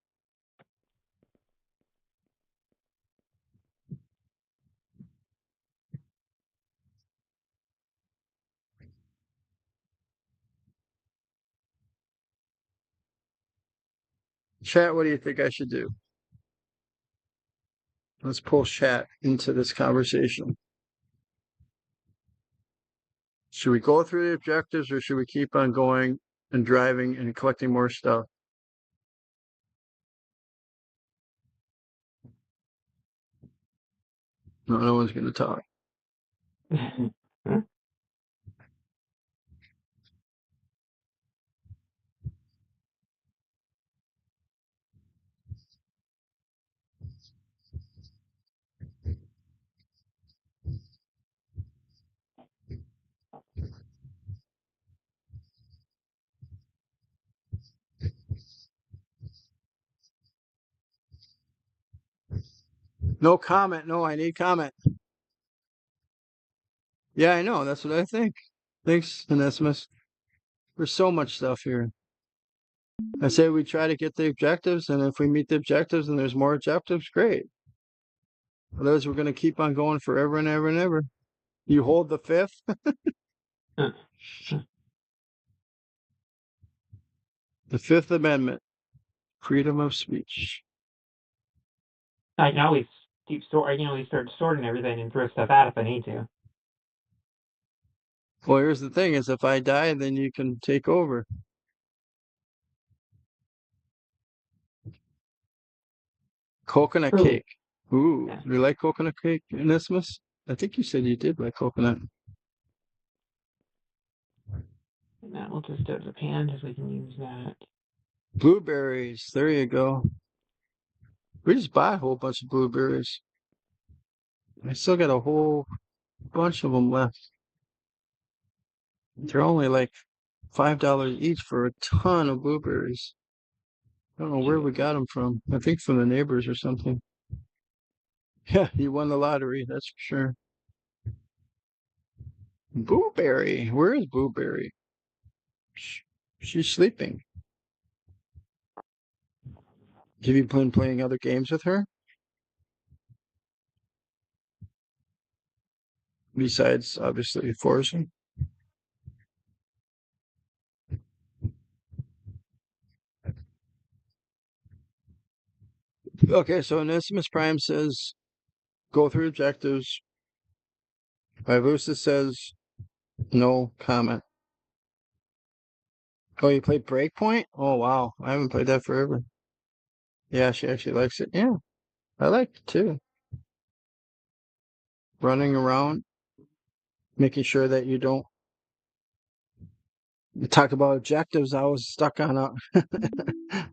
Chat, what do you think I should do? Let's pull chat into this conversation. Should we go through the objectives or should we keep on going and driving and collecting more stuff? No, no one's going to talk. No comment. No, I need comment. Yeah, I know. That's what I think. Thanks, Onesimus. There's so much stuff here. I say we try to get the objectives, and if we meet the objectives and there's more objectives, great. Otherwise, we're going to keep on going forever and ever and ever. You hold the fifth? The Fifth Amendment, freedom of speech. I can always keep start sorting everything and throw stuff out if I need to. Well, here's the thing: is if I die, then you can take over. Coconut True. cake. Ooh, Yeah. you like coconut cake, Onesimus? I think you said you did like coconut. And that will just go to the pan because we can use that. Blueberries. There you go. We just bought a whole bunch of blueberries. I still got a whole bunch of them left. They're only like $5 each for a ton of blueberries. I don't know where we got them from. I think from the neighbors or something. Yeah, he won the lottery, that's for sure. Booberry. Where is Booberry? She's sleeping. Have you been playing other games with her? Besides, obviously, Forza? Okay, so Onesimus Prime says, go through objectives. Vivusa says, no comment. Oh, you played Breakpoint? Oh, wow. I haven't played that forever. Yeah, she actually likes it. Yeah, I like it too. Running around, making sure that you don't talk about objectives. I was stuck on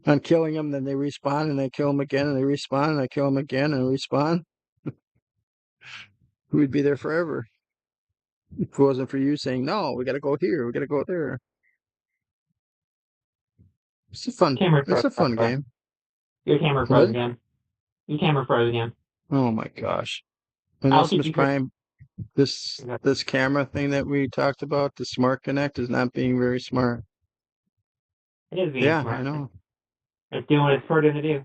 on killing them, then they respawn and I kill them again and they respawn and I kill them again and respawn. We'd be there forever if it wasn't for you saying, no, we gotta go here, we gotta go there. It's a fun game. Your camera froze What? again. Your camera froze again. Oh my gosh. I'll keep Onesimus you. Prime, this camera thing that we talked about, the Smart Connect, is not being very smart. It is being Yeah, smart. I know. It's doing what it's supposed to do.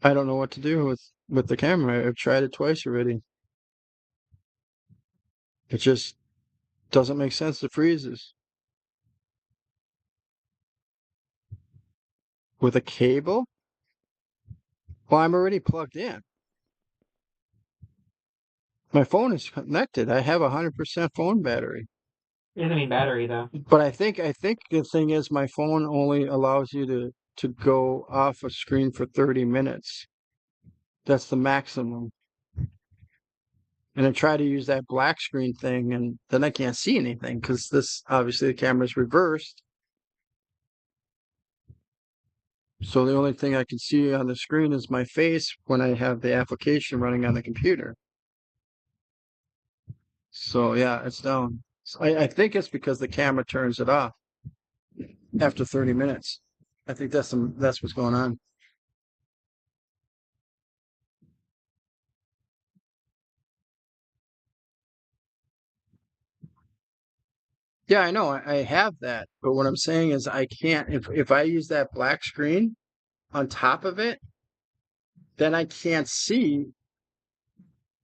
I don't know what to do with the camera. I've tried it twice already. It just doesn't make sense. It freezes. With a cable? Well, I'm already plugged in. My phone is connected. I have 100% phone battery. It doesn't mean battery though. But I think the thing is my phone only allows you to go off a screen for 30 minutes. That's the maximum. And I try to use that black screen thing, and then I can't see anything because this obviously the camera's reversed. So the only thing I can see on the screen is my face when I have the application running on the computer. So yeah, it's down. So I think it's because the camera turns it off after 30 minutes. I think that's what's going on. Yeah, I know. I have that. But what I'm saying is I can't if I use that black screen on top of it, then I can't see.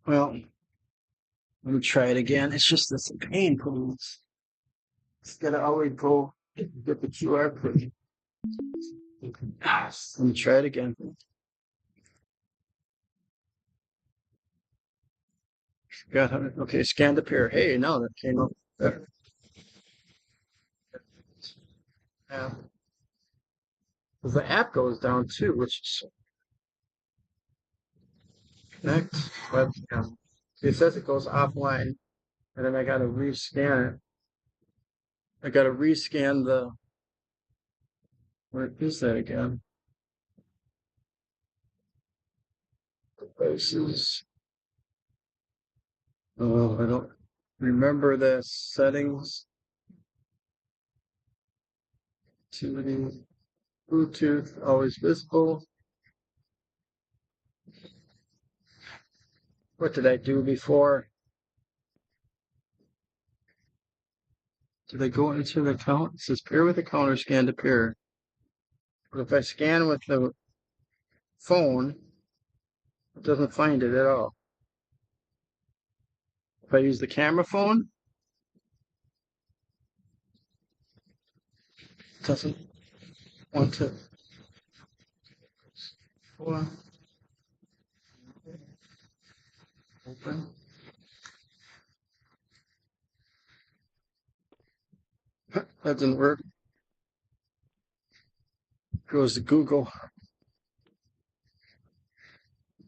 Well, let me try it again. It's just this pain, please. It's gotta always go get the QR code. Let me try it again. Okay, scan the pair. Hey, no, that came up better. Yeah. The app goes down too, which is connect webcam. It says it goes offline, and then I gotta rescan it. I gotta rescan where is that again? Devices. Oh, I don't remember the settings. Activity. Bluetooth, always visible. What did I do before? Did I go into the account? It says pair with account or scan to pair. But if I scan with the phone, it doesn't find it at all. If I use the camera phone, it doesn't want to. Open. That didn't work. Goes to Google.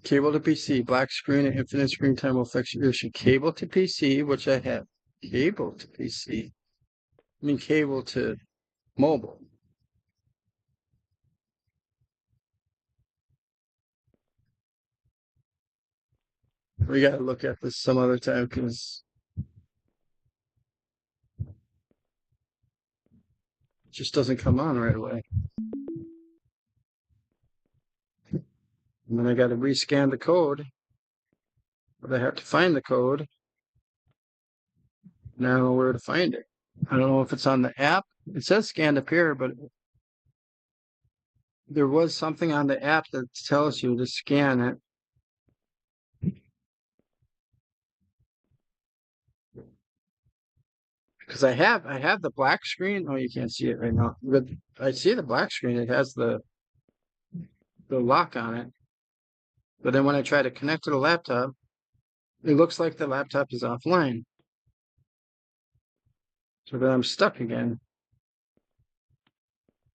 Cable to PC, black screen and infinite screen time will affect your issue. Cable to PC, which I have. Cable to PC. I mean cable to mobile. We gotta look at this some other time because it just doesn't come on right away. And then I gotta rescan the code. But I have to find the code. And I don't know where to find it. I don't know if it's on the app. It says scan to pair, but there was something on the app that tells you to scan it. Because I have the black screen. Oh, you can't see it right now. But I see the black screen. It has the lock on it. But then when I try to connect to the laptop, it looks like the laptop is offline. So then I'm stuck again.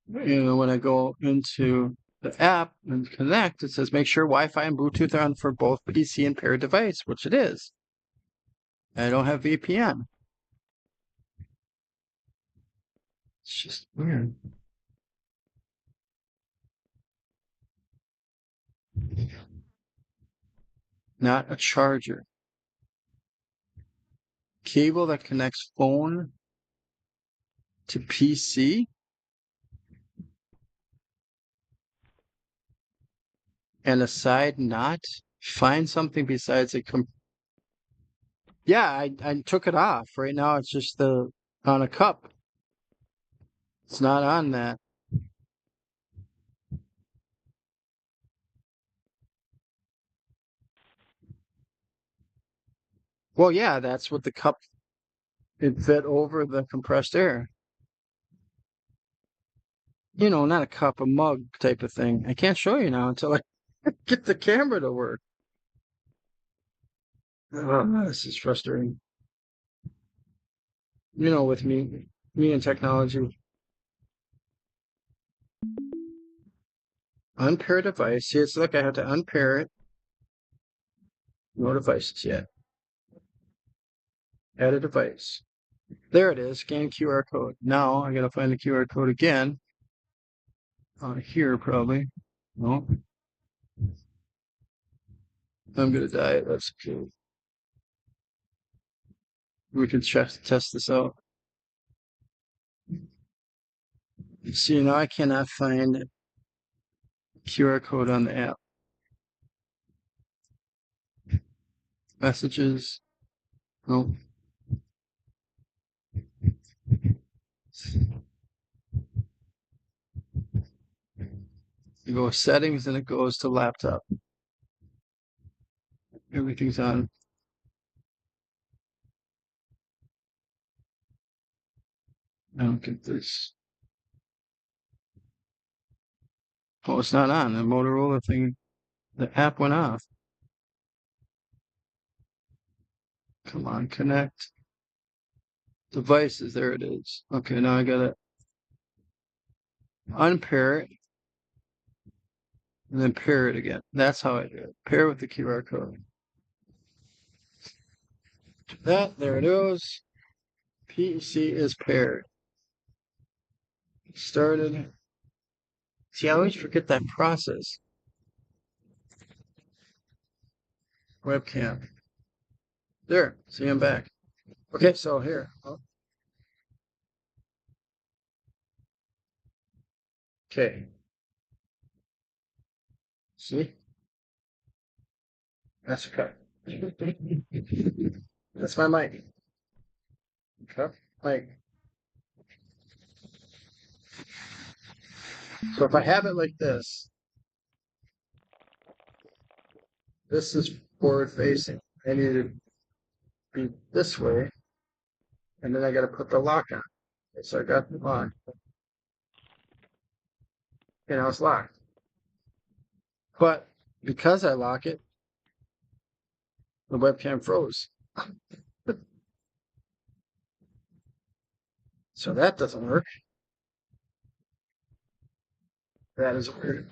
When I go into the app and connect, it says make sure Wi-Fi and Bluetooth are on for both PC and paired device, which it is. I don't have VPN. It's just weird. Not a charger. Cable that connects phone to PC? And a side knot? Find something besides a Yeah, I took it off. Right now it's just on a cup. It's not on that. Well, yeah, that's what the cup, it fit over the compressed air. Not a cup, a mug type of thing. I can't show you now until I get the camera to work. Oh, this is frustrating. With me and technology. Unpair device. See, it's like I have to unpair it. No devices yet. Add a device. There it is. Scan QR code. Now I gotta find the QR code again. Here probably. No. I'm gonna die. That's cool. We can test this out. See, now I cannot find QR code on the app. Messages. Nope. You go settings and it goes to laptop. Everything's on. I don't get this. Oh, it's not on. The Motorola thing, the app went off. Come on, connect. Devices, there it is. Okay, now I gotta unpair it and then pair it again. That's how I do it. Pair with the QR code. There it is. PC is paired. Started. See, I always forget that process. Webcam. There. See, I'm back. Okay, so here. Okay. See? That's okay. That's my mic. Okay. Mic. So if I have it like this is forward facing. I need to be this way. And then I got to put the lock on. Okay, so I got the lock. Okay, now it's locked. But because I lock it, the webcam froze. So that doesn't work. That is weird.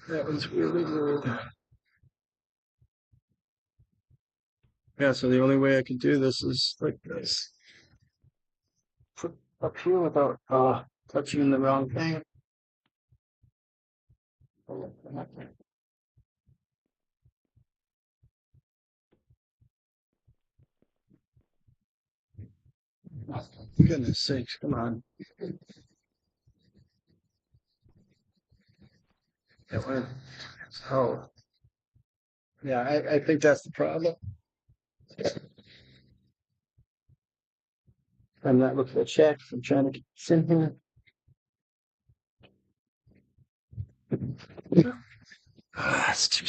That was really weird. Yeah, so the only way I can do this is like this. Put up here without touching the wrong thing. Goodness sakes, come on. It went. Oh. Yeah, I think that's the problem. I'm not looking at checks. I'm trying to get this in here. That's too.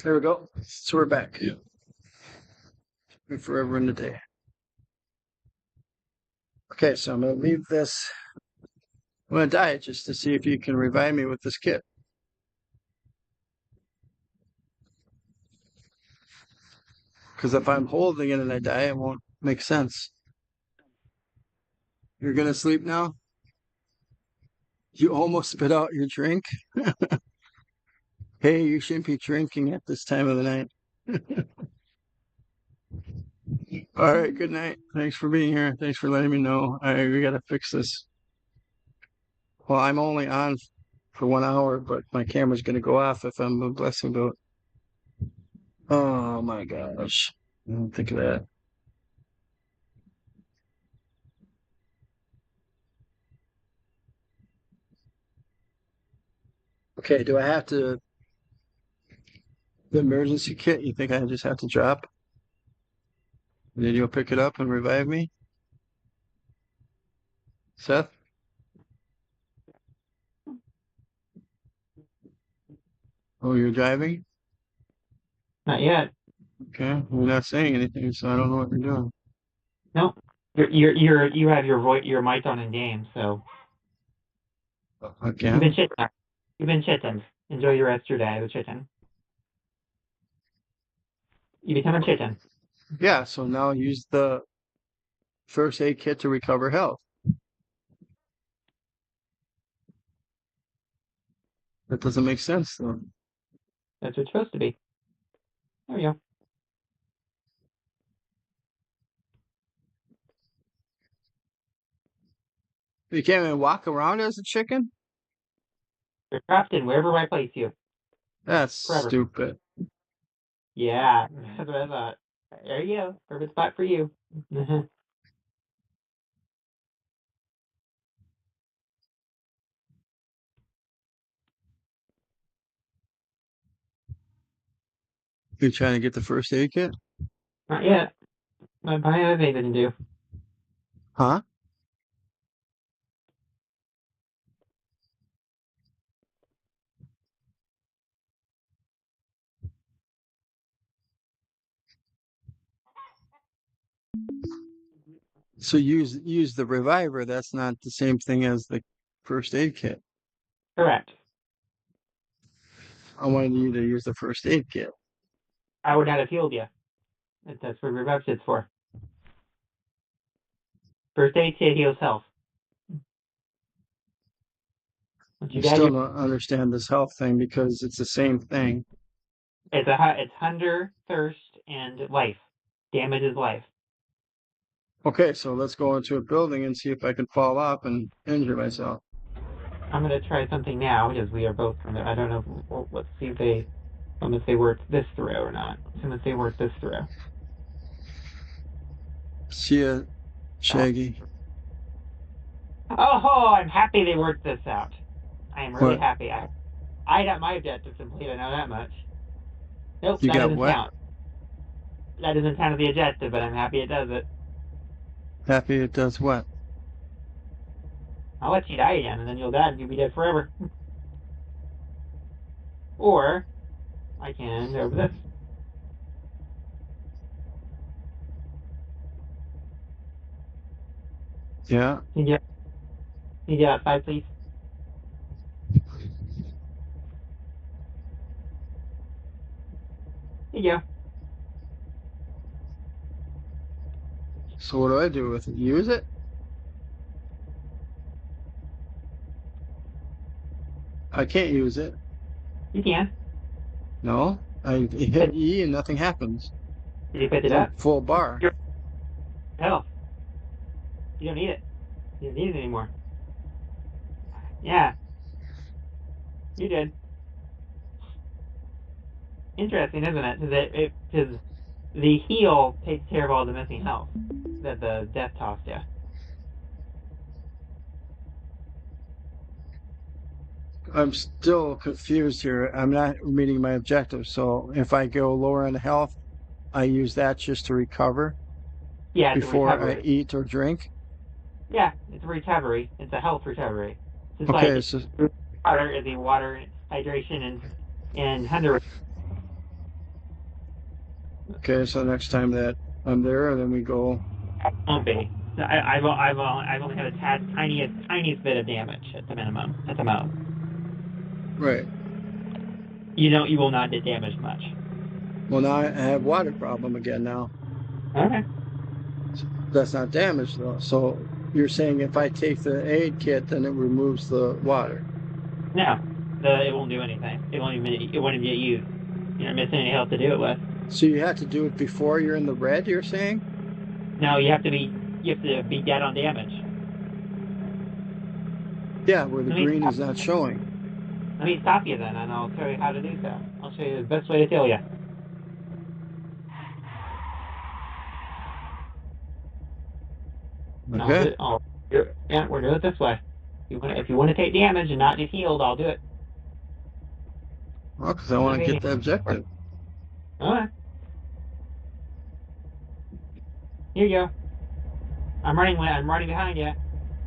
There we go. So we're back. We're forever in the day. Okay, so I'm going to leave this. I'm going to diet just to see if you can revive me with this kit. Because if I'm holding it and I die, it won't make sense. You're going to sleep now? You almost spit out your drink? Hey, you shouldn't be drinking at this time of the night. All right, good night. Thanks for being here. Thanks for letting me know. We got to fix this. Well, I'm only on for 1 hour, but my camera's going to go off if I'm a blessing boat. Oh my gosh. I didn't think of that. Okay, do I have to, the emergency kit, you think I just have to drop? And then you'll pick it up and revive me? Seth? Oh, you're driving? Not yet. Okay, you're not saying anything, so I don't know what you're doing. No. You have your mic on in game, so Again? you've been chitting. You've been chitting. Enjoy the rest of your day with chitting. You become a chicken. Yeah, so now use the first aid kit to recover health. That doesn't make sense, though. That's what it's supposed to be. There we go. You can't even walk around as a chicken? You're trapped in wherever I place you. That's Forever. stupid. Yeah, that's what I thought. There you go. Perfect spot for you. You trying to get the first aid kit? Not yet. I have anything to do. Huh? So use the reviver. That's not the same thing as the first aid kit. Correct. I wanted you to use the first aid kit. I would not have healed you. That's what revive kit's for. First aid kit heals health. Once You you still don't understand this health thing because it's the same thing. It's hunger, thirst, and life. Damage is life. Okay, so let's go into a building and see if I can fall off and injure myself. I'm gonna try something now because we are both. I don't know. Let's see if they work this through or not. See if they work this through. See ya, Shaggy. Oh, I'm happy they worked this out. I am really What? happy. I got my objective complete. I know that much. Nope, You that got doesn't what? count. That doesn't count as the objective, but I'm happy it does it. Happy it does what? I'll let you die again, and then you'll die and you'll be dead forever. Or I can go over this. Yeah. Can you get outside, please? Here you go. So what do I do with it? Use it? I can't use it. You can. No. I hit E and nothing happens. Did you pick it It's up? on full bar. Hell. You don't need it. You don't need it anymore. Yeah. You did. Interesting, isn't it? Because the heal takes care of all the missing health that the death tossed you. I'm still confused here. I'm not meeting my objective. So if I go lower in health, I use that just to recover Yeah, it's a before I recovery. eat or drink. Yeah, it's a recovery. It's a health recovery. It's Okay, like so water is the water hydration and hunger. so next time that I'm there, then we go. Won't be. So I've only had a tiniest bit of damage at the minimum, at the most. Right. You will not get damaged much. Well, now I have water problem again now. Okay. That's not damage though. So you're saying if I take the aid kit, then it removes the water. No, it won't do anything. It won't even get used. You're not missing any health to do it with. So you have to do it before you're in the red, you're saying? No, you have to be dead on damage. Yeah, where the Let me green stop, is not showing. let me stop you then, and I'll show you how to do so. I'll show you the best way to tell you. Okay. Yeah, we're doing it this way. If you want to take damage and not get healed, I'll do it. Well, because I want to get the objective. All right. Here you go. I'm running behind you.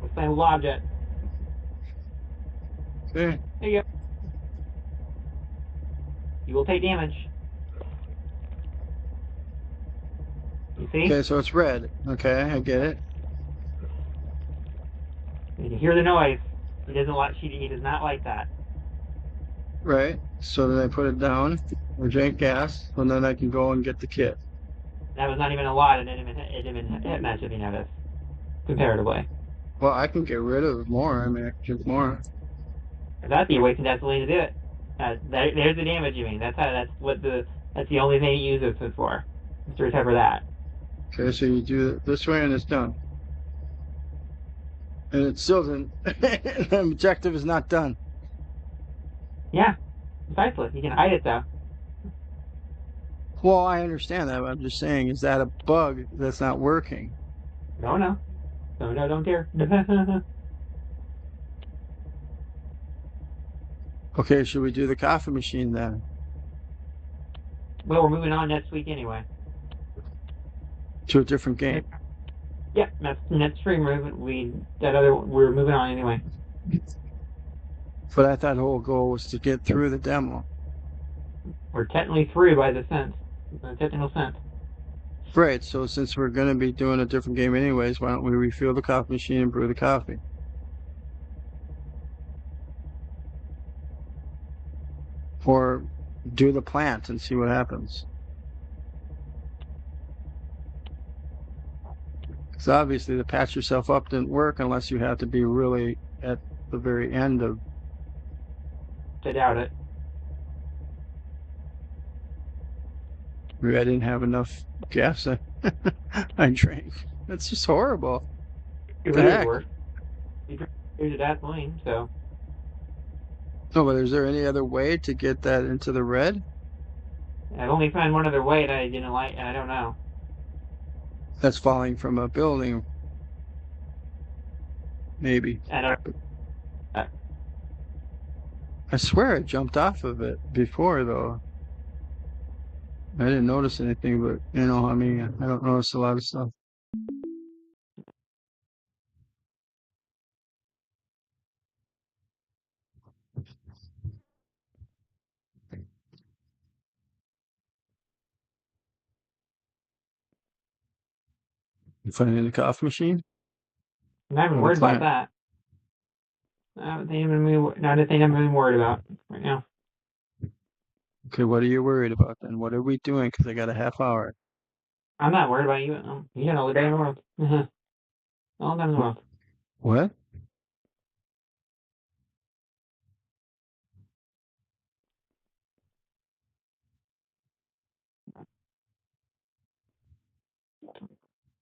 With the same object. Okay. There you go. You will take damage. You see? Okay, so it's red. Okay, I get it. You can hear the noise. He does not like that. Right. So then I put it down or drink gas, and then I can go and get the kit. That was not even a lot. It didn't even hit much if you notice. Comparatively. Well, I can get rid of more. I mean, I can get more. If that's the wasting gasoline to do it. There's the damage you mean. That's the only thing you use this for. Is to recover that. Okay, so you do it this way and it's done. And it still didn't. The objective is not done. Yeah. Precisely. You can hide it though. Well, I understand that, but I'm just saying, is that a bug that's not working? No. No, don't dare. Okay, should we do the coffee machine then? Well, we're moving on next week anyway. To a different game. Yeah, next stream we're moving on anyway. But I thought the whole goal was to get through the demo. We're technically through by the technical sense. Right, so since we're going to be doing a different game anyways, why don't we refuel the coffee machine and brew the coffee? Or do the plant and see what happens. Because obviously the patch yourself up didn't work unless you have to be really at the very end of... I doubt it. Maybe I didn't have enough gas I drank. That's just horrible. It The really heck? worked. You drank the gasoline, so. No, but is there any other way to get that into the red? I've only found one other way that I didn't like, and I don't know. That's falling from a building. Maybe. I don't. I swear I jumped off of it before, though. I didn't notice anything, but, I mean, I don't notice a lot of stuff. You find it in the coffee machine? I'm not even Or the worried about plant? that. Not a thing I'm really worried about right now. Okay, what are you worried about then? What are we doing? Because I got a half hour. I'm not worried about you. You got all the day in the world. All the time in the world. What?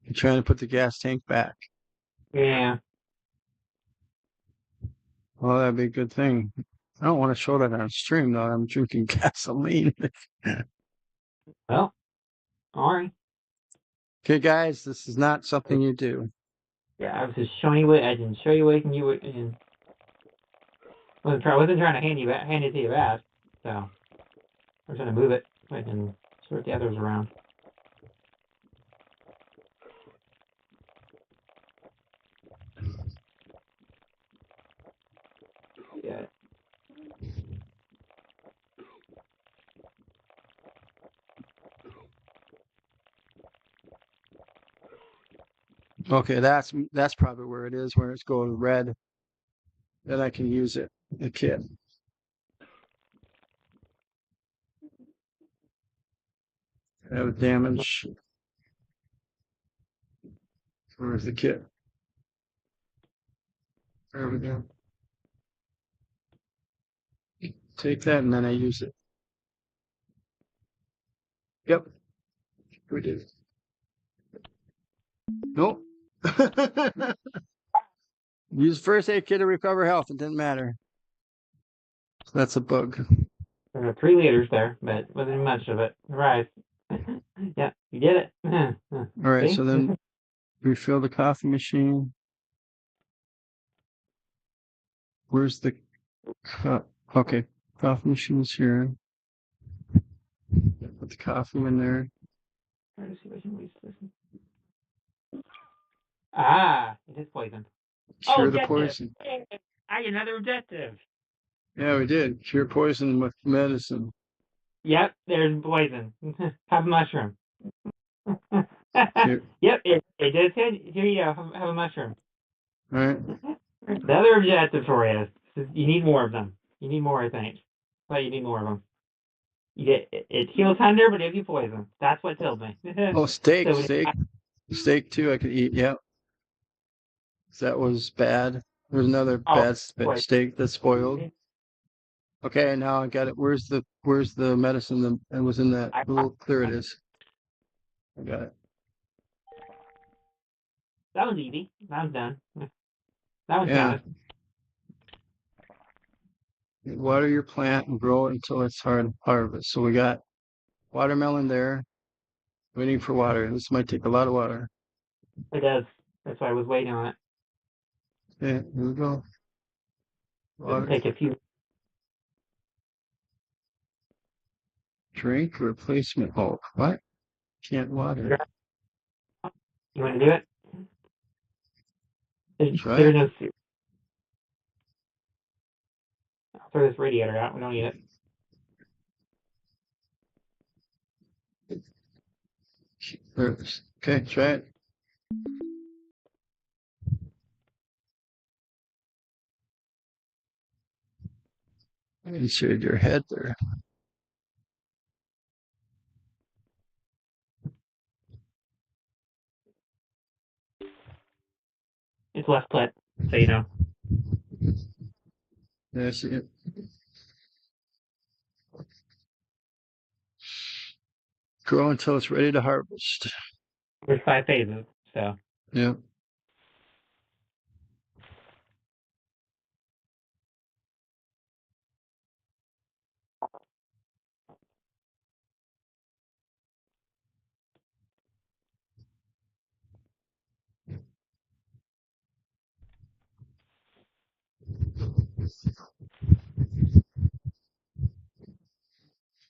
You're trying to put the gas tank back. Yeah. Well, that'd be a good thing. I don't want to show that on stream, though. I'm drinking gasoline. Well, all right. Okay, guys, this is not something you do. Yeah, I was just showing you what I didn't show you what you can. wasn't trying to hand it to you back. So I was trying to move it so I can sort the others around. Yeah. Okay, that's probably where it is, where it's going red. Then I can use it, the kit. I have damage. Where's the kit? There we go. Take that and then I use it. Yep. We did. Nope. Use first aid kit to recover health. It didn't matter. So that's a bug. There are 3 liters there, but wasn't much of it. Surprise. Yeah, you did it. All right, See? so then refill the coffee machine. Where's the okay, coffee machine's here. Put the coffee in there. Try to see if I can use this. Ah, it is poison. Cure the objective. poison. I get another objective. Yeah, we did. Cure poison with medicine. Yep, there's poison. Have a mushroom. Cure. Yep, it did say, here you go, have a mushroom. All right. The other objective for you is you need more of them. You need more, I think. But you need more of them. You get it heals hunger, but gives you poison. That's what killed me. Oh, steak, So steak too. I could eat. Yep. That was bad. There's another bad steak that's spoiled. Okay, now I got it. Where's the medicine that was in that little? There it is. I got it. That was easy. That was done. That was Yeah. done. Water your plant and grow it until it's harvest. So we got watermelon there, waiting for water. This might take a lot of water. It does. That's why I was waiting on it. Okay, here we go. It'll take a few. Drink replacement. Oh, what? Can't water. You want to do it? Try There's it. no. I'll throw this radiator out. We don't need it. There it is. Okay, try it. Insert your head there. It's left clip, so you know. Yeah, I see it. Grow until it's ready to harvest. There's 5 phases, so. Yeah.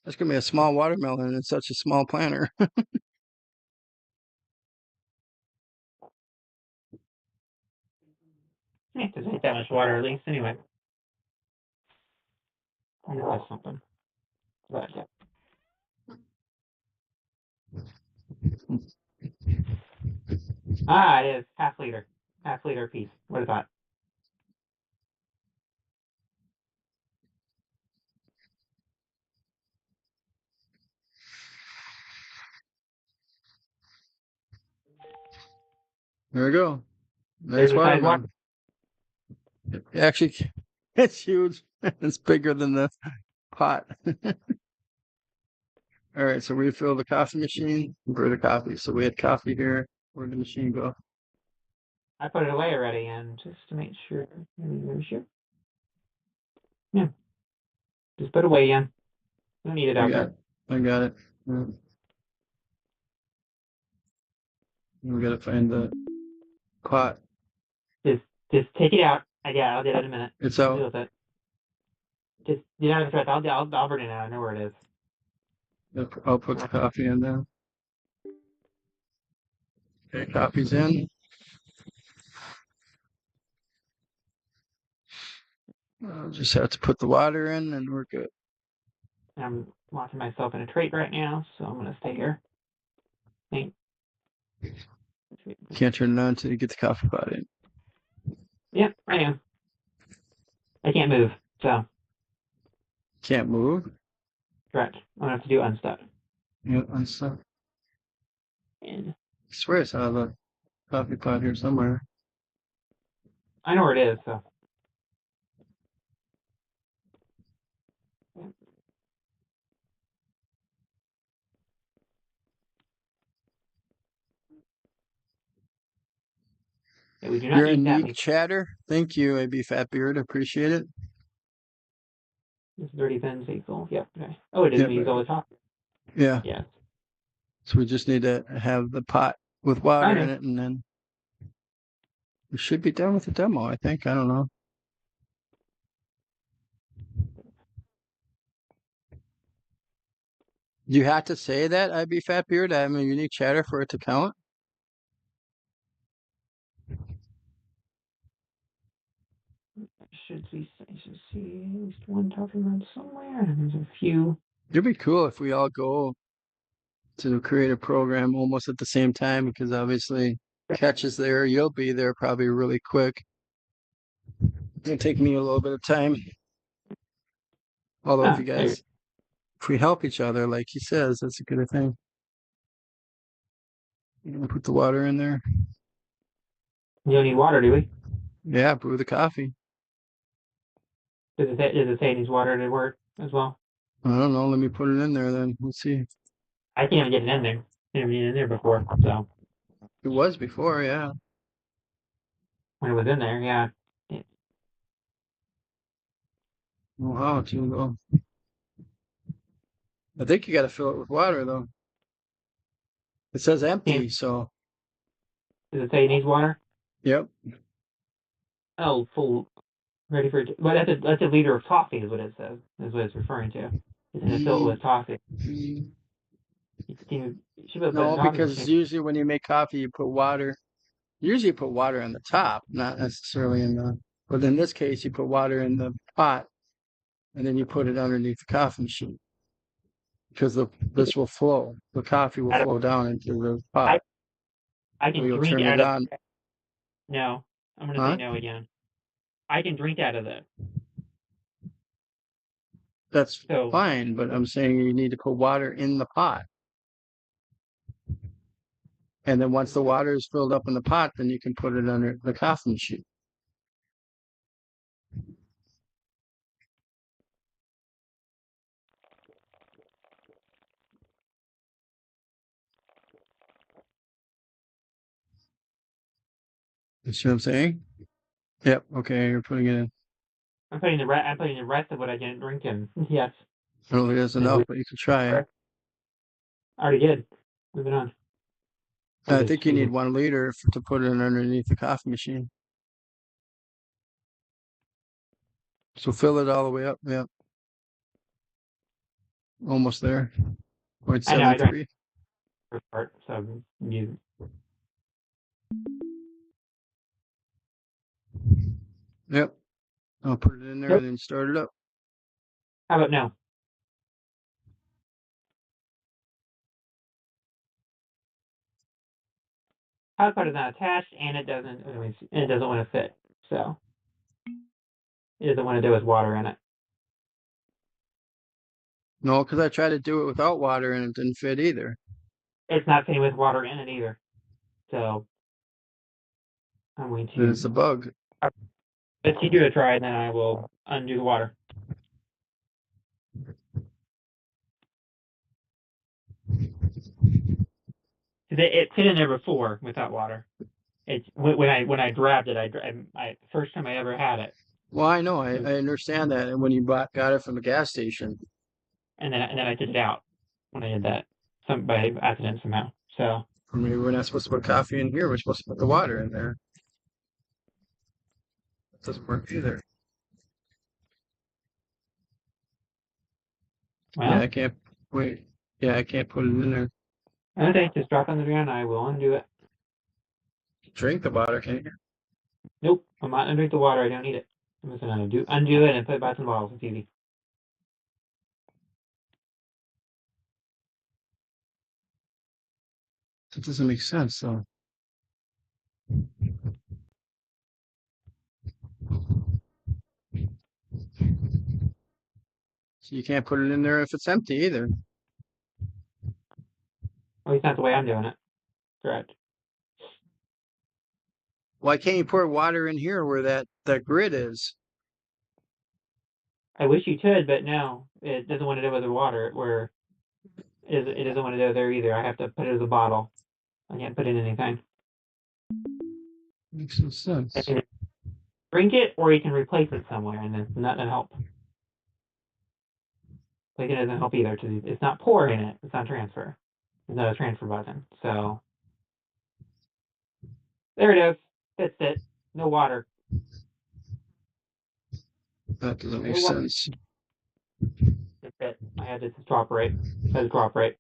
That's gonna be a small watermelon in such a small planter. Yeah, doesn't take that much water, at least, anyway. I know that's something. But, yeah. Ah, it is. Half liter. Half liter piece. What is that? There we go. Nice There's a size watermelon. Actually, it's huge. It's bigger than the pot. All right, so refill the coffee machine, brew the coffee. So we had coffee here. Where'd the machine go? I put it away already, and just to make sure. Sure. Yeah. Just put it away again. Don't need it out there. I got it. Yeah. We gotta find the pot. Just take it out. I'll get it in a minute. It's out. Deal with it. Just you know, I'll bring it out. I know where it is. I'll put the coffee in there. Okay, coffee's in. I'll just have to put the water in and we're good. I'm watching myself in a trait right now, so I'm gonna stay here. Can't turn it on until you get the coffee pot in. Yeah, I am. I can't move, so Can't move? correct. I'm gonna have to do unstuck. Yeah, unstuck. And I swear I saw the coffee pot here somewhere. I know where it is, so. Yeah, we do not Your need that. unique chatter. Thank you, AB Fatbeard. Appreciate it. This dirty pens equal. Yep. Okay. Oh, it is. Yep. We use all the top. Yeah. Yes. So we just need to have the pot with water in it, and then we should be done with the demo, I think. I don't know. You have to say that, IB Fatbeard? I have a unique chatter for it to count? I should see at least one talking around somewhere, and there's a few. It'd be cool if we all go to create a program almost at the same time, because obviously Catch is there. You'll be there probably really quick. It'll take me a little bit of time. Although if you guys, if we help each other, like he says, that's a good thing. Put the water in there. You don't need water, do we? Yeah, brew the coffee. Does it say it needs water to work as well? I don't know. Let me put it in there then. Let's see. I can't even get it in there. I didn't get it in there before, so. It was before, yeah. When it was in there, yeah. Well, how to go? I think you got to fill it with water though. It says empty, so. Does it say it needs water? Yep. Oh, full. Ready for it. Well, that's a liter of coffee is what it says. Is what it's referring to. It's going to fill it with coffee. No, because usually when you make coffee, you put water. Usually you put water on the top, not necessarily in the. But in this case, you put water in the pot, and then you put it underneath the coffee machine. Because this will flow. The coffee will flow down into the pot. I can so drink out of. No, I'm going to say no again. I can drink out of it. That's fine, but I'm saying you need to put water in the pot. And then once the water is filled up in the pot, then you can put it under the coffee machine. You see what I'm saying? Yep. Okay, you're putting it in. I'm putting the rest of what I didn't drink in. Yes. I don't think that's enough, but you can try it. I already did. Moving on. I think you need 1 liter to put it underneath the coffee machine. So fill it all the way up. Yep. Almost there. 0.73. First part, so you. Yep. I'll put it in there and then start it up. How about now? Power part is not attached, and it doesn't want to fit. So it doesn't want to do with water in it. No, because I tried to do it without water and it didn't fit either. It's not fitting with water in it either. So I'm going to. It's a bug. Let's give it a try, and then I will undo the water. It fit in there before without water. It's when I grabbed it. I first time I ever had it. Well, I know. I understand that. And when you got it from the gas station. And then I did it out when I did that by accident somehow. So. Maybe we're not supposed to put coffee in here. We're supposed to put the water in there. It doesn't work either. Well, Yeah, I can't. Wait. Yeah, I can't put it in there. okay, just drop it on the ground. I will undo it. Drink the water, can you? Nope, I'm not gonna drink the water. I don't need it. I'm just gonna undo it and put it back in the bottles. It's easy. That doesn't make sense, though. So you can't put it in there if it's empty either. At least not the way I'm doing it. Correct. Why can't you pour water in here where that grid is? I wish you could, but no, it doesn't want to go with the water. Where it doesn't want to go there either. I have to put it as a bottle. I can't put in anything. Makes no sense. I can drink it, or you can replace it somewhere, and it's not gonna help. Like it doesn't help either because it's not pour in it. It's not transfer. There's not a transfer button. So there it is. That's it. No water. That doesn't make No water. sense. That's it. I had to drop right. I had to drop right.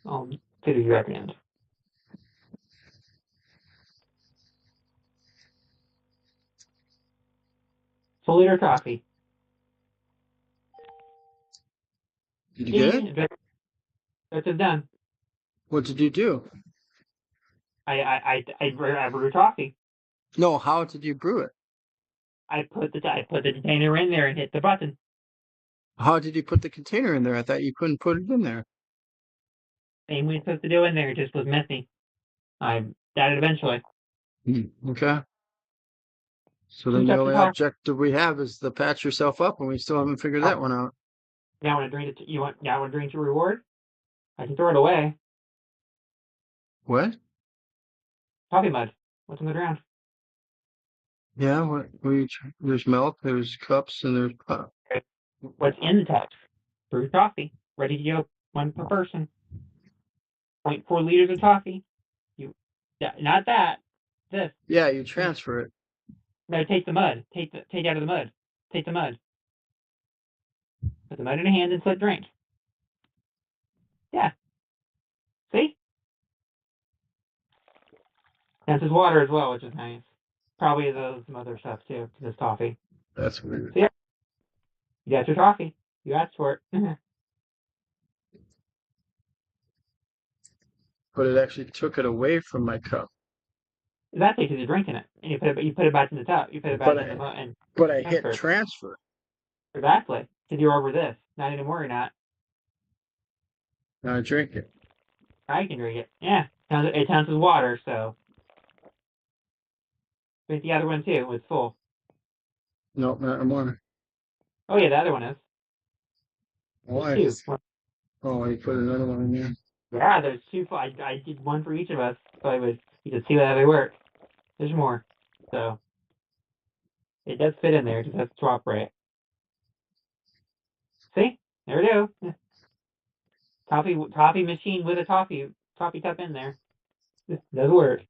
I'll figure you at the end. Full liter coffee. Did you get it? That's it done. What did you do? I brewed coffee. No, how did you brew it? I put the container in there and hit the button. How did you put the container in there? I thought you couldn't put it in there. Same way it's supposed to do in there. It just was messy. I got it eventually. Okay. So then the only objective we have is to patch yourself up, and we still haven't figured that one out. Now want to drink it? Now want to drink your reward? I can throw it away. What? Coffee mud. What's on the ground? Yeah. There's milk, there's cups, and there's pop. What's in the tub? Brewed coffee, ready to go. One per person. 0.4 liters of coffee. Not that. This. Yeah, you transfer it. No, take the mud. Take out of the mud. Take the mud. Put the mud in a hand and let drink. Yeah. See? And it's water as well, which is nice. Probably some other stuff too, because it's coffee. That's weird. So yeah. You got your coffee. You asked for it. But it actually took it away from my cup. Exactly, because you're drinking it, and you put it back in the tub. You put it back in the mud and. But I hit transfer. Exactly, because you're over this. Not anymore. You're not. Now I drink it. I can drink it. Yeah, it counts as water, so. Drink the other one too. It's full. Nope, not anymore. Oh yeah, the other one is. Why? Oh, you put another one in there. Yeah, there's two. I did one for each of us, so you could see how they work. There's more, so it does fit in there. Just has to drop right. See, there it is. Toffee machine with a toffee cup in there. This does work.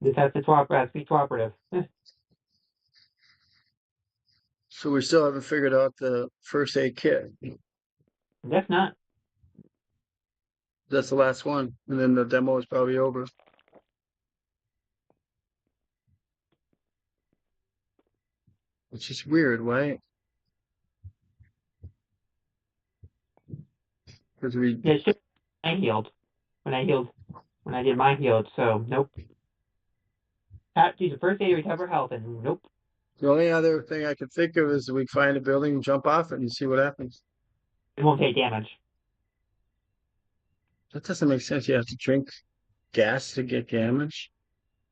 This has to be cooperative. So we still haven't figured out the first aid kit. Guess not. That's the last one, and then the demo is probably over. It's just weird, right? Because I healed. When I did my healed, so nope. Use the first aid to recover health, and nope. The only other thing I could think of is we find a building, jump off it, and see what happens. It won't take damage. That doesn't make sense. You have to drink gas to get damage.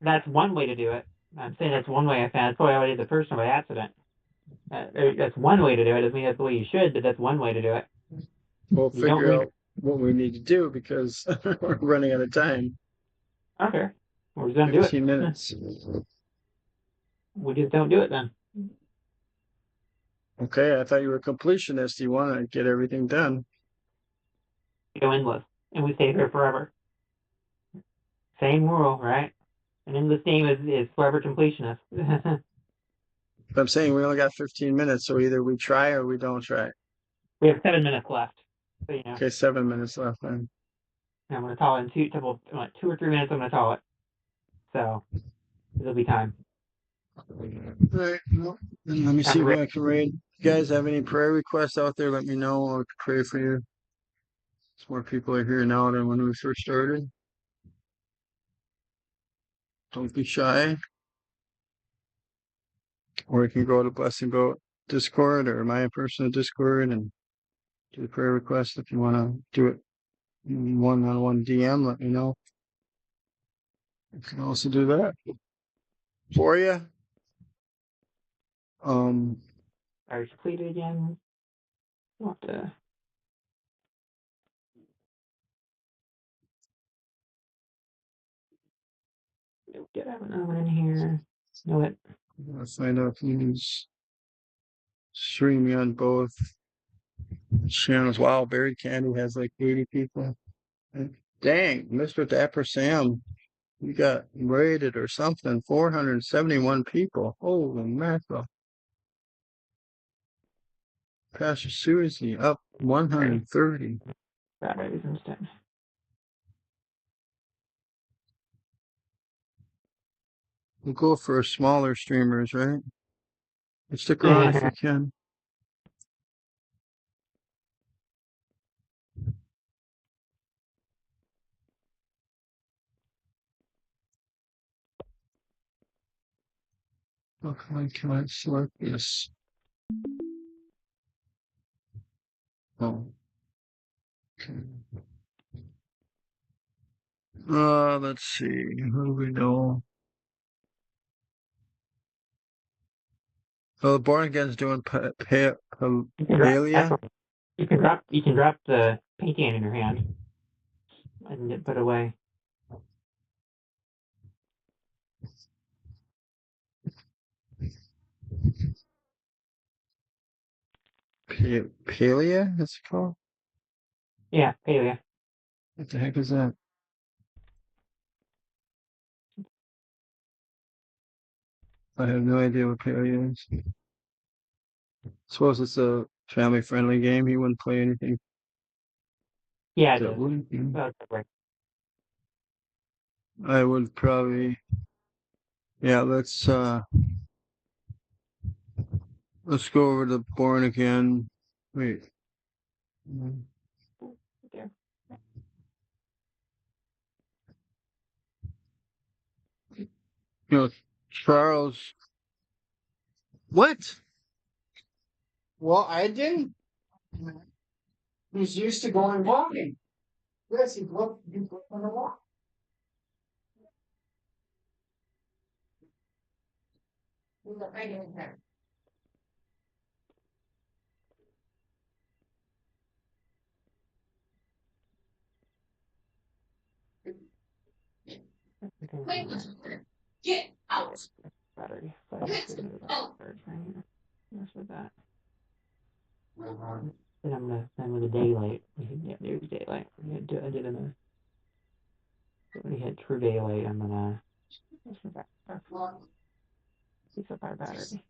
That's one way to do it. I'm saying that's one way I found. That's why I did the first one by accident. That's one way to do it. Doesn't mean that's the way you should, but that's one way to do it. We'll figure out what we need to do because we're running out of time. Okay. We're just going to do it. 15 minutes. We just don't do it then. Okay, I thought you were a completionist. You want to get everything done. We go endless, and we stay here forever. Same rule, right? And in this game is forever completionist. But I'm saying we only got 15 minutes, so either we try or we don't try. We have 7 minutes left. So, Okay, 7 minutes left then. I'm going to call it in 2 or 3 minutes. I'm going to call it. So it'll be time. All right. Well, then let me see what I can read. You guys have any prayer requests out there? Let me know. I'll pray for you. There's more people are here now than when we first started. Don't be shy. Or you can go to Blessing Boat Discord or my personal Discord and do the prayer request. If you want to do it one-on-one DM, let me know. You can also do that for you. Are you completed again? We'll have to. Did I have another one in here? Know it. Let's find out who's streaming on both channels. Wow, Buried Candy has like 80 people. Dang, Mr. Dapper Sam, you got rated or something. 471 people. Holy mackerel. Pastor Susie up 130. Batteries instead. We'll go for smaller streamers, right? Stick around if you can. Okay, can I select this? Oh. Okay. Let's see. Who do we know? Oh, Born Again's doing Palia. You can drop the painting in your hand and get put away. Palia, is it called? Yeah, Palia. What the heck is that? I have no idea what Palia is. Suppose it's a family-friendly game. He wouldn't play anything. Yeah, That wouldn't be. I would probably. Yeah, let's go over to Born Again. Wait. There. You know, Charles. What? Well, I didn't. He's used to going walking. Yes, he looked on the walk. Get out! Battery. Mess with that. Then I'm gonna send with the daylight. Yeah, there's daylight. I did in when we hit true daylight, I'm gonna piece up our battery.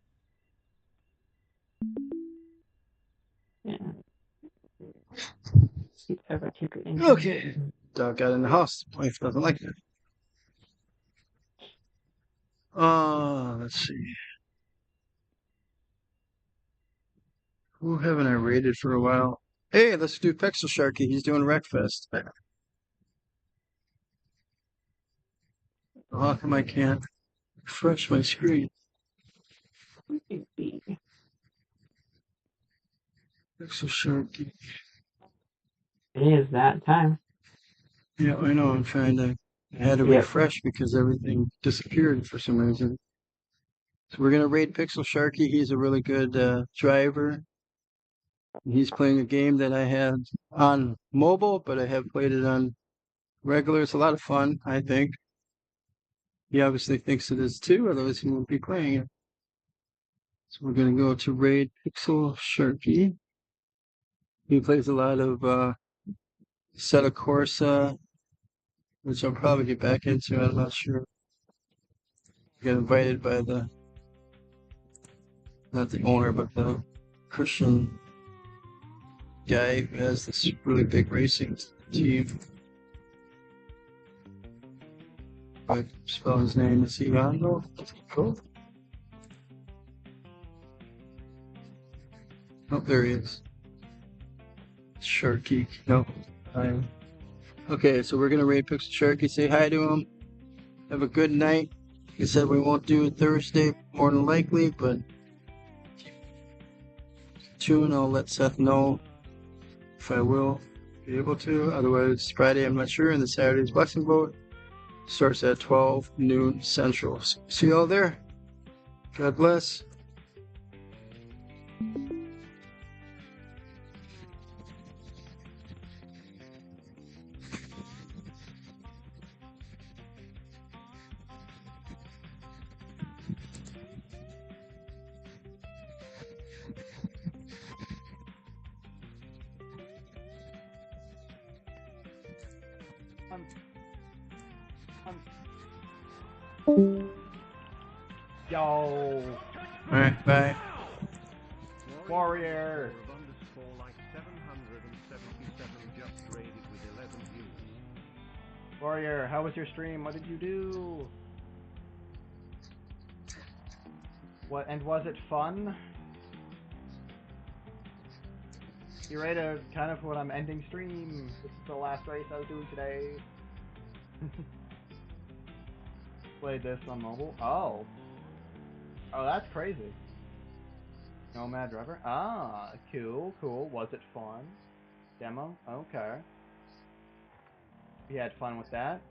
Yeah. Okay. Dog got in the house. Wife doesn't like it. Let's see. Who haven't I rated for a while? Hey, let's do Pixel Sharky. He's doing Wreckfest. How come I can't refresh my screen? Pixel Sharky. It is that time. Yeah, I know. I'm trying to. I had to refresh because everything disappeared for some reason. So we're gonna raid Pixel Sharky. He's a really good driver. He's playing a game that I had on mobile, but I have played it on regular. It's a lot of fun, I think. He obviously thinks it is too, otherwise he won't be playing it. So we're going to go to raid Pixel Sharky. He plays a lot of Seta Corsa which I'll probably get back into. I'm not sure. I got invited by not the owner, but the Christian guy who has this really big racing team. I spell his name. Is he on though? Cool. Oh, there he is. Sharky. No. Okay, so we're gonna rate Pixel Sharky. Say hi to him. Have a good night. Like I said, we won't do it Thursday, more than likely, but tune. I'll let Seth know if I will be able to. Otherwise, it's Friday, I'm not sure. And the Saturday's Blessing Boat starts at 12 noon Central. See y'all there. God bless. Yo, Alright, bye. Warrior. Warrior, how was your stream? What did you do? What, and was it fun? You ready to kind of what I'm ending stream? This is the last race I was doing today. Played this on mobile. Oh. Oh, that's crazy. Nomad driver. Ah, cool, cool. Was it fun? Demo? Okay. You had fun with that?